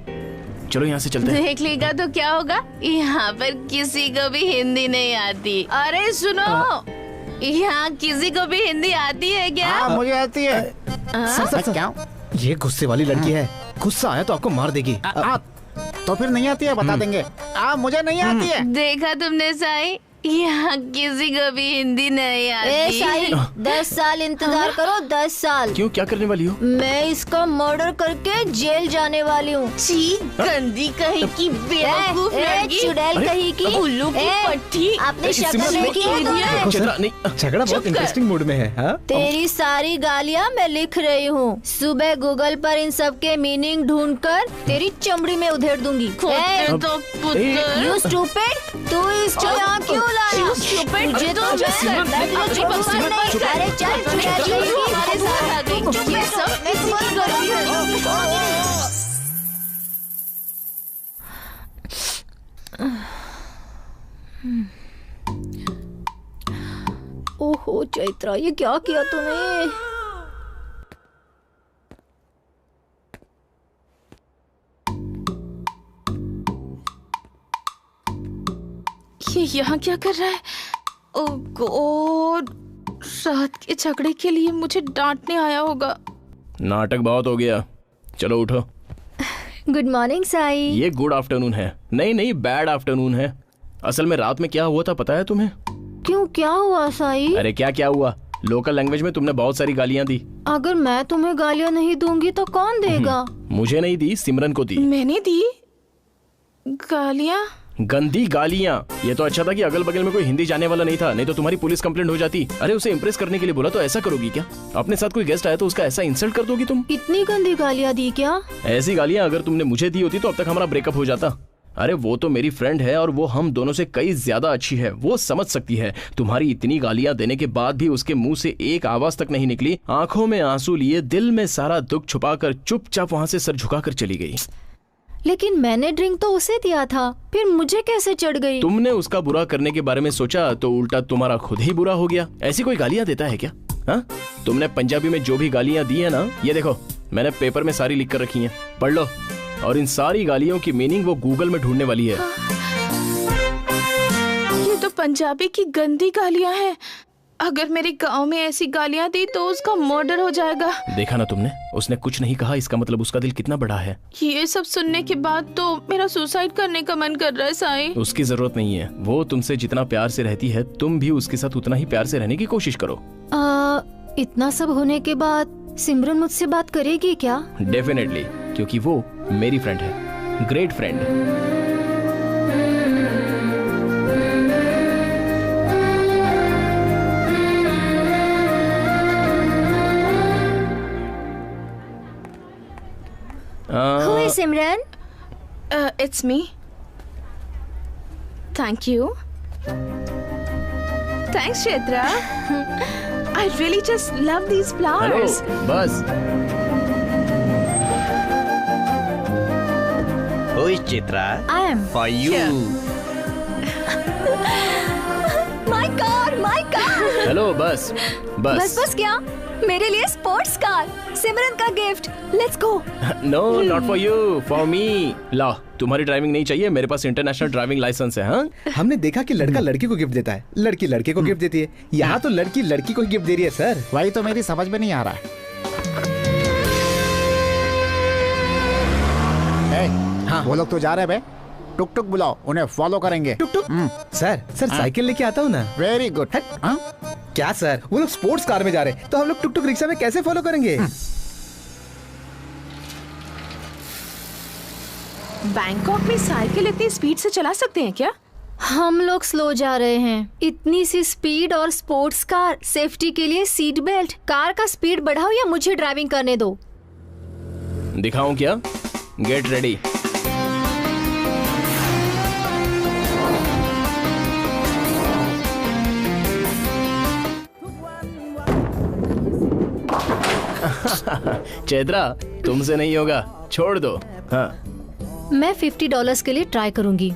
चलो यहाँ से चलते हैं। देख लेगा तो क्या होगा? यहाँ पर किसी को भी हिंदी नहीं आती। अरे सुनो, यहाँ किसी को भी हिंदी आती है क्या? हाँ, मुझे आती है। सर, क्या? ये गुस्से वाली लड़की है, गुस्सा आया तो आपको मार देगी। तो फिर नहीं आती है, बता देंगे। मुझे नहीं आती है। देखा तुमने साई, यहाँ किसी को भी हिंदी नहीं आती। साई, 10 साल इंतजार करो, 10 साल। क्यों, क्या करने वाली हो? मैं इसका मर्डर करके जेल जाने वाली हूँ। गंदी कहीं की बेवकूफ लड़की, चुड़ैल कहीं की, उल्लू की पट्टी। आपने शक्ल देखी है तुमने? झगड़ा बहुत इंटरेस्टिंग मूड में है। हाँ? तेरी सारी गालियाँ मैं लिख रही हूँ। सुबह गूगल पर इन सब के मीनिंग ढूंढकर तेरी चमड़ी में उधेड़ दूंगी। You stupid, तू इसको यहाँ क्यों लाया? तुझे तो अरे चल, हमारे साथ आ गई। ये सब इसी की गलती है। ओहो चैत्रा, ये क्या किया तूने? ये यहाँ क्या कर रहा है? ओह गॉड, रात के झगड़े के लिए मुझे डांटने आया होगा। नाटक बहुत हो गया, चलो उठो। Good morning Sai. ये गुड आफ्टरनून है, नहीं बैड आफ्टरनून है। असल में रात में क्या हुआ था पता है तुम्हें? क्यों, क्या हुआ साई? अरे क्या हुआ, लोकल लैंग्वेज में तुमने बहुत सारी गालियाँ दी। अगर मैं तुम्हें गालियाँ नहीं दूंगी तो कौन देगा? मुझे नहीं दी, सिमरन को दी। मैंने दी गालियाँ? गंदी गालियाँ। ये तो अच्छा था कि अगल बगल में कोई हिंदी जाने वाला नहीं था, नहीं तो तुम्हारी पुलिस कंप्लेंट हो जाती। अरे उसे इम्प्रेस करने के लिए बोला तो ऐसा करोगी क्या? अपने साथ कोई गेस्ट आया तो उसका ऐसा इंसल्ट कर दोगी तुम? इतनी गंदी गालियाँ दी क्या? ऐसी गालियाँ अगर तुमने मुझे दी होती तो अब तक हमारा ब्रेकअप हो जाता। अरे वो तो मेरी फ्रेंड है और वो हम दोनों से कई ज्यादा अच्छी है, वो समझ सकती है। तुम्हारी इतनी गालियां देने के बाद भी उसके मुंह से एक आवाज तक नहीं निकली। आंखों में आंसू लिए, दिल में सारा दुख छुपाकर चुपचाप वहाँ से सर झुकाकर चली गई। लेकिन मैंने ड्रिंक तो उसे दिया था, फिर मुझे कैसे चढ़ गई? तुमने उसका बुरा करने के बारे में सोचा तो उल्टा तुम्हारा खुद ही बुरा हो गया। ऐसी कोई गालियां देता है क्या? हाँ, तुमने पंजाबी में जो भी गालियां दी है ना, ये देखो मैंने पेपर में सारी लिख कर रखी हैं, पढ़ लो। और इन सारी गालियों की मीनिंग वो गूगल में ढूंढने वाली है। ये तो पंजाबी की गंदी गालियां हैं। अगर मेरे गांव में ऐसी गालियां दी तो उसका मर्डर हो जाएगा। देखा ना तुमने, उसने कुछ नहीं कहा, इसका मतलब उसका दिल कितना बड़ा है। ये सब सुनने के बाद तो मेरा सुसाइड करने का मन कर रहा है साई। उसकी जरूरत नहीं है, वो तुमसे जितना प्यार से रहती है तुम भी उसके साथ उतना ही प्यार से रहने की कोशिश करो। इतना सब होने के बाद सिमरन मुझसे बात करेगी क्या? डेफिनेटली, क्योंकि वो मेरी फ्रेंड है, great friend. Who is Simran? It's me. Thank you. Thanks, Chetra. I really just love these flowers. Hello, बस। Who is Chitra? I am. For you. My car, my car. Hello, बस बस क्या? मेरे लिए sports car, Simran का gift. Let's go. No, not for you, for me. ला, तुम्हारी driving नहीं चाहिए, मेरे पास इंटरनेशनल ड्राइविंग लाइसेंस है। हाँ, हमने देखा कि लड़का लड़की को गिफ्ट देता है, लड़की लड़के को गिफ्ट देती है। यहाँ तो लड़की लड़की को गिफ्ट दे रही है सर। वही तो मेरी समझ में नहीं आ रहा है। हाँ, वो लोग तो जा रहे हैं बे। टुक टुक बुलाओ, उन्हें फॉलो करेंगे। टुक टुक? सर साइकिल लेके आता हूँ ना। Very good. क्या सर, वो लोग स्पोर्ट्स कार में जा रहे हैं तो हम लोग टुक टुक रिक्शा में कैसे फॉलो करेंगे? बैंकॉक में साइकिल इतनी स्पीड से चला सकते हैं क्या? हम लोग स्लो जा रहे हैं। इतनी सी स्पीड और स्पोर्ट्स कार, सेफ्टी के लिए सीट बेल्ट। कार का स्पीड बढ़ाओ या मुझे ड्राइविंग करने दो। दिखाऊं क्या? Get ready. चैत्रा, तुमसे नहीं होगा, छोड़ दो। हाँ, मैं $50 के लिए ट्राई करूंगी।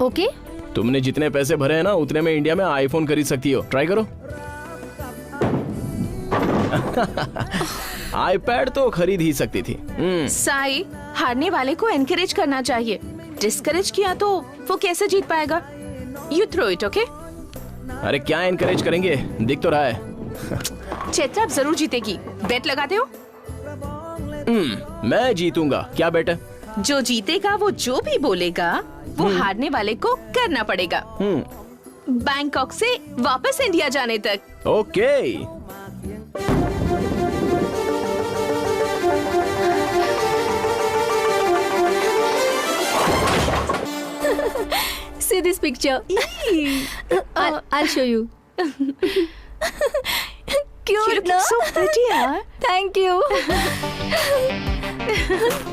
ओके? तुमने जितने पैसे भरे हैं ना, उतने में इंडिया में आईफोन खरीद सकती हो। ट्राई करो। आईपैड तो खरीद ही सकती थी। साई, हारने वाले को एनकरेज करना चाहिए। डिस्करेज किया तो वो कैसे जीत पाएगा? You throw it, okay? अरे क्या एनकरेज करेंगे, दिख तो रहा है। चैत्रा अब जरूर जीतेगी। बेट लगाते हो? मैं जीतूंगा। क्या बेट है? जो जीतेगा वो जो भी बोलेगा वो हारने वाले को करना पड़ेगा, बैंकॉक से वापस इंडिया जाने तक। Okay. See this picture. I'll show you. Cute, ना? So pretty, यार। Thank you.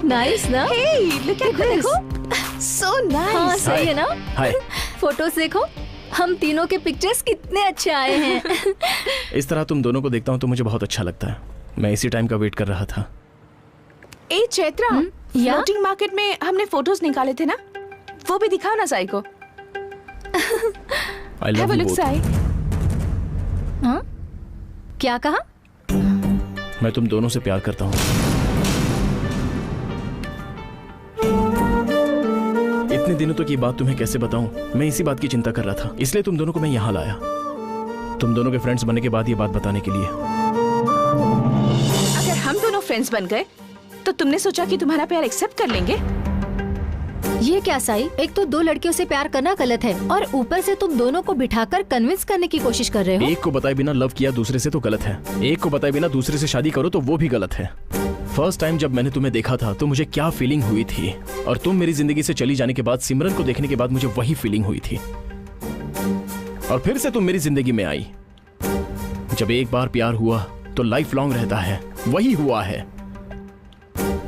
Nice ना? Hey, look at this. देखो, so nice. हाँ सही है ना? हाय। फोटोज देखो, हम तीनों के पिक्चर्स कितने अच्छे आए हैं। इस तरह तुम दोनों को देखता हूँ तो मुझे बहुत अच्छा लगता है। मैं इसी टाइम का वेट कर रहा था। ए चैत्रा, फ्लोटिंग मार्केट में हमने फोटोज निकाले थे ना, वो भी दिखाओ ना साई को। I love Have a you look, both. Sai. हाँ? क्या कहा? मैं तुम दोनों से प्यार करता हूँ। इतने दिनों तक ये बात तुम्हें कैसे बताऊं? मैं इसी बात की चिंता कर रहा था, इसलिए तुम दोनों को मैं यहाँ लाया। तुम दोनों के फ्रेंड्स बनने के बाद ये बात बताने के लिए। अगर हम दोनों फ्रेंड्स बन गए तो तुमने सोचा कि तुम्हारा प्यार एक्सेप्ट कर लेंगे? ये क्या साई? एक तो दो लड़कियों से प्यार करना गलत है और ऊपर से तुम दोनों को बिठाकर कन्विंस करने की कोशिश कर रहे हो। एक को बताए बिना लव किया दूसरे से तो गलत है, एक को बताए बिना दूसरे से शादी करो तो वो भी गलत है। फर्स्ट टाइम जब मैंने तुम्हें देखा था तो मुझे क्या फीलिंग हुई थी, और तुम मेरी जिंदगी से चली जाने के बाद सिमरन को देखने के बाद मुझे वही फीलिंग हुई थी। और फिर से तुम मेरी जिंदगी में आई। जब एक बार प्यार हुआ तो लाइफ लॉन्ग रहता है, वही हुआ है।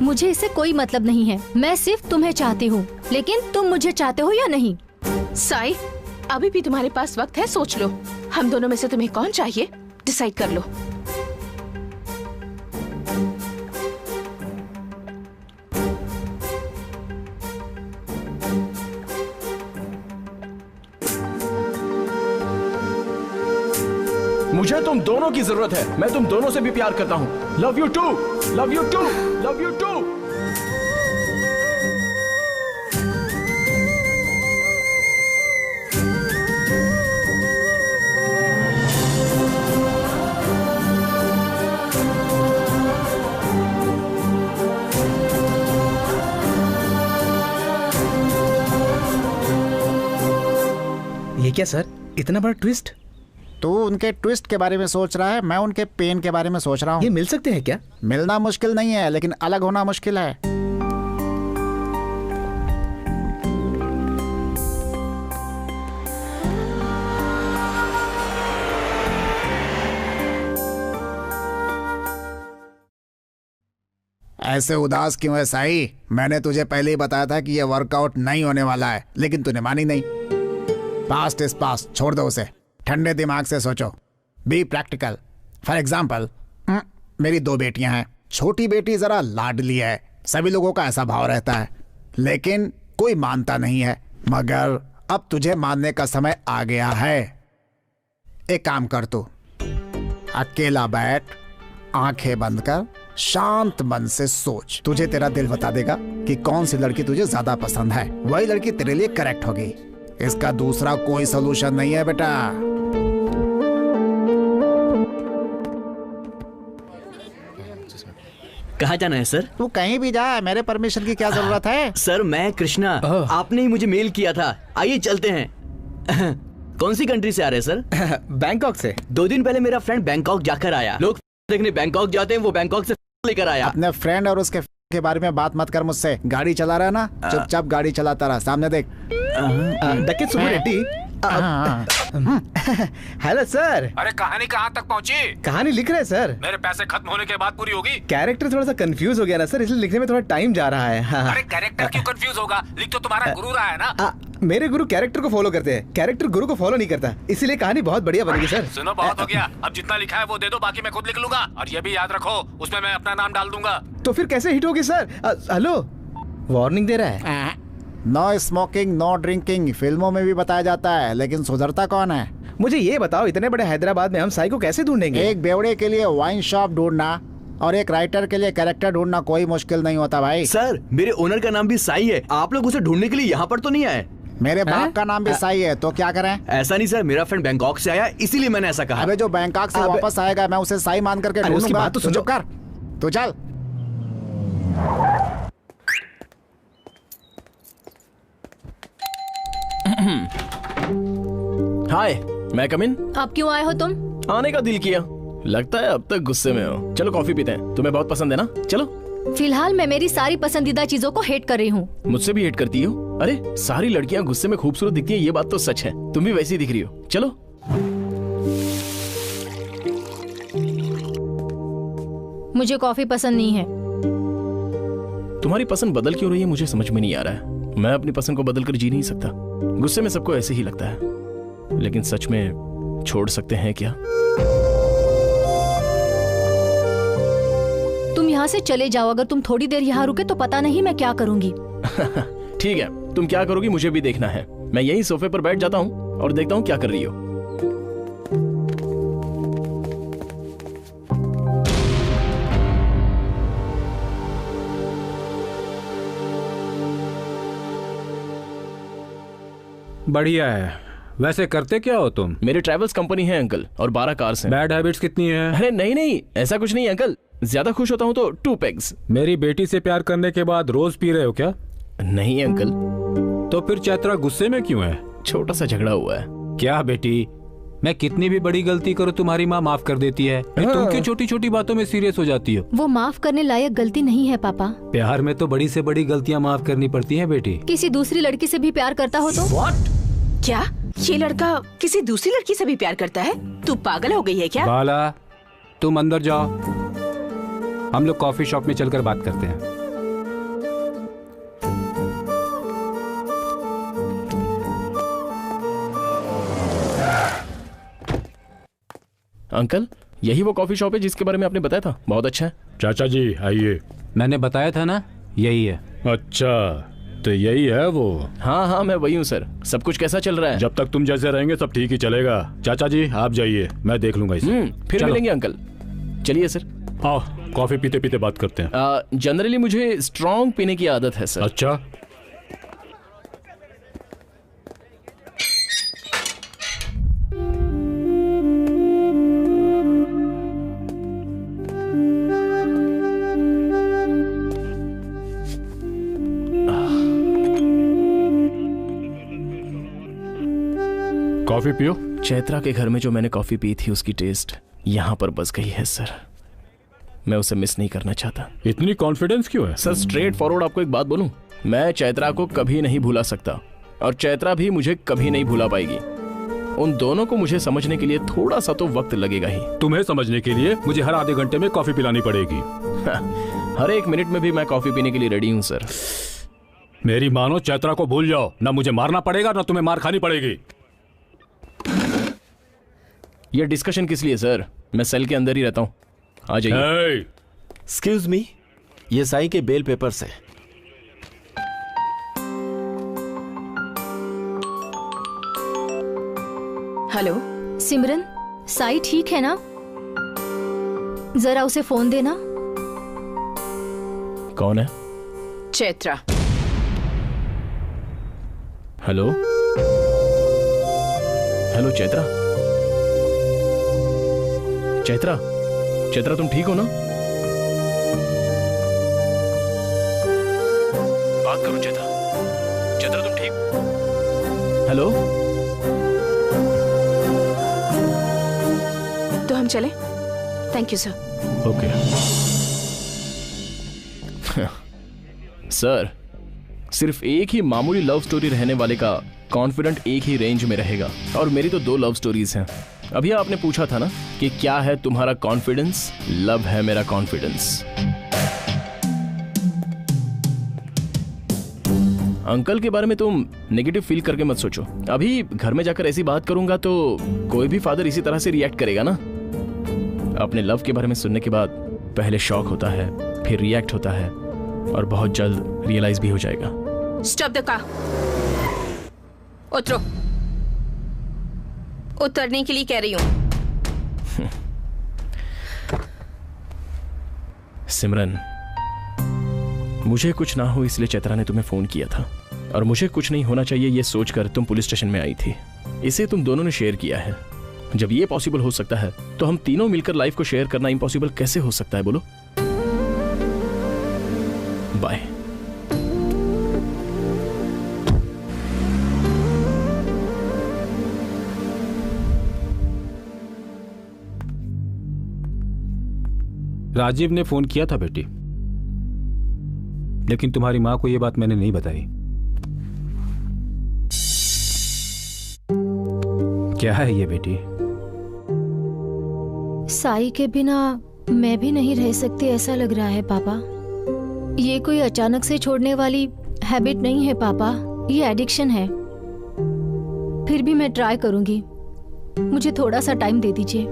मुझे इससे कोई मतलब नहीं है, मैं सिर्फ तुम्हें चाहती हूँ, लेकिन तुम मुझे चाहते हो या नहीं? साई, अभी भी तुम्हारे पास वक्त है, सोच लो। हम दोनों में से तुम्हें कौन चाहिए, डिसाइड कर लो। मुझे तुम दोनों की जरूरत है। मैं तुम दोनों से भी प्यार करता हूँ। Love you too, love you too, love you too. ये क्या सर, इतना बड़ा ट्विस्ट? तू उनके ट्विस्ट के बारे में सोच रहा है, मैं उनके पेन के बारे में सोच रहा हूँ। ये मिल सकते हैं क्या? मिलना मुश्किल नहीं है, लेकिन अलग होना मुश्किल है। ऐसे उदास क्यों है साई? मैंने तुझे पहले ही बताया था कि यह वर्कआउट नहीं होने वाला है, लेकिन तूने मानी नहीं। पास्ट इज पास्ट, छोड़ दो उसे। ठंडे दिमाग से सोचो, बी प्रैक्टिकल। फॉर एग्जाम्पल, मेरी 2 बेटियां हैं। छोटी बेटी जरा लाडली है, सभी लोगों का ऐसा भाव रहता है, लेकिन कोई मानता नहीं है। मगर अब तुझे मानने का समय आ गया है। एक काम कर, तू अकेला बैठ, आंखें बंद कर, शांत मन से सोच। तुझे तेरा दिल बता देगा कि कौन सी लड़की तुझे ज्यादा पसंद है। वही लड़की तेरे लिए करेक्ट होगी। इसका दूसरा कोई सोल्यूशन नहीं है बेटा। कहाँ जाना है सर? तू कहीं भी जा, मेरे परमिशन की क्या जरूरत है? सर मैं कृष्णा, आपने ही मुझे मेल किया था। आइए चलते हैं। कौन सी कंट्री से आ रहे हैं सर? बैंकॉक से। 2 दिन पहले मेरा फ्रेंड बैंकॉक जाकर आया। लोग देखने बैंकॉक जाते हैं, वो बैंकॉक से लेकर आया। अपने फ्रेंड और उसके के बारे में बात मत कर मुझसे। गाड़ी चला रहा है ना, चुपचाप गाड़ी चलाता रहा, सामने देख। डकैत सुपर रेड्डी। Hello sir. अरे कहानी कहाँ तक पहुँची? कहानी लिख रहे हैं सर। मेरे पैसे खत्म होने के बाद पूरी होगी। कैरेक्टर थोड़ा सा कंफ्यूज हो गया ना सर, इसलिए लिखने में थोड़ा टाइम जा रहा है। हाँ। अरे कैरेक्टर क्यों कंफ्यूज होगा? लिख तो तुम्हारा गुरु रहा है ना। मेरे गुरु कैरेक्टर को फॉलो करते हैं, कैरेक्टर गुरु को फॉलो नहीं करता, इसीलिए कहानी बहुत बढ़िया बनेगी सर। सुनो, बहुत हो गया, अब जितना लिखा है वो दे दो, बाकी मैं खुद लिख लूंगा। और ये भी याद रखो, उसमें मैं अपना नाम डाल दूंगा। तो फिर कैसे हिट होगी सर? हेलो, वार्निंग दे रहा है। नो स्मोकिंग, नो ड्रिंकिंग फिल्मों में भी बताया जाता है, लेकिन सुधरता कौन है? मुझे ये बताओ, इतने बड़े हैदराबाद में हम साई को कैसे ढूंढेंगे? एक बेवड़े के लिए वाइन शॉप ढूंढना और एक राइटर के लिए कैरेक्टर ढूंढना कोई मुश्किल नहीं होता भाई। सर, मेरे ओनर का नाम भी साई है। आप लोग उसे ढूंढने के लिए यहाँ पर तो नहीं आए? मेरे बाप का नाम भी साई है, तो क्या करें? ऐसा नहीं सर, मेरा फ्रेंड बैंकॉक से आया, इसीलिए मैंने ऐसा कहा। अबे जो बैंकॉक से वापस आएगा मैं उसे साई मान करके उसकी ढूंढूंगा। बात तो सुनो। चुप कर, तू चल। हाय, मैं कम इन? आप क्यों आए हो तुम? आने का दिल किया। लगता है अब तक गुस्से में हो। चलो कॉफी पीते हैं, तुम्हें बहुत पसंद है ना? चलो। फिलहाल मैं मेरी सारी पसंदीदा चीजों को हेट कर रही हूँ। मुझसे भी हेट करती हो? अरे सारी लड़कियां गुस्से में खूबसूरत दिखती है, ये बात तो सच है। तुम भी वैसी दिख रही हो। चलो। मुझे कॉफी पसंद नहीं है। तुम्हारी पसंद बदल क्यों रही है मुझे समझ में नहीं आ रहा है। मैं अपनी पसंद को बदल कर जी नहीं सकता। गुस्से में सबको ऐसे ही लगता है, लेकिन सच में छोड़ सकते हैं क्या? तुम यहाँ से चले जाओ। अगर तुम थोड़ी देर यहाँ रुके तो पता नहीं मैं क्या करूँगी। ठीक है, तुम क्या करोगी मुझे भी देखना है। मैं यही सोफे पर बैठ जाता हूँ और देखता हूँ क्या कर रही हो। बढ़िया है। वैसे करते क्या हो तुम? मेरी ट्रैवल्स कंपनी है अंकल, और 12 कार्स हैं। बैड हैबिट्स कितनी है? अरे नहीं नहीं, ऐसा कुछ नहीं अंकल। ज्यादा खुश होता हूँ तो 2 पेग्स। मेरी बेटी से प्यार करने के बाद रोज पी रहे हो क्या? नहीं अंकल। तो फिर चैत्रा गुस्से में क्यों है? छोटा सा झगड़ा हुआ है। क्या बेटी, मैं कितनी भी बड़ी गलती करूँ तुम्हारी माँ माफ कर देती है। तुम क्यों छोटी छोटी बातों में सीरियस हो जाती हो? वो माफ करने लायक गलती नहीं है पापा। प्यार में तो बड़ी से बड़ी गलतियाँ माफ करनी पड़ती है बेटी। किसी दूसरी लड़की से भी प्यार करता हो तो? क्या ये लड़का किसी दूसरी लड़की से भी प्यार करता है? तू पागल हो गई है क्या? बाला, तुम अंदर जाओ, हम लोग कॉफी शॉप में चलकर बात करते हैं। अंकल, यही वो कॉफी शॉप है जिसके बारे में आपने बताया था? बहुत अच्छा है। चाचा जी आइए। मैंने बताया था ना, यही है। अच्छा, तो यही है वो? हाँ हाँ, मैं वही हूँ सर। सब कुछ कैसा चल रहा है? जब तक तुम जैसे रहेंगे सब ठीक ही चलेगा। चाचा जी आप जाइए, मैं देख लूंगा इसे। फिर मिलेंगे अंकल। चलिए सर। आओ, कॉफी पीते पीते बात करते हैं। जनरली मुझे स्ट्रॉन्ग पीने की आदत है सर। अच्छा, कॉफी पियो। चैत्रा के घर में जो मैंने कॉफी पी थी उसकी टेस्ट यहाँ पर बस गई है सर। मैं उसे मिस नहीं करना चाहता। इतनी कॉन्फिडेंस क्यों है? सर स्ट्रेट फॉरवर्ड आपको एक बात बोलूं, मैं चैत्रा को कभी नहीं भूला सकता और चैत्रा भी मुझे कभी नहीं भूला पाएगी। उन दोनों को मुझे समझने के लिए थोड़ा सा तो वक्त लगेगा ही। तुम्हें समझने के लिए मुझे हर आधे घंटे में कॉफी पिलानी पड़ेगी। हर एक मिनट में भी मैं कॉफी पीने के लिए रेडी हूँ सर। मेरी मानो चैत्रा को भूल जाओ, ना मुझे मारना पड़ेगा ना तुम्हें मार खानी पड़ेगी। ये डिस्कशन किस लिए सर? मैं सेल के अंदर ही रहता हूँ, आ जाइए। एक्सक्यूज मी, ये साई के बेल पेपर्स है। हेलो सिमरन, साई ठीक है ना? जरा उसे फोन देना। कौन है? चैत्रा। Hello hello Chaitra. चैत्रा, चैत्रा तुम ठीक हो ना? बात करो चैत्रा। चैत्रा तुम ठीक? हेलो। तो हम चले? Thank you sir. Okay. Sir, सिर्फ एक ही मामूली लव स्टोरी रहने वाले का कॉन्फिडेंट एक ही रेंज में रहेगा, और मेरी तो 2 लव स्टोरीज हैं। अभी आपने पूछा था ना कि क्या है तुम्हारा कॉन्फिडेंस? लव है मेरा कॉन्फिडेंस। अंकल के बारे में तुम नेगेटिव फील करके मत सोचो। अभी घर में जाकर ऐसी बात करूंगा तो कोई भी फादर इसी तरह से रिएक्ट करेगा ना। अपने लव के बारे में सुनने के बाद पहले शॉक होता है, फिर रिएक्ट होता है, और बहुत जल्द रियलाइज भी हो जाएगा। Stop the car. उतरो। उतरने के लिए कह रही हूं। सिमरन, मुझे कुछ ना हो इसलिए चैत्रा ने तुम्हें फोन किया था, और मुझे कुछ नहीं होना चाहिए ये सोचकर तुम पुलिस स्टेशन में आई थी। इसे तुम दोनों ने शेयर किया है। जब ये पॉसिबल हो सकता है तो हम तीनों मिलकर लाइफ को शेयर करना इम्पॉसिबल कैसे हो सकता है, बोलो? बाय। राजीव ने फोन किया था बेटी, लेकिन तुम्हारी माँ को यह बात मैंने नहीं बताई। क्या है ये बेटी? साई के बिना मैं भी नहीं रह सकती ऐसा लग रहा है पापा। ये कोई अचानक से छोड़ने वाली हैबिट नहीं है पापा, ये एडिक्शन है। फिर भी मैं ट्राई करूंगी, मुझे थोड़ा सा टाइम दे दीजिए।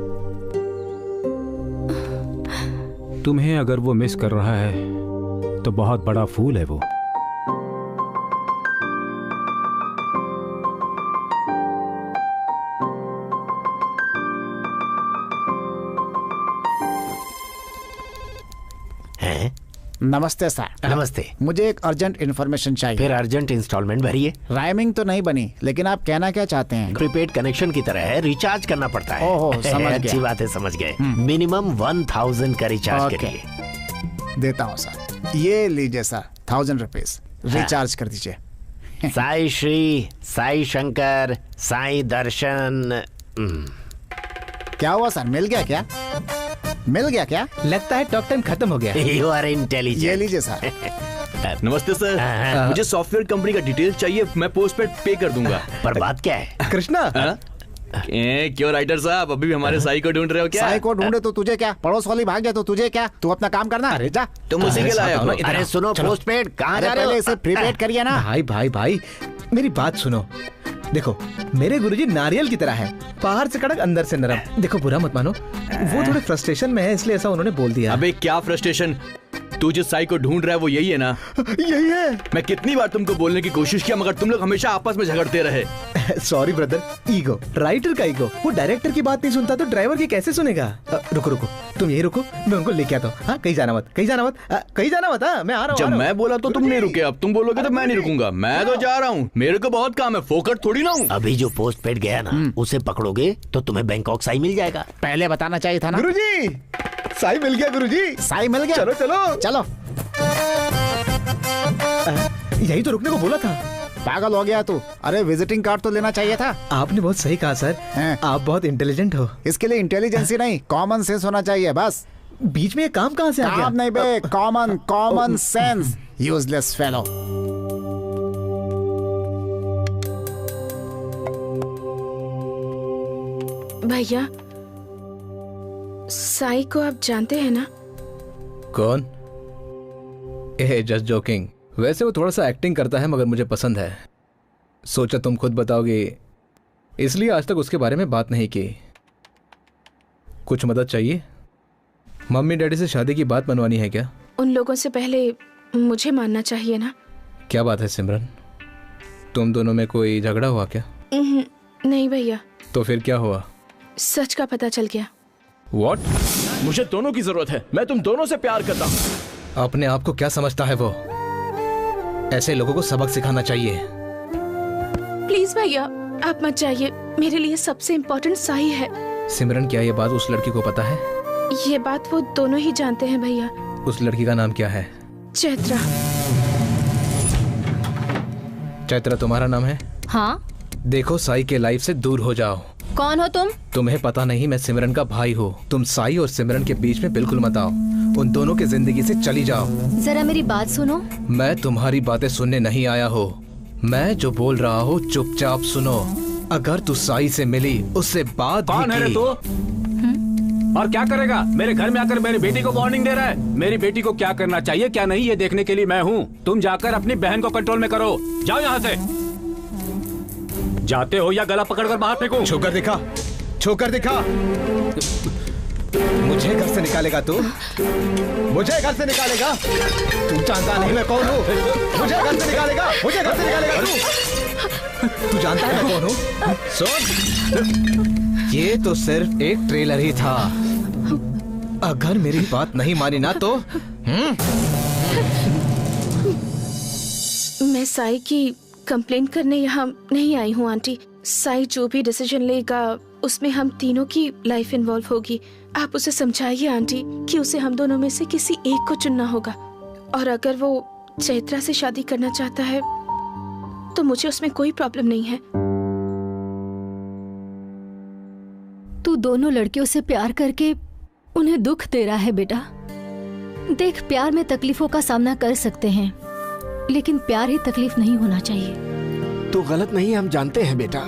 तुम्हें अगर वो मिस कर रहा है तो बहुत बड़ा फूल है वो। नमस्ते सर। नमस्ते। मुझे एक अर्जेंट इन्फॉर्मेशन चाहिए। फिर अर्जेंट इंस्टॉलमेंट भरिए। राइमिंग तो नहीं बनी, लेकिन आप कहना क्या चाहते हैं? प्रीपेड कनेक्शन की तरह है, रिचार्ज करना पड़ता है। ओहो, समझ गया। अच्छी बात है, समझ गए। मिनिमम 1000 का रिचार्ज करिए। देता हूँ सर। ये लीजिए सर, 1000 रुपीज रिचार्ज कर दीजिए। साई श्री, साई शंकर, साई दर्शन। क्या हुआ सर, मिल गया क्या? मिल गया क्या? लगता है टॉक टाइम खत्म हो गया। You are intelligent. ये लीजिए सर। नमस्ते सर, मुझे सॉफ्टवेयर कंपनी का डिटेल चाहिए, मैं पोस्टपेड पे कर दूंगा। पर बात क्या है? कृष्णा, क्यों राइटर साहब, अभी भी हमारे साई को ढूंढ रहे हो क्या? साई को ढूंढे तो तुझे क्या? पड़ोस वाली भाग गया तो तुझे क्या? तू अपना काम करना। अरे जा, तुम उसी के लायक हो। अरे सुनो, पोस्टपेड कहाँ जा रहे हो? इसे प्रीपेड करिए ना। भाई भाई भाई, मेरी बात सुनो। देखो, मेरे गुरुजी नारियल की तरह है, बाहर से कड़क अंदर से नरम। देखो, बुरा मत मानो, वो थोड़े फ्रस्ट्रेशन में है इसलिए ऐसा उन्होंने बोल दिया। अबे क्या फ्रस्ट्रेशन? तू जिस साई को ढूंढ रहा है वो यही है ना? यही है। मैं कितनी बार तुमको बोलने की कोशिश किया, मगर तुम लोग हमेशा आपस में झगड़ते रहे। सॉरी ब्रदर, ईगो, राइटर का ईगो। वो डायरेक्टर की बात नहीं सुनता तो ड्राइवर की कैसे सुनेगा? रुको रुको, तुम यही रुको, मैं उनको लेके आता हूँ। हाँ, कहीं जाना मत, कहीं जाना मत, कहीं जाना मत। मैं आ रहा हूँ। जब मैं बोला तो तुम नहीं रुके, अब तुम बोलोगे तो मैं नहीं रुकूंगा। मैं तो जा रहा हूँ, मेरे को बहुत काम है, फोकट थोड़ी ना हूँ। अभी जो पोस्टपेड गया ना, उसे पकड़ोगे तो तुम्हें बैंकॉक साई मिल जाएगा। पहले बताना चाहिए था ना। गुरुजी, साई मिल गया। गुरुजी, साई मिल गया। चलो चलो चलो। यही तो रुकने को बोला था। पागल हो गया तू? अरे विजिटिंग कार्ड तो लेना चाहिए था। आपने बहुत सही कहा सर, आप बहुत इंटेलिजेंट हो। इसके लिए इंटेलिजेंसी नहीं, कॉमन सेंस होना चाहिए बस। बीच में काम कहाँ से आ गया? काम नहीं बे, कॉमन सेंस। Useless fellow. भैया, साई को आप जानते हैं ना? कौन? Just joking. वैसे वो थोड़ा सा एक्टिंग करता है, मगर मुझे पसंद है। सोचा तुम खुद बताओगे, इसलिए आज तक उसके बारे में बात नहीं की। कुछ मदद चाहिए? मम्मी डैडी से शादी की बात मनवानी है क्या? उन लोगों से पहले मुझे मानना चाहिए ना। क्या बात है सिमरन, तुम दोनों में कोई झगड़ा हुआ क्या? नहीं भैया। तो फिर क्या हुआ? सच का पता चल गया। What? मुझे दोनों की जरूरत है, मैं तुम दोनों से प्यार करता हूँ। अपने आप को क्या समझता है वो? ऐसे लोगों को सबक सिखाना चाहिए। प्लीज भैया, आप मत जाइए, मेरे लिए सबसे इम्पोर्टेंट साई है। सिमरन, क्या ये बात उस लड़की को पता है? ये बात वो दोनों ही जानते हैं भैया। उस लड़की का नाम क्या है? चैत्रा। चैत्रा तुम्हारा नाम है? हाँ। देखो, साई के लाइफ से दूर हो जाओ। कौन हो तुम? तुम्हें पता नहीं, मैं सिमरन का भाई हूँ। तुम साई और सिमरन के बीच में बिल्कुल मत आओ। उन दोनों की जिंदगी से चली जाओ। जरा मेरी बात सुनो। मैं तुम्हारी बातें सुनने नहीं आया हूँ। मैं जो बोल रहा हूँ चुपचाप सुनो। अगर तू साई से मिली, उससे बात कौन है रे तू? और क्या करेगा? मेरे घर में आकर मेरी बेटी को वार्निंग दे रहा है। मेरी बेटी को क्या करना चाहिए क्या नहीं ये देखने के लिए मैं हूँ। तुम जाकर अपनी बहन को कंट्रोल में करो। जाओ यहाँ से। जाते हो या गला पकड़कर बाहर फेंकूं? छोकर दिखा, छोकर दिखा। मुझे घर से निकालेगा तू? मुझे घर से निकालेगा? तू जानता नहीं मैं कौन हूँ? मुझे घर से निकालेगा? मुझे घर से निकालेगा तू? तू जानता है मैं कौन हूँ? सुन, ये तो सिर्फ एक ट्रेलर ही था। अगर मेरी बात नहीं मानी ना तो मैं साई की कंप्लेंट करने यहाँ नहीं आई हूँ आंटी। साई जो भी डिसीजन लेगा उसमें हम तीनों की लाइफ इन्वॉल्व होगी। आप उसे समझाइए आंटी कि उसे हम दोनों में से किसी एक को चुनना होगा। और अगर वो चैत्रा से शादी करना चाहता है तो मुझे उसमें कोई प्रॉब्लम नहीं है। तू दोनों लड़कियों से प्यार करके उन्हें दुख दे रहा है बेटा। देख, प्यार में तकलीफों का सामना कर सकते हैं, लेकिन प्यार ही तकलीफ नहीं होना चाहिए। तो गलत नहीं, हम जानते हैं बेटा,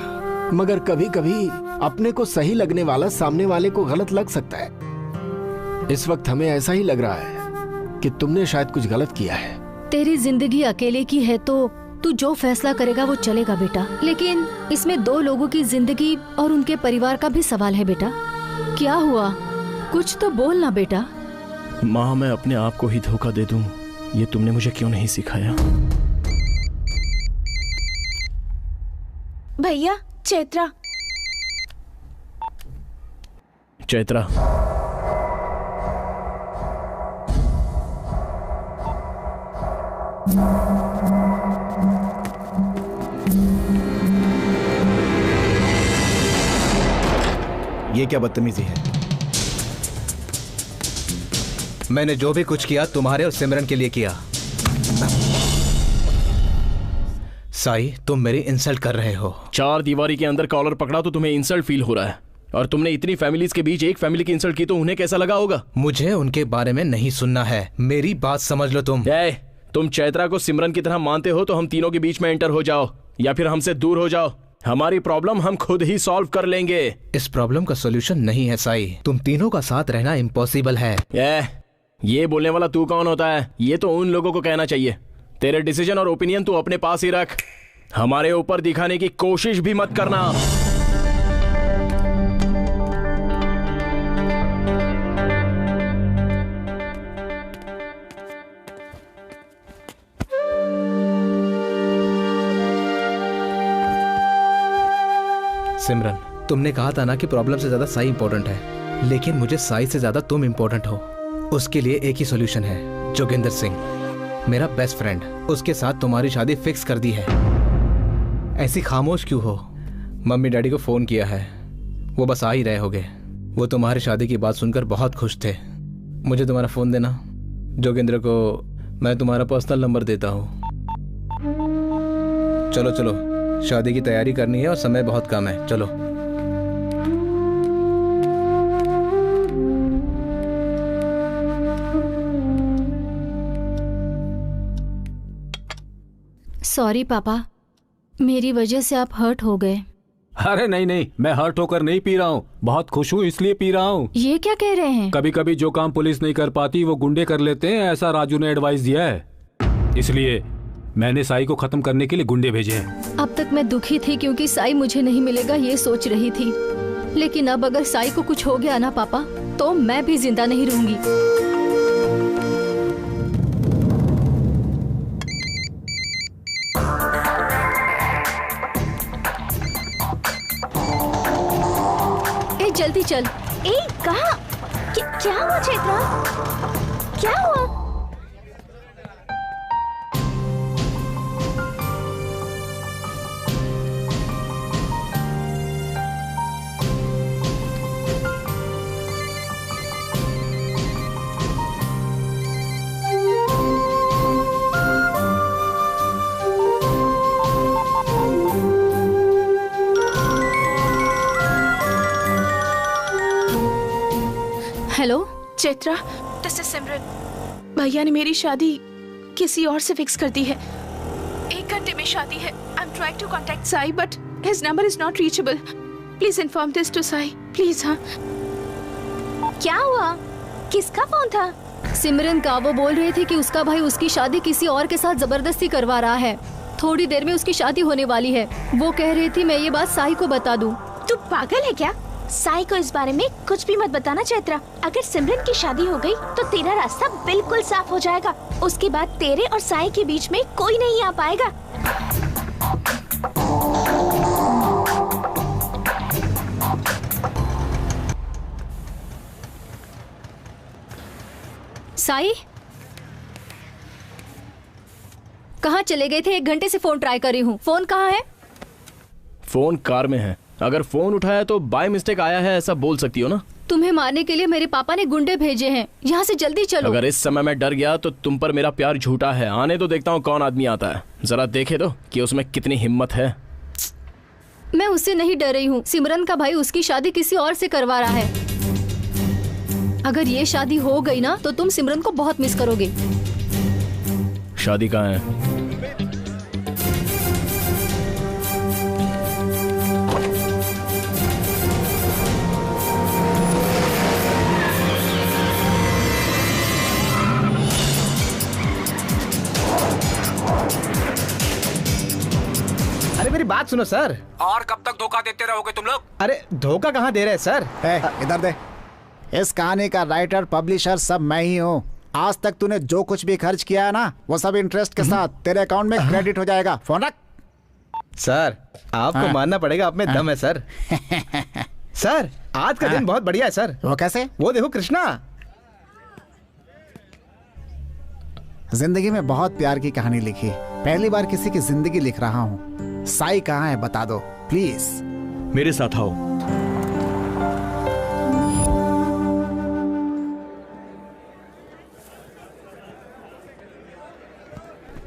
मगर कभी कभी अपने को सही लगने वाला सामने वाले को गलत लग सकता है। इस वक्त हमें ऐसा ही लग रहा है कि तुमने शायद कुछ गलत किया है। तेरी जिंदगी अकेले की है तो तू जो फैसला करेगा वो चलेगा बेटा, लेकिन इसमें दो लोगों की जिंदगी और उनके परिवार का भी सवाल है बेटा। क्या हुआ? कुछ तो बोल ना बेटा। माँ, मैं अपने आप को ही धोखा दे दूं, ये तुमने मुझे क्यों नहीं सिखाया? भैया, चैत्रा। चैत्रा, ये क्या बदतमीजी है? मैंने जो भी कुछ किया तुम्हारे और सिमरन के लिए किया। साई, तुम मेरी इंसल्ट कर रहे हो। चार दीवारी के अंदर कॉलर पकड़ा तो तुम्हें इंसल्ट फील हो रहा है, और तुमने इतनी फैमिलीज के बीच एक फैमिली की इंसल्ट की तो उन्हें कैसा लगा होगा? मुझे उनके बारे में नहीं सुनना है, मेरी बात समझ लो तुम। तुम चैत्रा को सिमरन की तरह मानते हो तो हम तीनों के बीच में एंटर हो जाओ या फिर हमसे दूर हो जाओ। हमारी प्रॉब्लम हम खुद ही सॉल्व कर लेंगे। इस प्रॉब्लम का सॉल्यूशन नहीं है साई, तुम तीनों का साथ रहना इम्पॉसिबल है। ये बोलने वाला तू कौन होता है? ये तो उन लोगों को कहना चाहिए। तेरे डिसीजन और ओपिनियन तू अपने पास ही रख, हमारे ऊपर दिखाने की कोशिश भी मत करना। सिमरन, तुमने कहा था ना कि प्रॉब्लम से ज्यादा साई इंपॉर्टेंट है, लेकिन मुझे साई से ज्यादा तुम इंपॉर्टेंट हो। उसके लिए एक ही सॉल्यूशन है, जोगिंदर सिंह, मेरा बेस्ट फ्रेंड, उसके साथ तुम्हारी शादी फिक्स कर दी है। ऐसी खामोश क्यों हो? मम्मी डैडी को फोन किया है, वो बस आ ही रहे होंगे। वो तुम्हारी शादी की बात सुनकर बहुत खुश थे। मुझे तुम्हारा फोन देना, जोगिंदर को मैं तुम्हारा पर्सनल नंबर देता हूँ। चलो चलो, शादी की तैयारी करनी है और समय बहुत कम है, चलो। सॉरी पापा, मेरी वजह से आप हर्ट हो गए। अरे नहीं नहीं, मैं हर्ट होकर नहीं पी रहा हूँ, बहुत खुश हूँ इसलिए पी रहा हूँ। ये क्या कह रहे हैं? कभी कभी जो काम पुलिस नहीं कर पाती वो गुंडे कर लेते हैं, ऐसा राजू ने एडवाइस दिया है, इसलिए मैंने साई को खत्म करने के लिए गुंडे भेजे हैं। अब तक मैं दुखी थी क्योंकि साई मुझे नहीं मिलेगा ये सोच रही थी, लेकिन अब अगर साई को कुछ हो गया ना पापा, तो मैं भी जिंदा नहीं रहूंगी। ए जल्दी चल। ए कहाँ? क्या हुआ चैत्रा? क्या हुआ? हेलो चैत्रा, दिस इज सिमरन। भैया ने मेरी शादी किसी और से फिक्स कर दी है। 1 घंटे में शादी है। I am trying to contact Sai but his number is not reachable. Please inform this to Sai please. हाँ, क्या हुआ? किसका फोन था? सिमरन का। वो बोल रही थी कि उसका भाई उसकी शादी किसी और के साथ जबरदस्ती करवा रहा है। थोड़ी देर में उसकी शादी होने वाली है। वो कह रही थी मैं ये बात साई को बता दूं। तू पागल है क्या? साई को इस बारे में कुछ भी मत बताना चैत्रा। अगर सिमरन की शादी हो गई तो तेरा रास्ता बिल्कुल साफ हो जाएगा। उसके बाद तेरे और साई के बीच में कोई नहीं आ पाएगा। साई कहाँ चले गए थे? 1 घंटे से फोन ट्राई कर रही हूँ। फोन कहाँ है? फोन कार में है। अगर फोन उठाया तो बाय मिस्टेक आया है ऐसा बोल सकती हो ना। तुम्हें मारने के लिए मेरे पापा ने गुंडे भेजे हैं। यहाँ से जल्दी चलो। अगर इस समय मैं डर गया तो तुम पर मेरा प्यार झूठा है। आने तो देखता हूँ कौन आदमी आता है। जरा देखे तो कि उसमें कितनी हिम्मत है। मैं उससे नहीं डर रही हूँ। सिमरन का भाई उसकी शादी किसी और से करवा रहा है। अगर ये शादी हो गई ना तो तुम सिमरन को बहुत मिस करोगे। शादी कहाँ है? अरे मेरी बात सुनो सर। और कब तक धोखा देते रहोगे तुम लोग? अरे धोखा कहाँ दे रहे हैं सर? इधर दे। इस कहानी का राइटर पब्लिशर सब मैं ही हूँ। आज तक तूने जो कुछ भी खर्च किया है ना वो सब इंटरेस्ट के साथ तेरे अकाउंट में क्रेडिट हो जाएगा। फोन रख। सर आपको मानना पड़ेगा, आप में दम है सर। सर आज का दिन बहुत बढ़िया है सर। वो कैसे? वो देखो कृष्णा। जिंदगी में बहुत प्यार की कहानी लिखी, पहली बार किसी की जिंदगी लिख रहा हूँ। साई कहाँ है बता दो प्लीज। मेरे साथ आओ।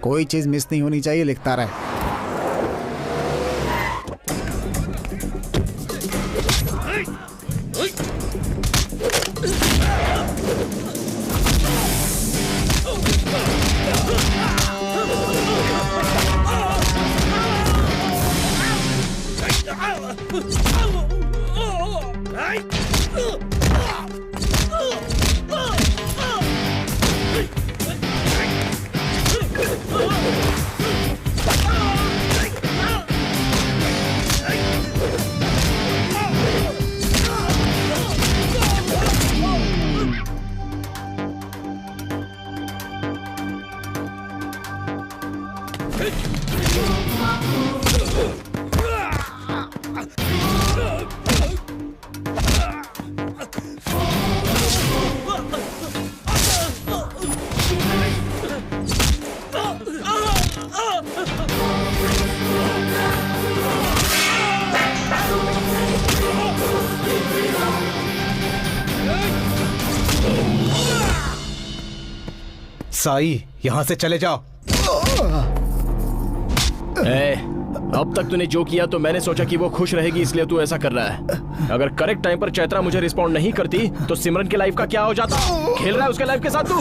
कोई चीज मिस नहीं होनी चाहिए, लिखता रहे। साई यहाँ से चले जाओ। अब तक तूने जो किया तो मैंने सोचा कि वो खुश रहेगी इसलिए तू ऐसा कर रहा है। अगर करेक्ट टाइम पर चैत्रा मुझे रिस्पॉन्ड नहीं करती तो सिमरन की लाइफ का क्या हो जाता? खेल रहा है उसके लाइफ के साथ तू?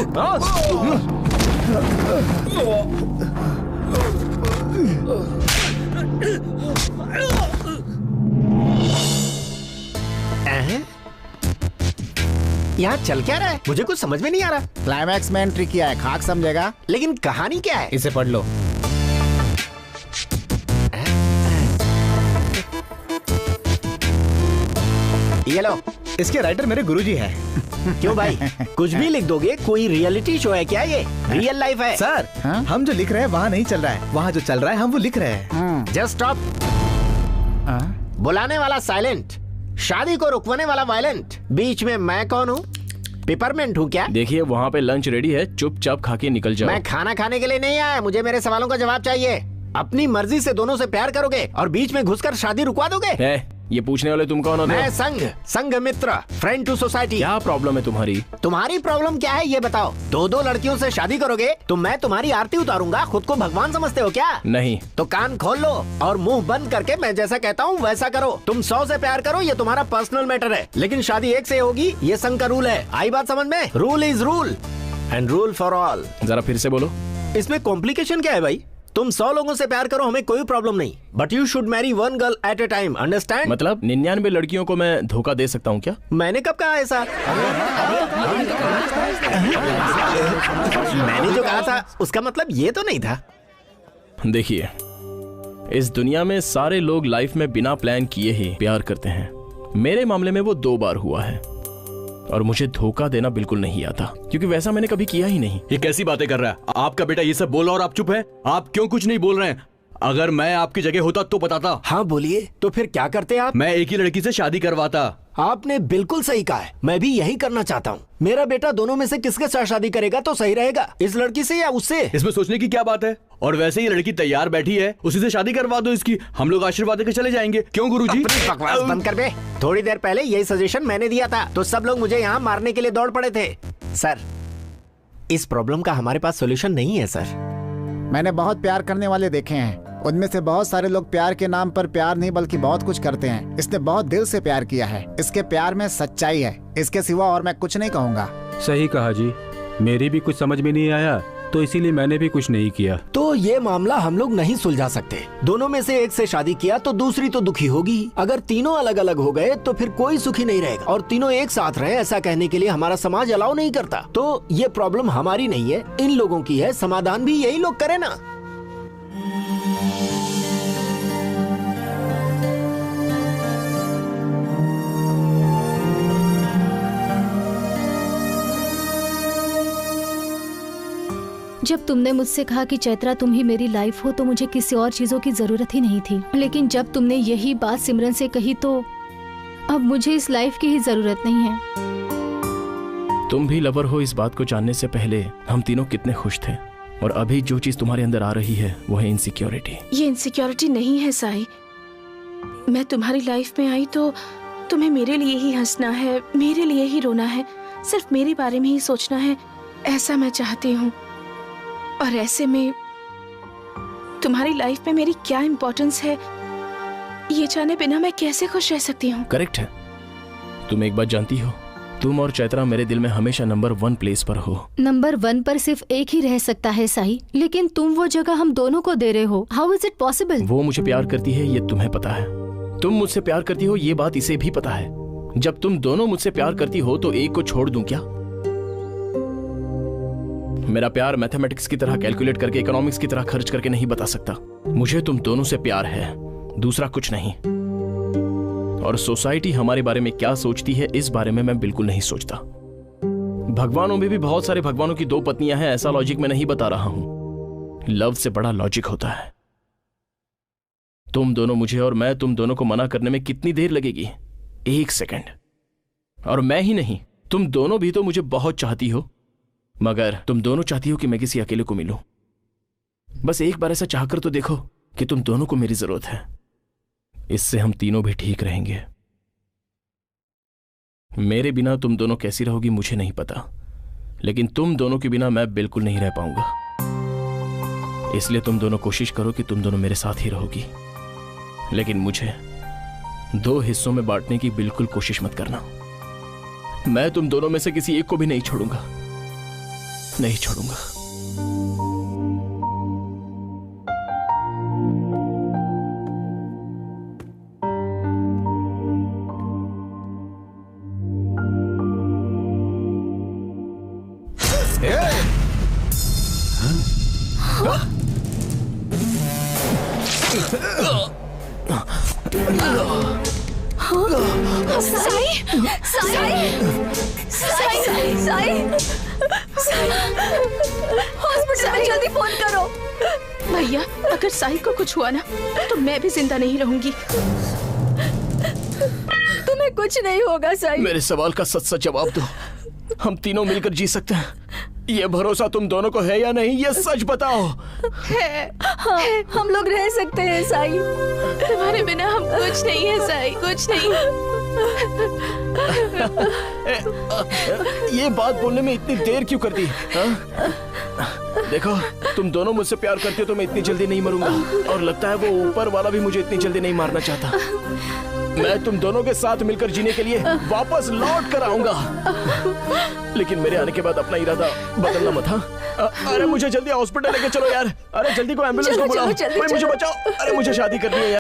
यहाँ चल क्या रहा है? मुझे कुछ समझ में नहीं आ रहा। क्लाइमैक्स में एंट्री किया है, खाक समझेगा। लेकिन कहानी क्या है? इसे पढ़ लो। ये लो। इसके राइटर मेरे गुरुजी हैं। क्यों भाई कुछ भी लिख दोगे? कोई रियलिटी शो है क्या? ये रियल लाइफ है सर। हम जो लिख रहे हैं वहाँ नहीं चल रहा है, वहाँ जो चल रहा है हम वो लिख रहे हैं। Just stop. बुलाने वाला साइलेंट, शादी को रुकवाने वाला वायलेंट। बीच में मैं कौन हूँ? पिपरमेंट हूँ क्या? देखिए वहाँ पे लंच रेडी है, चुपचाप खा के निकल जाओ। मैं खाना खाने के लिए नहीं आया, मुझे मेरे सवालों का जवाब चाहिए। अपनी मर्जी से दोनों से प्यार करोगे और बीच में घुसकर शादी रुकवा दोगे? ये पूछने वाले तुम कौन होते हो? मैं संघ मित्र, फ्रेंड टू सोसाइटी। क्या प्रॉब्लम है तुम्हारी? तुम्हारी प्रॉब्लम क्या है ये बताओ। दो लड़कियों से शादी करोगे तो मैं तुम्हारी आरती उतारूंगा। खुद को भगवान समझते हो क्या? नहीं। तो कान खोल लो और मुंह बंद करके मैं जैसा कहता हूँ वैसा करो। तुम 100 से प्यार करो, ये तुम्हारा पर्सनल मैटर है, लेकिन शादी एक से होगी, ये संघ का रूल है। आई बात समझ में? Rule is rule and rule for all. जरा फिर से बोलो। इसमें कॉम्प्लिकेशन क्या है भाई? तुम 100 लोगों से प्यार करो, हमें कोई प्रॉब्लम नहीं, but you should marry one girl at a time, understand? मतलब 99 लड़कियों को मैं धोखा दे सकता हूँ क्या? मैंने कब कहा ऐसा? मैंने जो कहा था उसका मतलब ये तो नहीं था। देखिए, इस दुनिया में सारे लोग लाइफ में बिना प्लान किए ही प्यार करते हैं। मेरे मामले में वो 2 बार हुआ है और मुझे धोखा देना बिल्कुल नहीं आता, क्योंकि वैसा मैंने कभी किया ही नहीं। ये कैसी बातें कर रहा है आपका बेटा? ये सब बोला और आप चुप है? आप क्यों कुछ नहीं बोल रहे हैं? अगर मैं आपकी जगह होता तो बताता। हाँ बोलिए। तो फिर क्या करते आप? मैं एक ही लड़की से शादी करवाता। आपने बिल्कुल सही कहा है, मैं भी यही करना चाहता हूँ। मेरा बेटा दोनों में से किसके साथ शादी करेगा तो सही रहेगा, इस लड़की से या उससे? इसमें सोचने की क्या बात है? और वैसे ही लड़की तैयार बैठी है, उसी से शादी करवा दो इसकी। हम लोग आशीर्वाद देकर चले जाएंगे। क्यों गुरुजी? अपनी बकवास बंद कर बे। थोड़ी देर पहले यही सजेशन मैंने दिया था तो सब लोग मुझे यहाँ मारने के लिए दौड़ पड़े थे। सर, इस प्रॉब्लम का हमारे पास सोल्यूशन नहीं है सर। मैंने बहुत प्यार करने वाले देखे हैं, उनमें से बहुत सारे लोग प्यार के नाम पर प्यार नहीं बल्कि बहुत कुछ करते हैं। इसने बहुत दिल से प्यार किया है, इसके प्यार में सच्चाई है, इसके सिवा और मैं कुछ नहीं कहूँगा। सही कहा जी, मेरी भी कुछ समझ में नहीं आया तो इसीलिए मैंने भी कुछ नहीं किया। तो ये मामला हम लोग नहीं सुलझा सकते। दोनों में से एक से शादी किया तो दूसरी तो दुखी होगी। अगर तीनों अलग अलग हो गए तो फिर कोई सुखी नहीं रहेगा, और तीनों एक साथ रहे ऐसा कहने के लिए हमारा समाज अलाउ नहीं करता। तो ये प्रॉब्लम हमारी नहीं है, इन लोगों की है। समाधान भी यही लोग करे ना। जब तुमने मुझसे कहा कि चैत्रा तुम ही मेरी लाइफ हो तो मुझे किसी और चीजों की जरूरत ही नहीं थी, लेकिन जब तुमने यही बात सिमरन से कही तो अब मुझे इस लाइफ की ही जरूरत नहीं है। तुम भी लवर हो, इस बात को जानने से पहले हम तीनों कितने खुश थे, और अभी जो चीज तुम्हारे अंदर आ रही है वो है इनसिक्योरिटी। ये इनसिक्योरिटी नहीं है साई। मैं तुम्हारी लाइफ में आई तो तुम्हें मेरे लिए ही हंसना है, मेरे लिए ही रोना है, सिर्फ मेरे बारे में ही सोचना है, ऐसा मैं चाहती हूँ। और ऐसे में तुम्हारी लाइफ में मेरी क्या इम्पोर्टेंस है ये जाने बिना मैं कैसे खुश रह सकती हूँ? करेक्ट है। तुम एक बात जानती हो, तुम और चैत्रा मेरे दिल में हमेशा नंबर 1 प्लेस पर हो। नंबर 1 पर सिर्फ एक ही रह सकता है साई, लेकिन तुम वो जगह हम दोनों को दे रहे हो। How is it possible? वो मुझे प्यार करती है ये तुम्हें पता है, तुम मुझसे प्यार करती हो ये बात इसे भी पता है। जब तुम दोनों मुझसे प्यार करती हो तो एक को छोड़ दूं क्या? मेरा प्यार मैथमेटिक्स की तरह कैलकुलेट करके, इकोनॉमिक्स की तरह खर्च करके नहीं बता सकता। मुझे तुम दोनों से प्यार है, दूसरा कुछ नहीं। और सोसाइटी हमारे बारे में क्या सोचती है इस बारे में मैं बिल्कुल नहीं सोचता। भगवानों में भी बहुत सारे भगवानों की 2 पत्नियां हैं, ऐसा लॉजिक मैं नहीं बता रहा हूं। लव से बड़ा लॉजिक होता है। तुम दोनों मुझे और मैं तुम दोनों को मना करने में कितनी देर लगेगी? 1 सेकंड। और मैं ही नहीं, तुम दोनों भी तो मुझे बहुत चाहती हो, मगर तुम दोनों चाहती हो कि मैं किसी अकेले को मिलूं। बस एक बार ऐसा चाहकर तो देखो कि तुम दोनों को मेरी जरूरत है। इससे हम तीनों भी ठीक रहेंगे। मेरे बिना तुम दोनों कैसी रहोगी मुझे नहीं पता, लेकिन तुम दोनों के बिना मैं बिल्कुल नहीं रह पाऊंगा। इसलिए तुम दोनों कोशिश करो कि तुम दोनों मेरे साथ ही रहोगी, लेकिन मुझे 2 हिस्सों में बांटने की बिल्कुल कोशिश मत करना। मैं तुम दोनों में से किसी एक को भी नहीं छोड़ूंगा, नहीं छोड़ूंगा। हॉस्पिटल में जल्दी फोन करो। भैया, अगर साई को कुछ हुआ ना तो मैं भी जिंदा नहीं रहूंगी। तुम्हें कुछ नहीं होगा साई। मेरे सवाल का सच सच जवाब दो। हम तीनों मिलकर जी सकते हैं, ये भरोसा तुम दोनों को है या नहीं, ये सच बताओ। है, हाँ, हम लोग रह सकते हैं साई। तुम्हारे बिना हम कुछ नहीं है साई, कुछ नहीं। ये बात बोलने में इतनी देर क्यों कर दी? देखो, तुम दोनों मुझसे प्यार करते हो तो मैं इतनी जल्दी नहीं मरूंगा, और लगता है वो ऊपर वाला भी मुझे इतनी जल्दी नहीं मारना चाहता। मैं तुम दोनों के साथ मिलकर जीने के लिए वापस लौट कर आऊंगा, लेकिन मेरे आने के बाद अपना इरादा बदलना मत। हाँ, अरे मुझे जल्दी हॉस्पिटल लेके चलो यार। अरे जल्दी को एम्बुलेंस को बुलाओ, कोई मुझे बचाओ। अरे मुझे शादी करनी है यार।